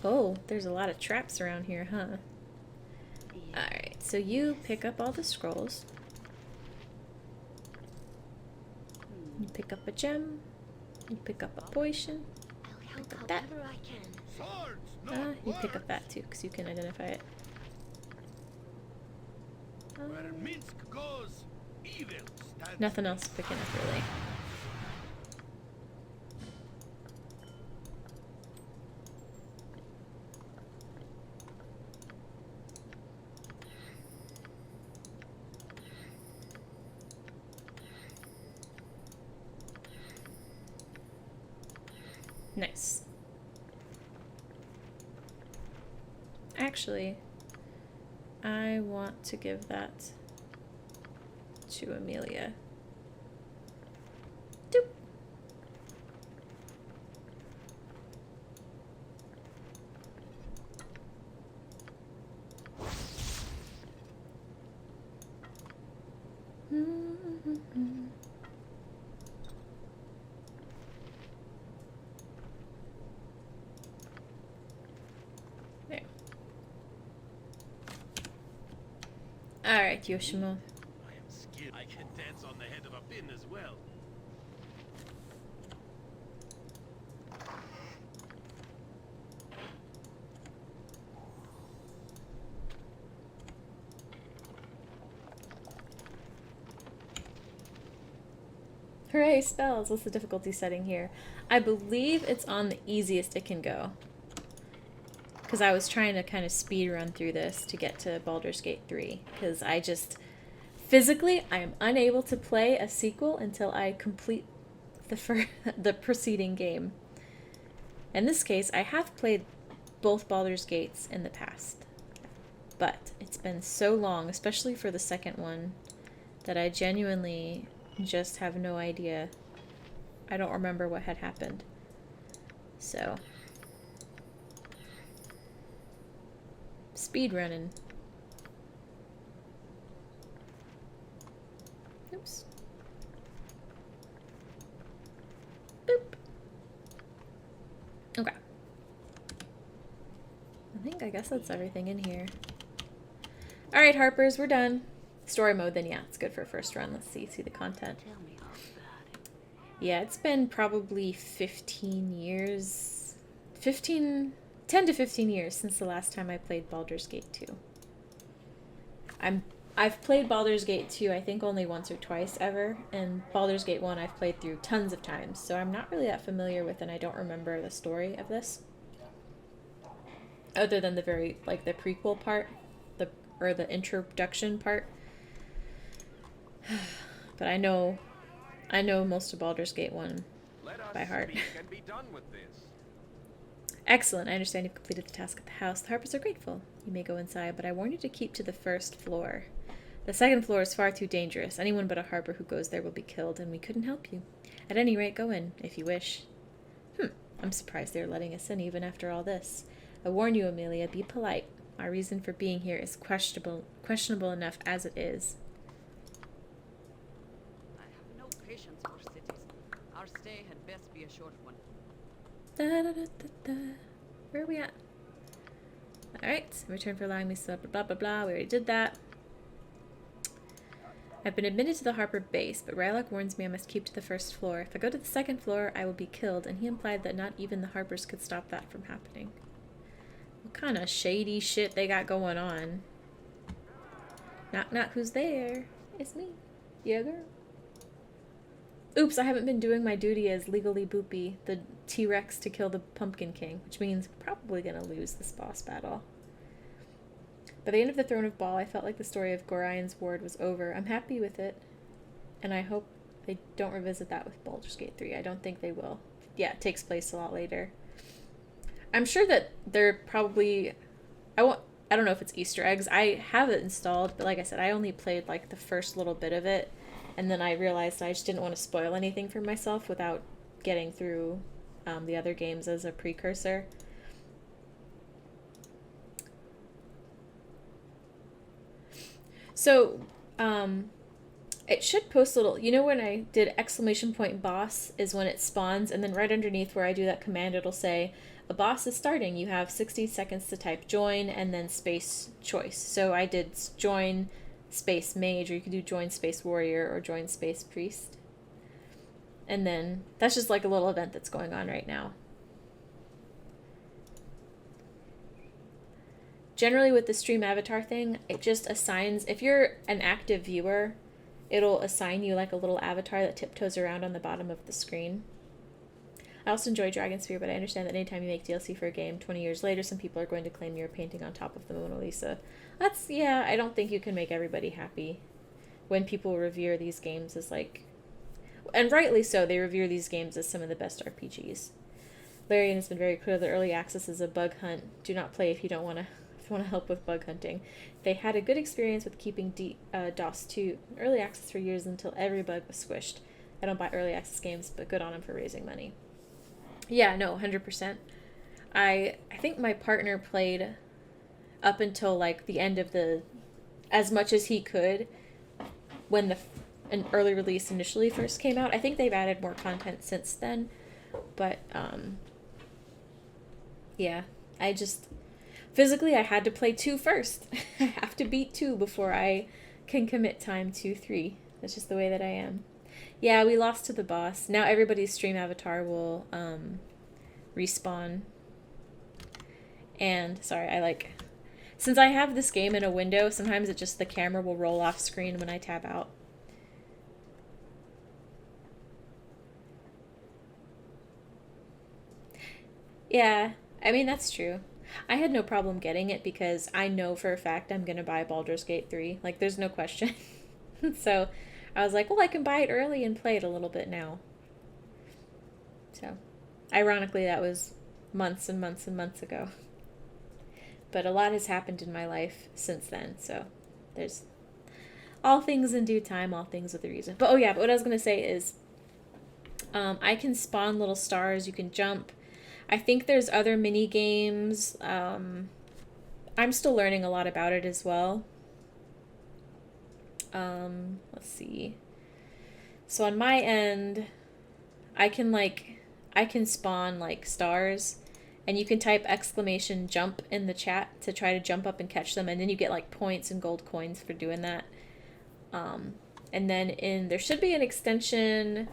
Oh, there's a lot of traps around here, huh? Alright, so you pick up all the scrolls. You pick up a gem. You pick up a potion. Pick up that. You pick up that too, because you can identify it. Nothing else picking up, really. Nice. Actually, I want to give that to Amelia. Doop. There. Alright, Yoshimo. I can dance on the head of a pin as well. Hooray, spells! What's the difficulty setting here? I believe it's on the easiest it can go. Because I was trying to kind of speed run through this to get to Baldur's Gate 3. Because I just... Physically, I am unable to play a sequel until I complete the preceding game. In this case, I have played both Baldur's Gates in the past. But it's been so long, especially for the second one, that I genuinely just have no idea. I don't remember what had happened. So... Speedrunning. Oops. Boop. Okay. I guess that's everything in here. Alright, Harpers, we're done. Story mode, then yeah, it's good for a first run. Let's see the content. Yeah, it's been probably 15 years. 10 to 15 years since the last time I played Baldur's Gate 2. I'm I've played Baldur's Gate 2, I think only once or twice ever, and Baldur's Gate 1 I've played through tons of times, so I'm not really that familiar with, and I don't remember the story of this. Other than the very, like, the prequel part, or the introduction part. But I know most of Baldur's Gate 1 by heart. And be done with this. Excellent. I understand you've completed the task at the house. The Harpers are grateful. You may go inside, but I warn you to keep to the first floor. The second floor is far too dangerous. Anyone but a Harper who goes there will be killed, and we couldn't help you. At any rate, go in, if you wish. I'm surprised they're letting us in even after all this. I warn you, Amelia, be polite. Our reason for being here is questionable enough as it is. I have no patience for cities. Our stay had best be a short one. Where are we at? Alright, in return for allowing me to blah blah blah. We already did that. I've been admitted to the Harper base, but Rylock warns me I must keep to the first floor. If I go to the second floor, I will be killed, and he implied that not even the Harpers could stop that from happening. What kind of shady shit they got going on? Knock knock, who's there? It's me. Yeah, girl. Oops, I haven't been doing my duty as Legally Boopy, the T-Rex to kill the Pumpkin King, which means we're probably gonna lose this boss battle. By the end of the Throne of Ball, I felt like the story of Gorion's Ward was over. I'm happy with it, and I hope they don't revisit that with Baldur's Gate 3. I don't think they will. Yeah, it takes place a lot later. I'm sure that they're probably... I don't know if it's Easter eggs. I have it installed, but like I said, I only played like the first little bit of it, and then I realized I just didn't want to spoil anything for myself without getting through the other games as a precursor. So, it should post a little, you know when I did exclamation point boss is when it spawns, and then right underneath where I do that command it'll say, a boss is starting, you have 60 seconds to type join and then space choice. So I did join space mage, or you could do join space warrior or join space priest. And then, that's just like a little event that's going on right now. Generally with the stream avatar thing, it just assigns, if you're an active viewer, it'll assign you like a little avatar that tiptoes around on the bottom of the screen. I also enjoy Dragonsphere, but I understand that anytime you make DLC for a game, 20 years later, some people are going to claim you're painting on top of the Mona Lisa. Yeah, I don't think you can make everybody happy when people revere these games as like, and rightly so, they revere these games as some of the best RPGs. Larian has been very clear that early access is a bug hunt. Do not play if you don't want to help with bug hunting. They had a good experience with keeping DOS 2 early access for years until every bug was squished. I don't buy early access games, but good on them for raising money. Yeah, no, 100%. I think my partner played up until like the end of as much as he could when an early release initially first came out. I think they've added more content since then, but yeah, physically, I had to play 2 first. I have to beat 2 before I can commit time to 3. That's just the way that I am. Yeah, we lost to the boss. Now everybody's stream avatar will respawn. And, sorry, since I have this game in a window, sometimes the camera will roll off screen when I tab out. Yeah, I mean, that's true. I had no problem getting it because I know for a fact I'm going to buy Baldur's Gate 3. Like, there's no question. So, I was like, well, I can buy it early and play it a little bit now. So, ironically, that was months and months and months ago. But a lot has happened in my life since then, so there's all things in due time, all things with a reason. But, but what I was going to say is, I can spawn little stars, you can jump. I think there's other mini games. I'm still learning a lot about it as well. Let's see. So on my end, I can spawn stars, and you can type exclamation jump in the chat to try to jump up and catch them, and then you get points and gold coins for doing that. And then there should be an extension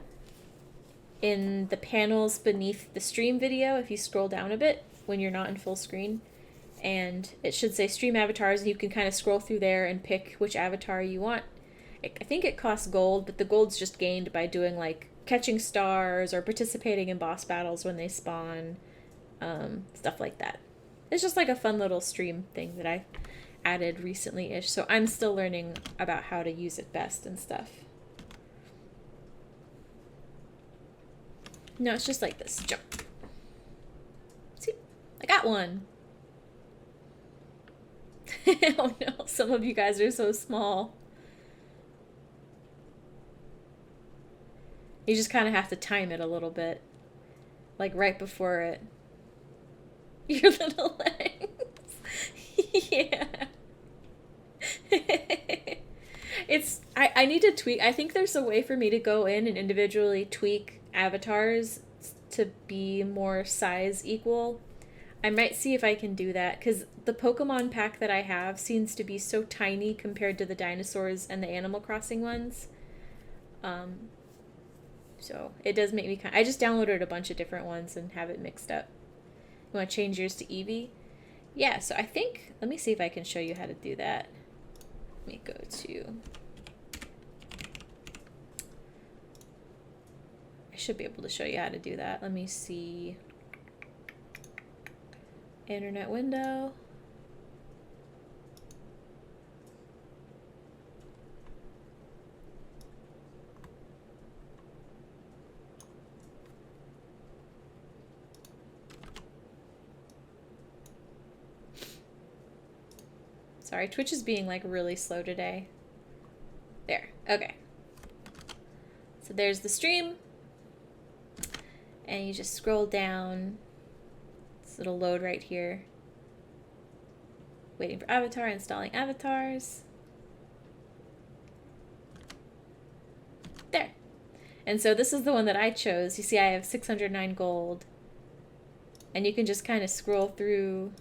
in the panels beneath the stream video if you scroll down a bit when you're not in full screen. and it should say stream avatars, and you can kind of scroll through there and pick which avatar you want. I think it costs gold, but the gold's just gained by doing like catching stars or participating in boss battles when they spawn, stuff like that. It's just like a fun little stream thing that I added recently-ish, so I'm still learning about how to use it best and stuff. No, it's just like this. Jump. See? I got one. Oh no, some of you guys are so small. You just kind of have to time it a little bit. Like right before it. Your little legs. Yeah. I need to tweak. I think there's a way for me to go in and individually tweak avatars to be more size equal. I might see if I can do that, because the Pokemon pack that I have seems to be so tiny compared to the dinosaurs and the Animal Crossing ones. So it does make me I just downloaded a bunch of different ones and have it mixed up. You want to change yours to Eevee? Yeah, so I think, let me see if I can show you how to do that. Let me go to, I should be able to show you how to do that. Let me see. Internet window. Sorry, Twitch is being like really slow today. There, okay. So there's the stream. And you just scroll down. So it'll load right here. Waiting for avatar, installing avatars. There. And so this is the one that I chose. You see I have 609 gold. And you can just kind of scroll through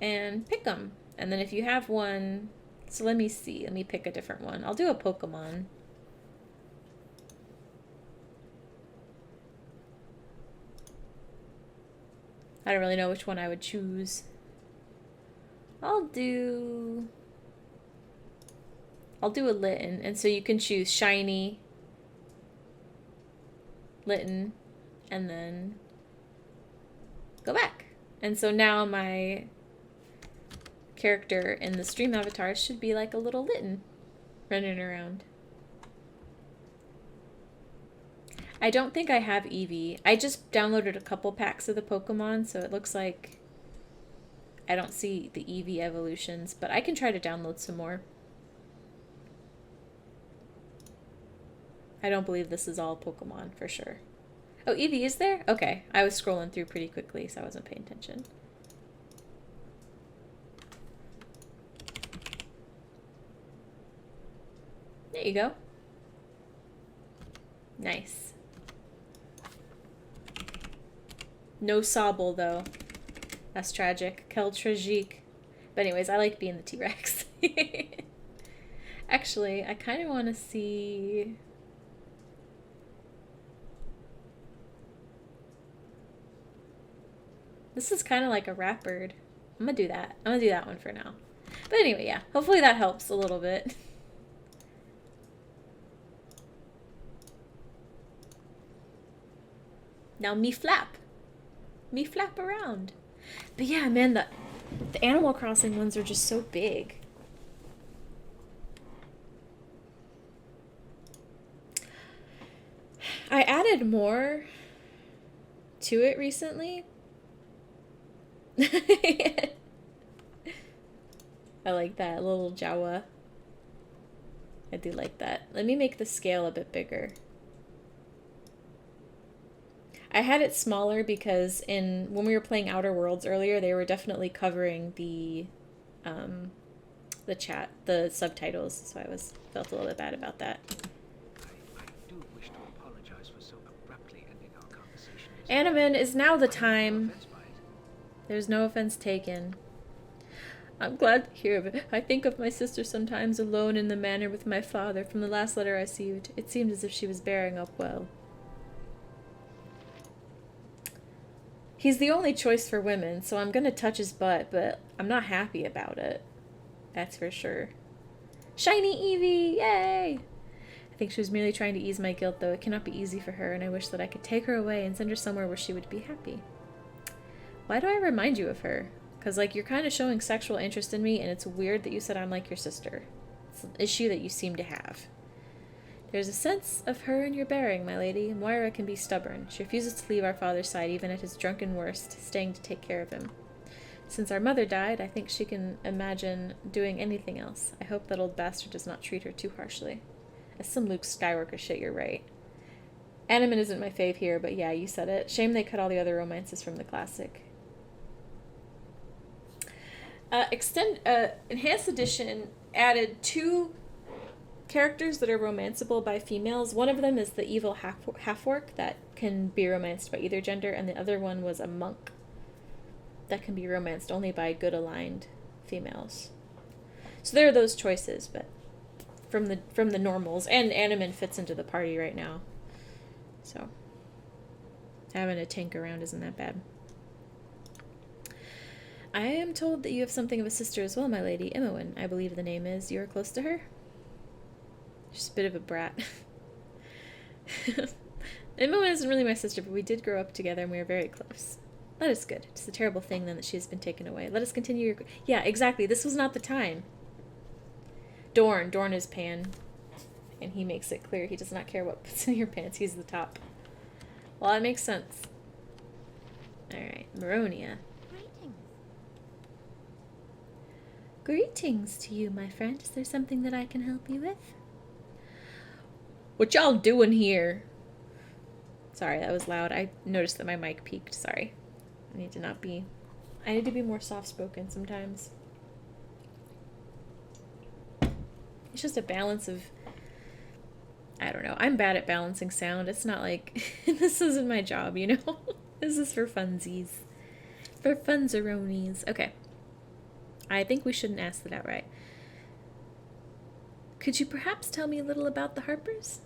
and pick them. And then if you have one, so let me see, let me pick a different one. I'll do a Pokemon. I don't really know which one I would choose. I'll do a Litten, and so you can choose shiny, Litten, and then go back. And so now my character in the stream avatar should be like a little Litten running around. I don't think I have Eevee. I just downloaded a couple packs of the Pokemon, so it looks like I don't see the Eevee evolutions, but I can try to download some more. I don't believe this is all Pokemon for sure. Oh, Eevee is there? Okay, I was scrolling through pretty quickly, so I wasn't paying attention. There you go. Nice. No Sobble, though. That's tragic. Quel tragique. But anyways, I like being the T-Rex. Actually, I kind of want to see... This is kind of like a rat bird. I'm gonna do that. I'm gonna do that one for now. But anyway, yeah. Hopefully that helps a little bit. Now me flap. Me flap around. But yeah, man, the Animal Crossing ones are just so big. I added more to it recently. I like that little Jawa. I do like that. Let me make the scale a bit bigger. I had it smaller because when we were playing Outer Worlds earlier, they were definitely covering the chat, the subtitles, so I felt a little bit bad about that. I do wish to apologize for so abruptly ending our conversation. Animan, is now the time. There's no offense taken. I'm glad to hear of it. I think of my sister sometimes alone in the manor with my father. From the last letter I received, it seemed as if she was bearing up well. He's the only choice for women, so I'm gonna touch his butt, but I'm not happy about it. That's for sure. Shiny Evie! Yay! I think she was merely trying to ease my guilt, though. It cannot be easy for her, and I wish that I could take her away and send her somewhere where she would be happy. Why do I remind you of her? Because, like, you're kind of showing sexual interest in me, and it's weird that you said I'm like your sister. It's an issue that you seem to have. There's a sense of her in your bearing, my lady. Moira can be stubborn. She refuses to leave our father's side, even at his drunken worst, staying to take care of him. Since our mother died, I think she can imagine doing anything else. I hope that old bastard does not treat her too harshly. As some Luke Skywalker shit, you're right. Animan isn't my fave here, but yeah, you said it. Shame they cut all the other romances from the classic. Enhanced Edition added 2 characters that are romanceable by females. One of them is the evil half-orc that can be romanced by either gender, and the other one was a monk that can be romanced only by good-aligned females. So there are those choices, but from the normals, and Animan fits into the party right now. So having a tank around isn't that bad. I am told that you have something of a sister as well, my lady. Imowen, I believe the name is. You are close to her? Just a bit of a brat. Imowen isn't really my sister, but we did grow up together and we were very close. That is good. It's a terrible thing then that she has been taken away. Let us continue your... Yeah, exactly. This was not the time. Dorn. Dorn is Pan. And he makes it clear he does not care what puts in your pants. He's the top. Well, that makes sense. Alright, Maronia. Greetings to you, my friend. Is there something that I can help you with? What y'all doing here? Sorry, that was loud. I noticed that my mic peaked. Sorry. I need to be more soft-spoken sometimes. It's just a balance of... I don't know. I'm bad at balancing sound. It's not like... this isn't my job, you know? This is for funsies. For funzeronies. Okay. I think we shouldn't ask that outright. Could you perhaps tell me a little about the Harpers?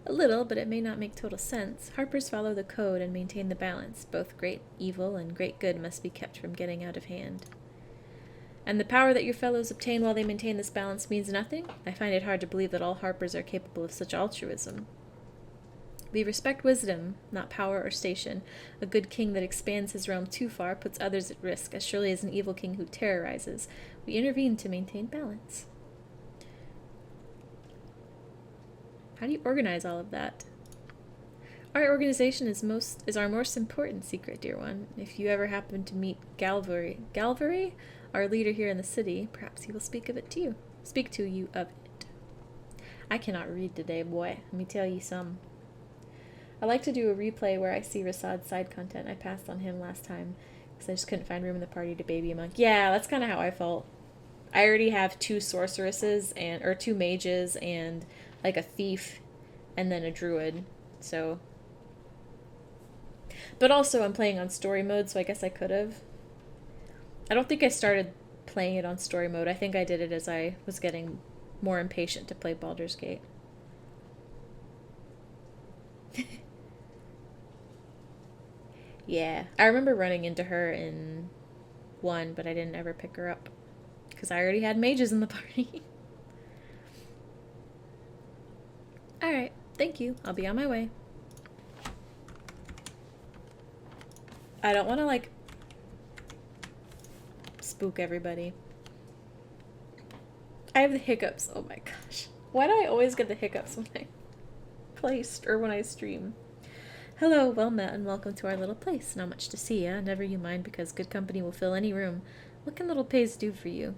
A little, but it may not make total sense. Harpers follow the code and maintain the balance. Both great evil and great good must be kept from getting out of hand. And the power that your fellows obtain while they maintain this balance means nothing? I find it hard to believe that all Harpers are capable of such altruism. We respect wisdom, not power or station. A good king that expands his realm too far puts others at risk, as surely as an evil king who terrorizes. We intervene to maintain balance. How do you organize all of that? Our organization is our most important secret, dear one. If you ever happen to meet Galvery, our leader here in the city, perhaps he will speak to you of it. I cannot read today, boy. Let me tell you some. I like to do a replay where I see Rasad's side content. I passed on him last time because I just couldn't find room in the party to baby a monk. Yeah, that's kind of how I felt. I already have 2 sorceresses or 2 mages and like a thief and then a druid. So, but also I'm playing on story mode, so I guess I could have. I don't think I started playing it on story mode. I think I did it as I was getting more impatient to play Baldur's Gate. Yeah, I remember running into her in 1, but I didn't ever pick her up because I already had mages in the party. Alright, thank you. I'll be on my way. I don't want to, like, spook everybody. I have the hiccups. Oh my gosh. Why do I always get the hiccups when I when I stream? Hello, well met, and welcome to our little place. Not much to see, eh? Never you mind, because good company will fill any room. What can little Pays do for you?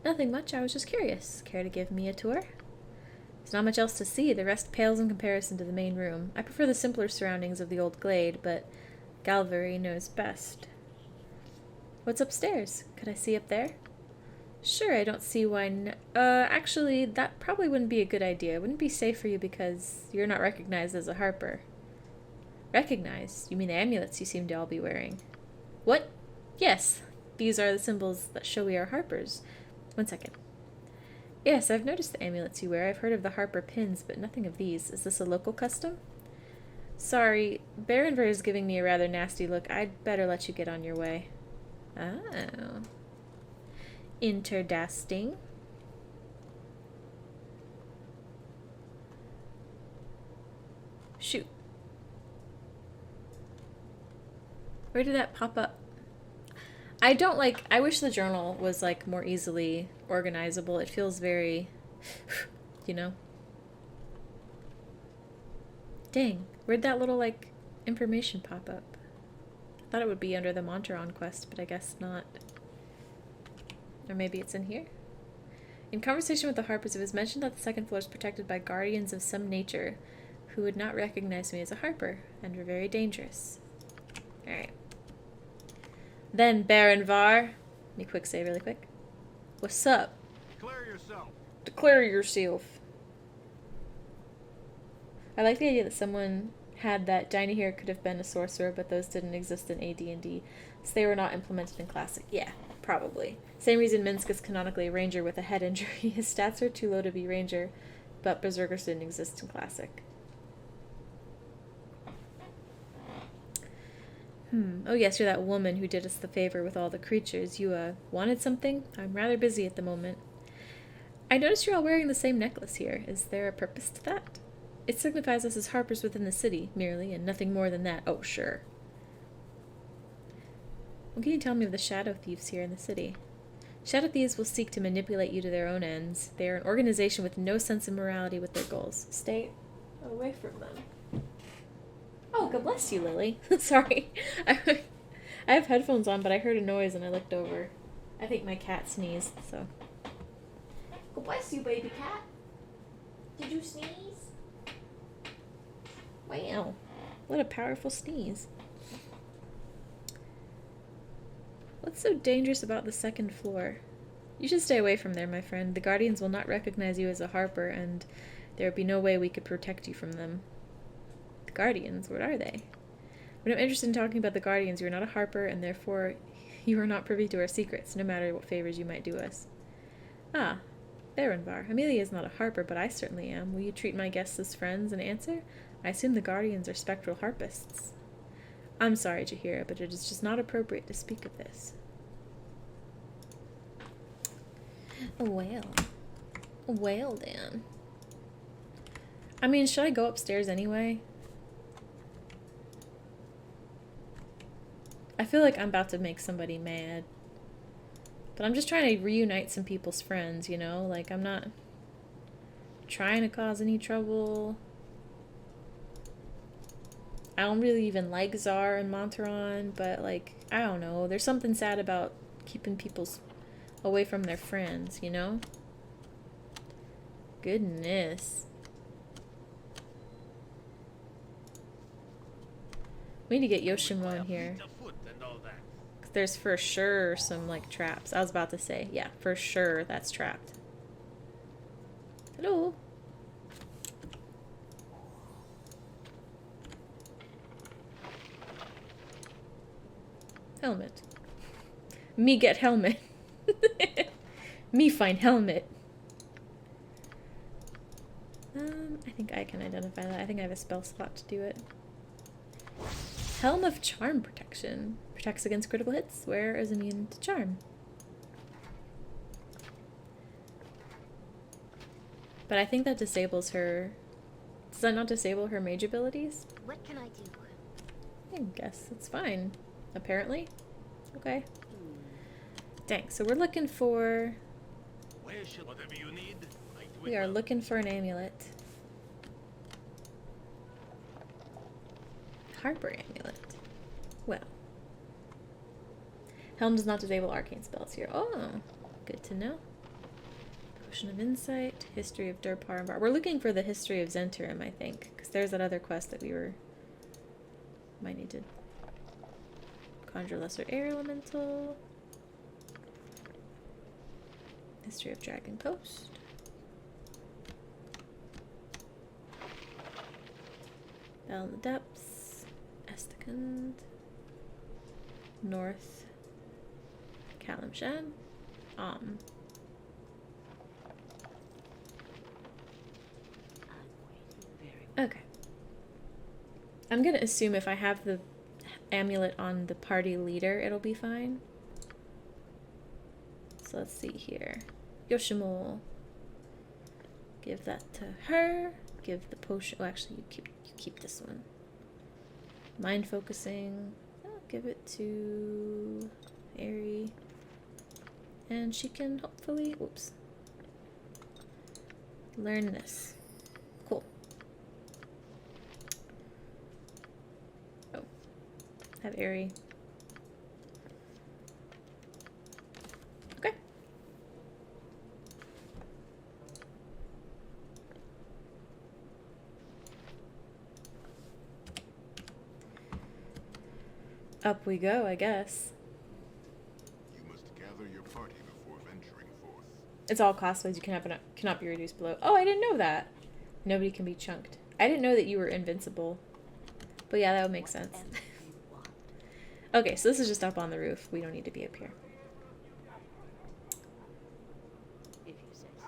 Nothing much, I was just curious. Care to give me a tour? There's not much else to see. The rest pales in comparison to the main room. I prefer the simpler surroundings of the old glade, but Galvery knows best. What's upstairs? Could I see up there? Sure, I don't see why actually, that probably wouldn't be a good idea. It wouldn't be safe for you because you're not recognized as a Harper. Recognized? You mean the amulets you seem to all be wearing? What? Yes. These are the symbols that show we are Harpers. 1 second. Yes, I've noticed the amulets you wear. I've heard of the Harper pins, but nothing of these. Is this a local custom? Sorry, Baronver is giving me a rather nasty look. I'd better let you get on your way. Oh. Interdasting. Shoot. Where did that pop up? I wish the journal was like more easily organizable. It feels very, you know. Dang, where'd that little like information pop up? I thought it would be under the Monteron quest, but I guess not. Or maybe it's in here? In conversation with the Harpers, it was mentioned that the second floor is protected by guardians of some nature who would not recognize me as a Harper and were very dangerous. Alright. Then, Baron Var. Let me quick say really quick. What's up? Declare yourself. Declare yourself. I like the idea that someone had that Diny here could have been a sorcerer, but those didn't exist in AD&D, so they were not implemented in Classic. Yeah, probably. Same reason Minsk is canonically a ranger with a head injury. His stats are too low to be ranger, but berserkers didn't exist in Classic. Oh yes, you're that woman who did us the favor with all the creatures. You, wanted something? I'm rather busy at the moment. I noticed you're all wearing the same necklace here. Is there a purpose to that? It signifies us as Harpers within the city, merely, and nothing more than that. Oh, sure. What can you tell me of the Shadow Thieves here in the city? Shadow Thieves will seek to manipulate you to their own ends. They are an organization with no sense of morality with their goals. Stay away from them. Oh, God bless you, Lily. Sorry. I have headphones on, but I heard a noise and I looked over. I think my cat sneezed, so. God bless you, baby cat. Did you sneeze? Wow. What a powerful sneeze. What's so dangerous about the second floor? You should stay away from there, my friend. The Guardians will not recognize you as a Harper, and there would be no way we could protect you from them. The Guardians? What are they? We're not interested in talking about the Guardians. You are not a Harper, and therefore you are not privy to our secrets, no matter what favors you might do us. Ah, Baronvar. Amelia is not a Harper, but I certainly am. Will you treat my guests as friends and answer? I assume the Guardians are spectral Harpists. I'm sorry, Jahira, but it is just not appropriate to speak of this. Well. Well, then. I mean, should I go upstairs anyway? I feel like I'm about to make somebody mad. But I'm just trying to reunite some people's friends, you know? Like, I'm not trying to cause any trouble. I don't really even like Czar and Monteron, but, like, I don't know. There's something sad about keeping people away from their friends, you know? Goodness. We need to get Yoshimo in here. Because there's for sure some, like, traps. I was about to say, yeah, for sure that's trapped. Hello? Helmet. Me get helmet. Me find helmet. I think I can identify that. I think I have a spell slot to do it. Helm of Charm Protection. Protects against critical hits. Wearer is immune to charm. But I think that disables her... Does that not disable her mage abilities? What can I do? I guess it's fine. Apparently. Okay. Dang, so we're looking for... Whatever you need, We are looking for an amulet. Harper amulet. Well. Helm does not disable arcane spells here. Oh, good to know. Potion of Insight, History of Durpar and Bar. We're looking for the History of Zentarim, I think, because there's that other quest that we might need to conjure Lesser Air Elemental. History of Dragon Coast. Bell in the Depths. Estakund. North. Kalimshan. I'm gonna assume if I have the amulet on the party leader, it'll be fine. So let's see here. Yoshimo. Give that to her. Give the potion. Oh, actually, you keep this one. Mind focusing. I'll give it to Aerie. And she can hopefully, whoops, learn this. Cool. Oh, have Aerie. Okay. Up we go, I guess. You must gather your party before venturing forth. It's all cosplays. You cannot be reduced below. Oh, I didn't know that. Nobody can be chunked. I didn't know that you were invincible. But yeah, that would make sense. Okay, so this is just up on the roof. We don't need to be up here. If you say so.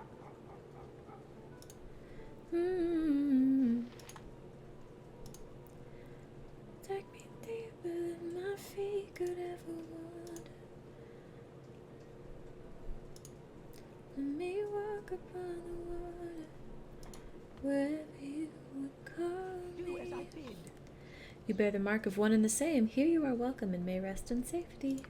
Take me deeper than my feet could ever want. Let me walk upon the water wherever you would call me. Do as I bid. You bear the mark of one and the same. Here you are welcome and may rest in safety.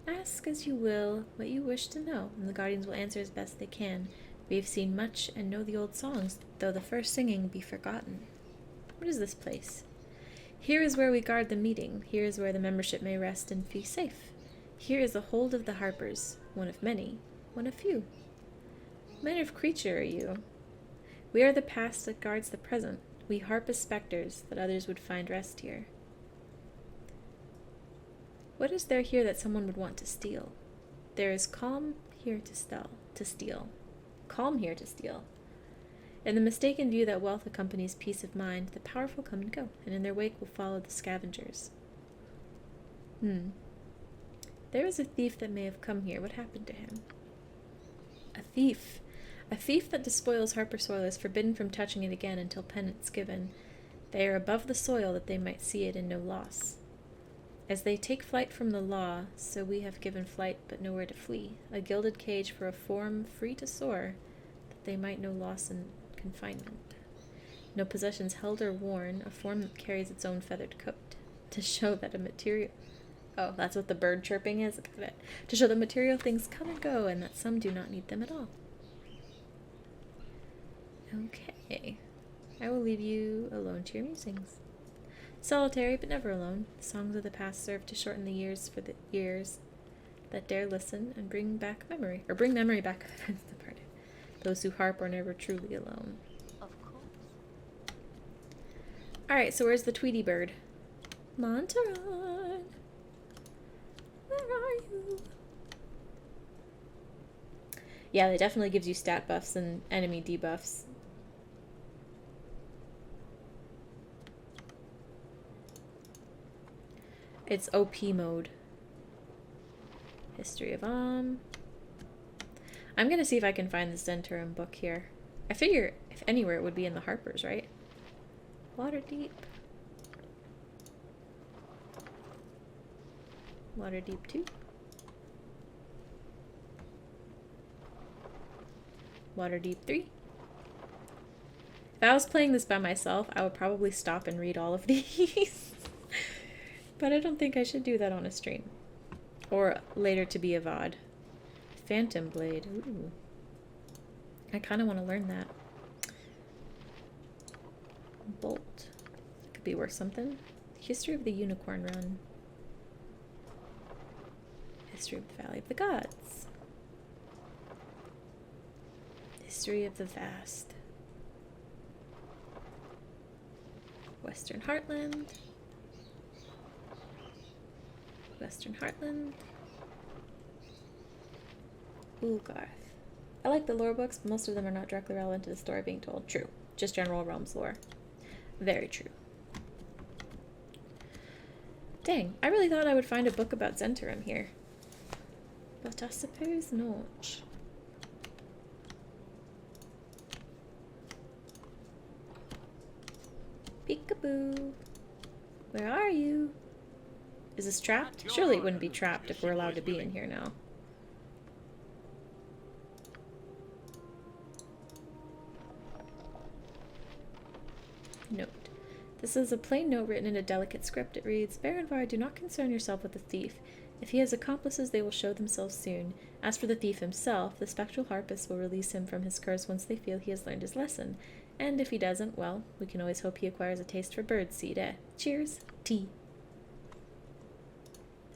Ask as you will what you wish to know, and the guardians will answer as best they can. We have seen much and know the old songs, though the first singing be forgotten. What is this place? Here is where we guard the meeting. Here is where the membership may rest and be safe. Here is the hold of the harpers, one of many, one of few. What manner of creature are you? We are the past that guards the present. We harp as specters, that others would find rest here. What is there here that someone would want to steal? There is calm here to steal. Calm here to steal. In the mistaken view that wealth accompanies peace of mind, the powerful come and go, and in their wake will follow the scavengers. There is a thief that may have come here. What happened to him? A thief. A thief that despoils Harper soil is forbidden from touching it again until penance given. They are above the soil that they might see it in no loss. As they take flight from the law, so we have given flight but nowhere to flee, a gilded cage for a form free to soar, that they might know loss in confinement. No possessions held or worn, a form that carries its own feathered coat, to show that a material... Oh, that's what the bird chirping is? Got it. To show that material things come and go, and that some do not need them at all. Okay. I will leave you alone to your musings. Solitary, but never alone. The songs of the past serve to shorten the years for the ears that dare listen and bring back memory. Or bring memory back of events departed. Those who harp are never truly alone. Of course. Alright, so where's the Tweety bird? Montaron! Where are you? Yeah, it definitely gives you stat buffs and enemy debuffs. It's OP mode. History of I'm gonna see if I can find the Zentrum book here. I figure, if anywhere, it would be in the Harpers, right? Waterdeep. Waterdeep 2. Waterdeep 3. If I was playing this by myself, I would probably stop and read all of these. But I don't think I should do that on a stream. Or later to be a VOD. Phantom Blade. Ooh. I kind of want to learn that. Bolt. Could be worth something. History of the Unicorn Run. History of the Valley of the Gods. History of the Vast. Western Heartland. Western Heartland. Ulgarth. I like the lore books, but most of them are not directly relevant to the story being told. True. Just general realms lore. Very true. Dang, I really thought I would find a book about Zentrum here. But I suppose not. Peekaboo. Where are you? Is this trapped? Surely it wouldn't be trapped if we're allowed to be in here now. Note. This is a plain note written in a delicate script. It reads, Baranvar, do not concern yourself with the thief. If he has accomplices, they will show themselves soon. As for the thief himself, the spectral harpists will release him from his curse once they feel he has learned his lesson. And if he doesn't, well, we can always hope he acquires a taste for birdseed, eh? Cheers. Tea.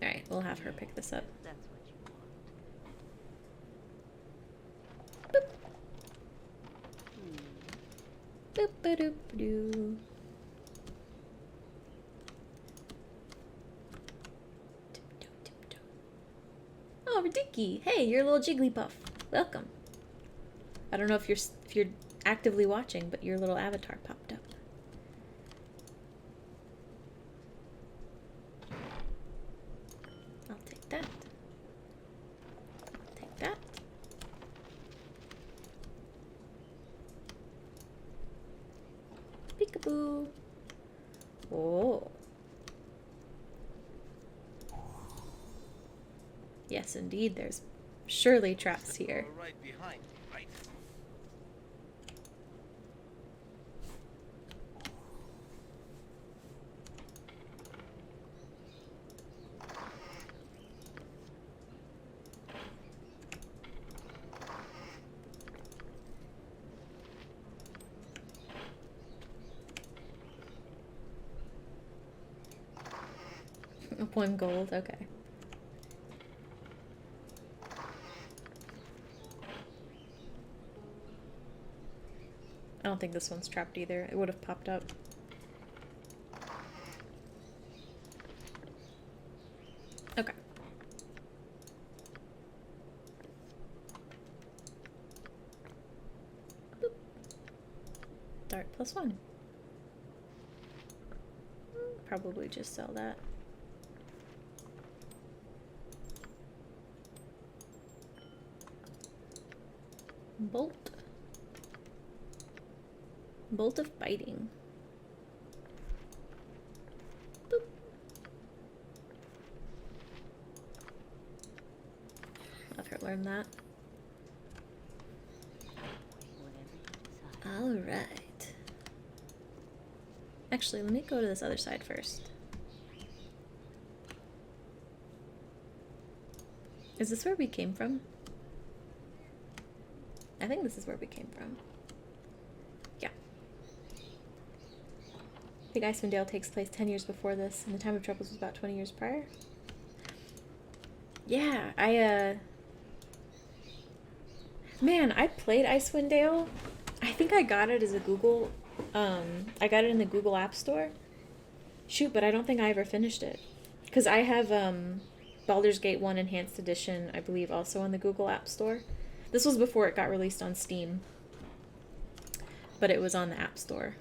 Alright, we'll have her pick this up. That's what you want. Boop. Boop-a-doop-doo. Oh, Ridicky! Hey, you're a little Jigglypuff. Welcome. I don't know if you're actively watching, but your little avatar popped up. I'll take that. I'll take that. Peekaboo. Oh. Yes, indeed, there's surely traps here. Right behind me, right? One gold, okay. I don't think this one's trapped either. It would have popped up. Okay. Boop. Dart +1. Probably just sell that. Bolt. Bolt of biting. Boop. Let her learn that. Alright. Actually, let me go to this other side first. Is this where we came from? I think this is where we came from. Yeah. Big Icewind Dale takes place 10 years before this, and the Time of Troubles was about 20 years prior. Yeah, Man, I played Icewind Dale. I think I got it as a Google... I got it in the Google App Store. Shoot, but I don't think I ever finished it. Because I have, Baldur's Gate 1 Enhanced Edition, I believe, also on the Google App Store. This was before it got released on Steam. But it was on the App Store.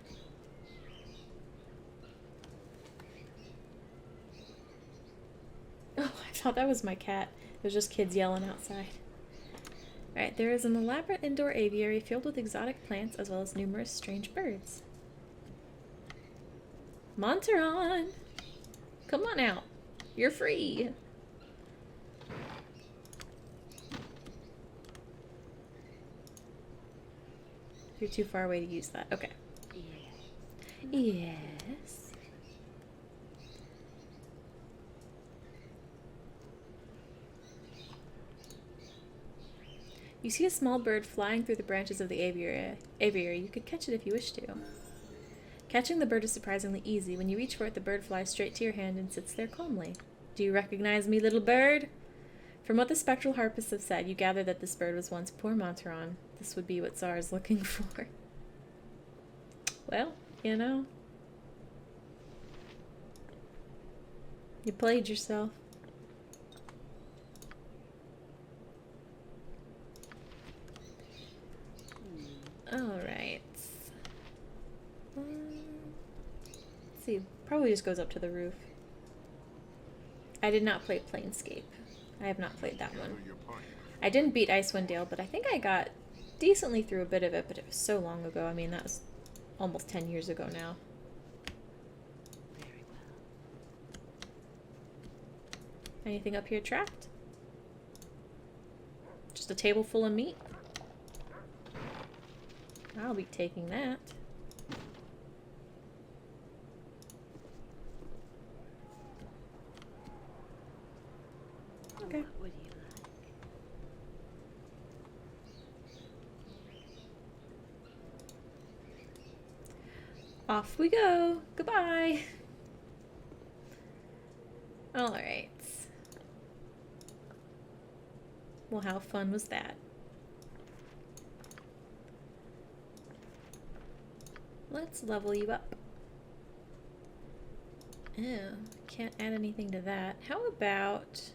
Oh, I thought that was my cat. It was just kids yelling outside. Alright, there is an elaborate indoor aviary filled with exotic plants as well as numerous strange birds. Monteron! Come on out. You're free. You're too far away to use that. Okay. Yes. You see a small bird flying through the branches of the aviary. You could catch it if you wish to. Catching the bird is surprisingly easy. When you reach for it, the bird flies straight to your hand and sits there calmly. Do you recognize me, little bird? From what the spectral harpists have said, you gather that this bird was once poor Monteron. This would be what Tsar is looking for. Well, you know. You played yourself. Alright. Let's see. Probably just goes up to the roof. I did not play Planescape. I have not played that one. I didn't beat Icewind Dale, but I think I got decently through a bit of it, but it was so long ago. I mean, that was almost 10 years ago now. Very well. Anything up here trapped? Just a table full of meat? I'll be taking that. Okay. What would you like? Off we go. Goodbye. Alright. Well, how fun was that? Let's level you up. Oh, can't add anything to that. How about...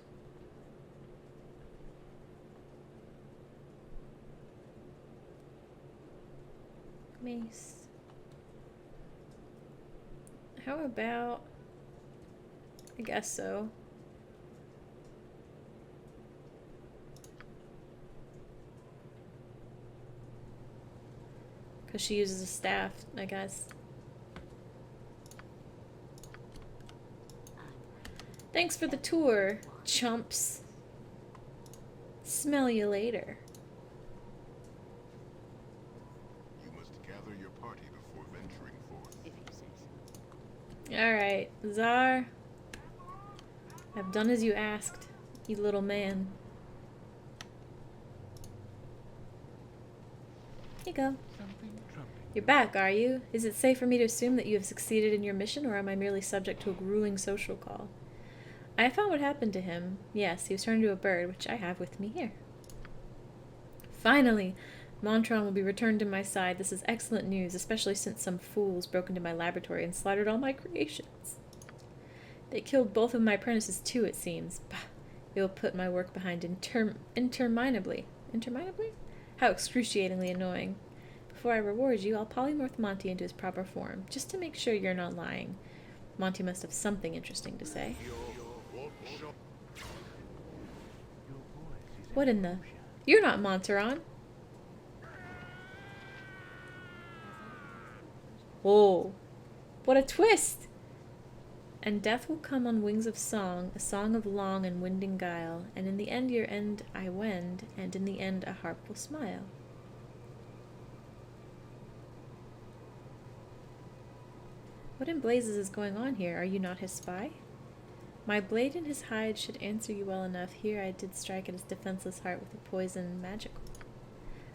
mace. How about... I guess so. Because she uses a staff, I guess. Thanks for the tour, chumps. Smell you later. You must gather your party before venturing forth. If you say so. Alright, Czar. I've done as you asked, you little man. Here you go. You're back, are you? Is it safe for me to assume that you have succeeded in your mission, or am I merely subject to a grueling social call? I have found what happened to him. Yes, he was turned into a bird, which I have with me here. Finally! Montron will be returned to my side. This is excellent news, especially since some fools broke into my laboratory and slaughtered all my creations. They killed both of my apprentices too, it seems. Bah, it will put my work behind interminably. Interminably? How excruciatingly annoying. Before I reward you, I'll polymorph Monty into his proper form, just to make sure you're not lying. Monty must have something interesting to say. What in the... You're not Monteron! Oh, what a twist! And death will come on wings of song, a song of long and winding guile, and in the end your end I wend, and in the end a harp will smile. What in blazes is going on here? Are you not his spy? My blade in his hide should answer you well enough. Here I did strike at his defenseless heart with a poison magical.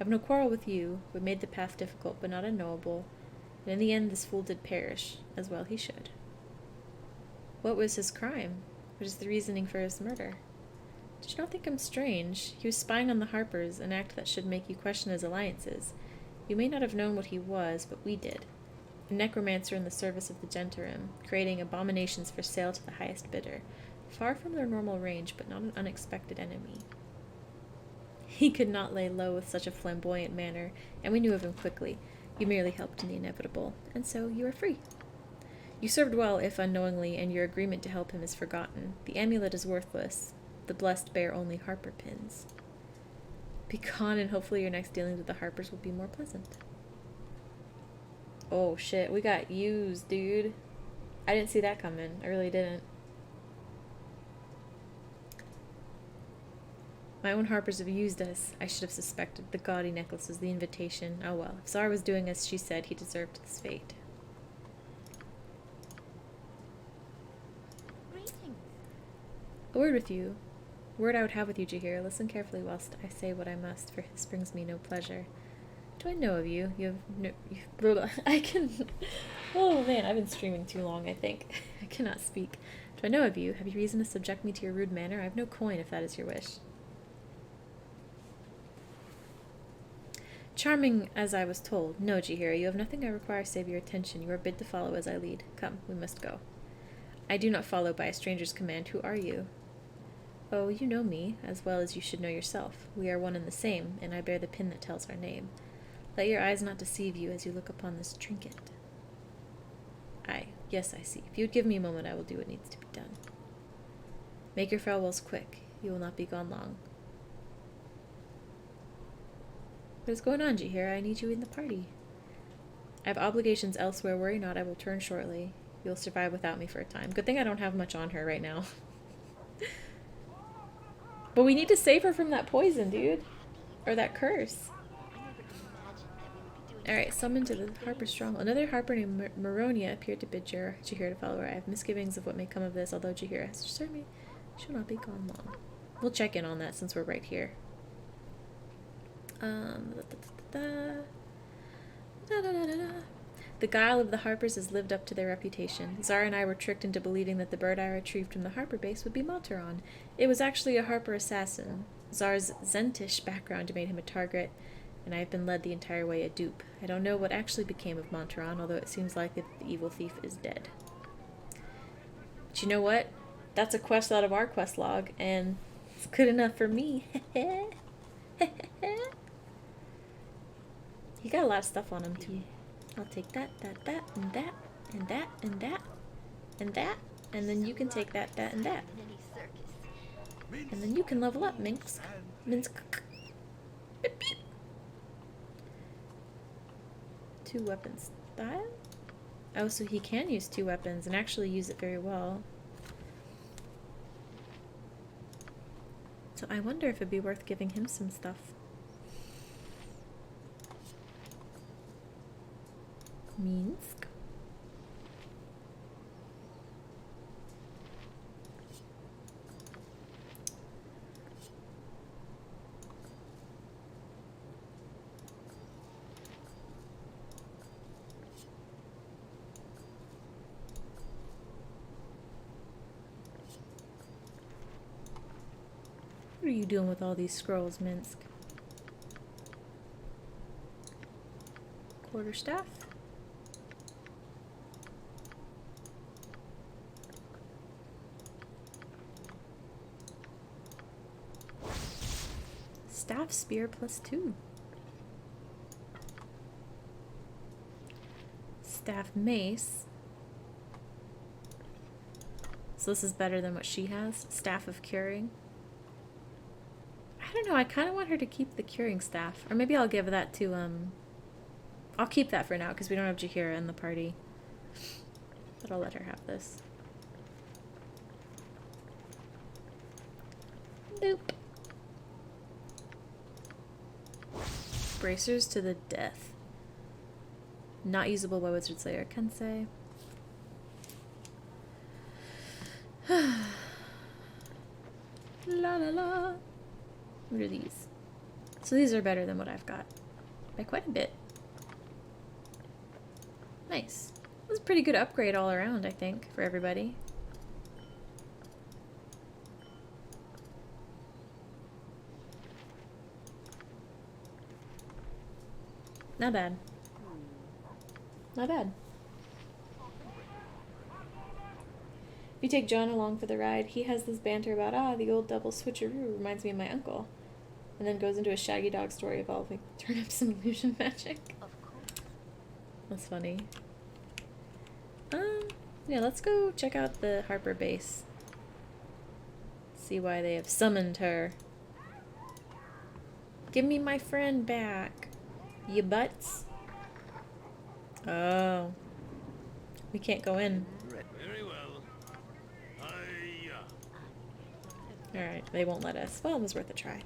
I've no quarrel with you. We made the path difficult, but not unknowable. And in the end this fool did perish, as well he should. What was his crime? What is the reasoning for his murder? Did you not think him strange? He was spying on the Harpers, an act that should make you question his alliances. You may not have known what he was, but we did. A necromancer in the service of the Gentarim, creating abominations for sale to the highest bidder. Far from their normal range, but not an unexpected enemy. He could not lay low with such a flamboyant manner, and we knew of him quickly. You merely helped in the inevitable, and so you are free. You served well, if unknowingly, and your agreement to help him is forgotten. The amulet is worthless. The blessed bear only Harper pins. Be gone, and hopefully your next dealings with the Harpers will be more pleasant. Oh shit, we got used, dude. I didn't see that coming. I really didn't. My own Harpers have used us. I should have suspected. The gaudy necklaces, the invitation. Oh well. If Zara was doing as she said, he deserved this fate. Greetings. A word with you. A word I would have with you, Jahir. Listen carefully whilst I say what I must, for this brings me no pleasure. Do I know of you? You have no... I can... Oh man, I've been streaming too long, I think. I cannot speak. Do I know of you? Have you reason to subject me to your rude manner? I have no coin, if that is your wish. Charming as I was told. No, Jahira, you have nothing I require save your attention. You are bid to follow as I lead. Come, we must go. I do not follow by a stranger's command. Who are you? Oh, you know me, as well as you should know yourself. We are one and the same, and I bear the pin that tells our name. Let your eyes not deceive you as you look upon this trinket. Aye, yes, I see. If you would give me a moment, I will do what needs to be done. Make your farewells quick. You will not be gone long. What is going on, Jahira? I need you in the party. I have obligations elsewhere. Worry not, I will return shortly. You'll survive without me for a time. Good thing I don't have much on her right now. But we need to save her from that poison, dude. Or that curse. Alright, summoned to the Harper Stronghold. Another Harper named Maronia appeared to bid Jahira to follow her. I have misgivings of what may come of this, although Jahira has assured me she will not be gone long. We'll check in on that since we're right here. The guile of the Harpers has lived up to their reputation. Zara and I were tricked into believing that the bird I retrieved from the Harper base would be Malteron. It was actually a Harper assassin. Zara's Zentish background made him a target, and I have been led the entire way a dupe. I don't know what actually became of Malteron, although it seems like the evil thief is dead. But you know what? That's a quest out of our quest log, and it's good enough for me. He got a lot of stuff on him, too. I'll take that, and that, and that, and that, and that, and then you can take that, and that. And then you can level up, Minsk. Minsk. Beep, beep. 2 weapons style? Oh, so he can use 2 weapons and actually use it very well. So I wonder if it'd be worth giving him some stuff. Minsk. What are you doing with all these scrolls, Minsk? Quarterstaff? Staff spear +2. Staff mace. So this is better than what she has. Staff of curing. I don't know, I kind of want her to keep the curing staff. Or maybe I'll give that to, I'll keep that for now, because we don't have Jahira in the party. But I'll let her have this. Boop. Bracers to the death. Not usable by Wizard Slayer Kensei. La la la. What are these? So these are better than what I've got. By quite a bit. Nice. This is a pretty good upgrade all around, I think, for everybody. Not bad. Not bad. If you take John along for the ride, he has this banter about, the old double switcheroo reminds me of my uncle. And then goes into a Shaggy Dog story involving turnips and illusion magic. Of course. That's funny. Yeah, let's go check out the Harper base. See why they have summoned her. Give me my friend back. You butts. Oh. We can't go in. Very well. Alright, they won't let us. Well, it was worth a try.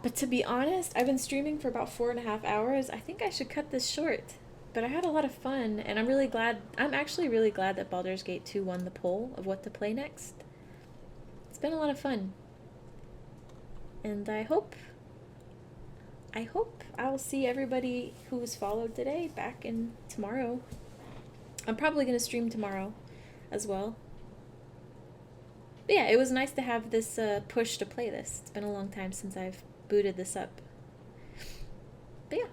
But to be honest, I've been streaming for about 4.5 hours. I think I should cut this short. But I had a lot of fun, and I'm actually really glad that Baldur's Gate 2 won the poll of what to play next. It's been a lot of fun. And I hope I'll see everybody who was followed today back in tomorrow. I'm probably going to stream tomorrow as well. But yeah, it was nice to have this push to play this. It's been a long time since I've booted this up. But yeah,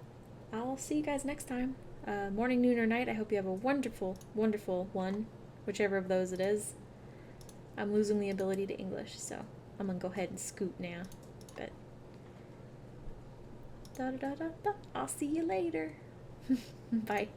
I'll see you guys next time. Morning, noon, or night. I hope you have a wonderful, wonderful one, whichever of those it is. I'm losing the ability to English, so I'm gonna go ahead and scoot now. But I'll see you later. Bye.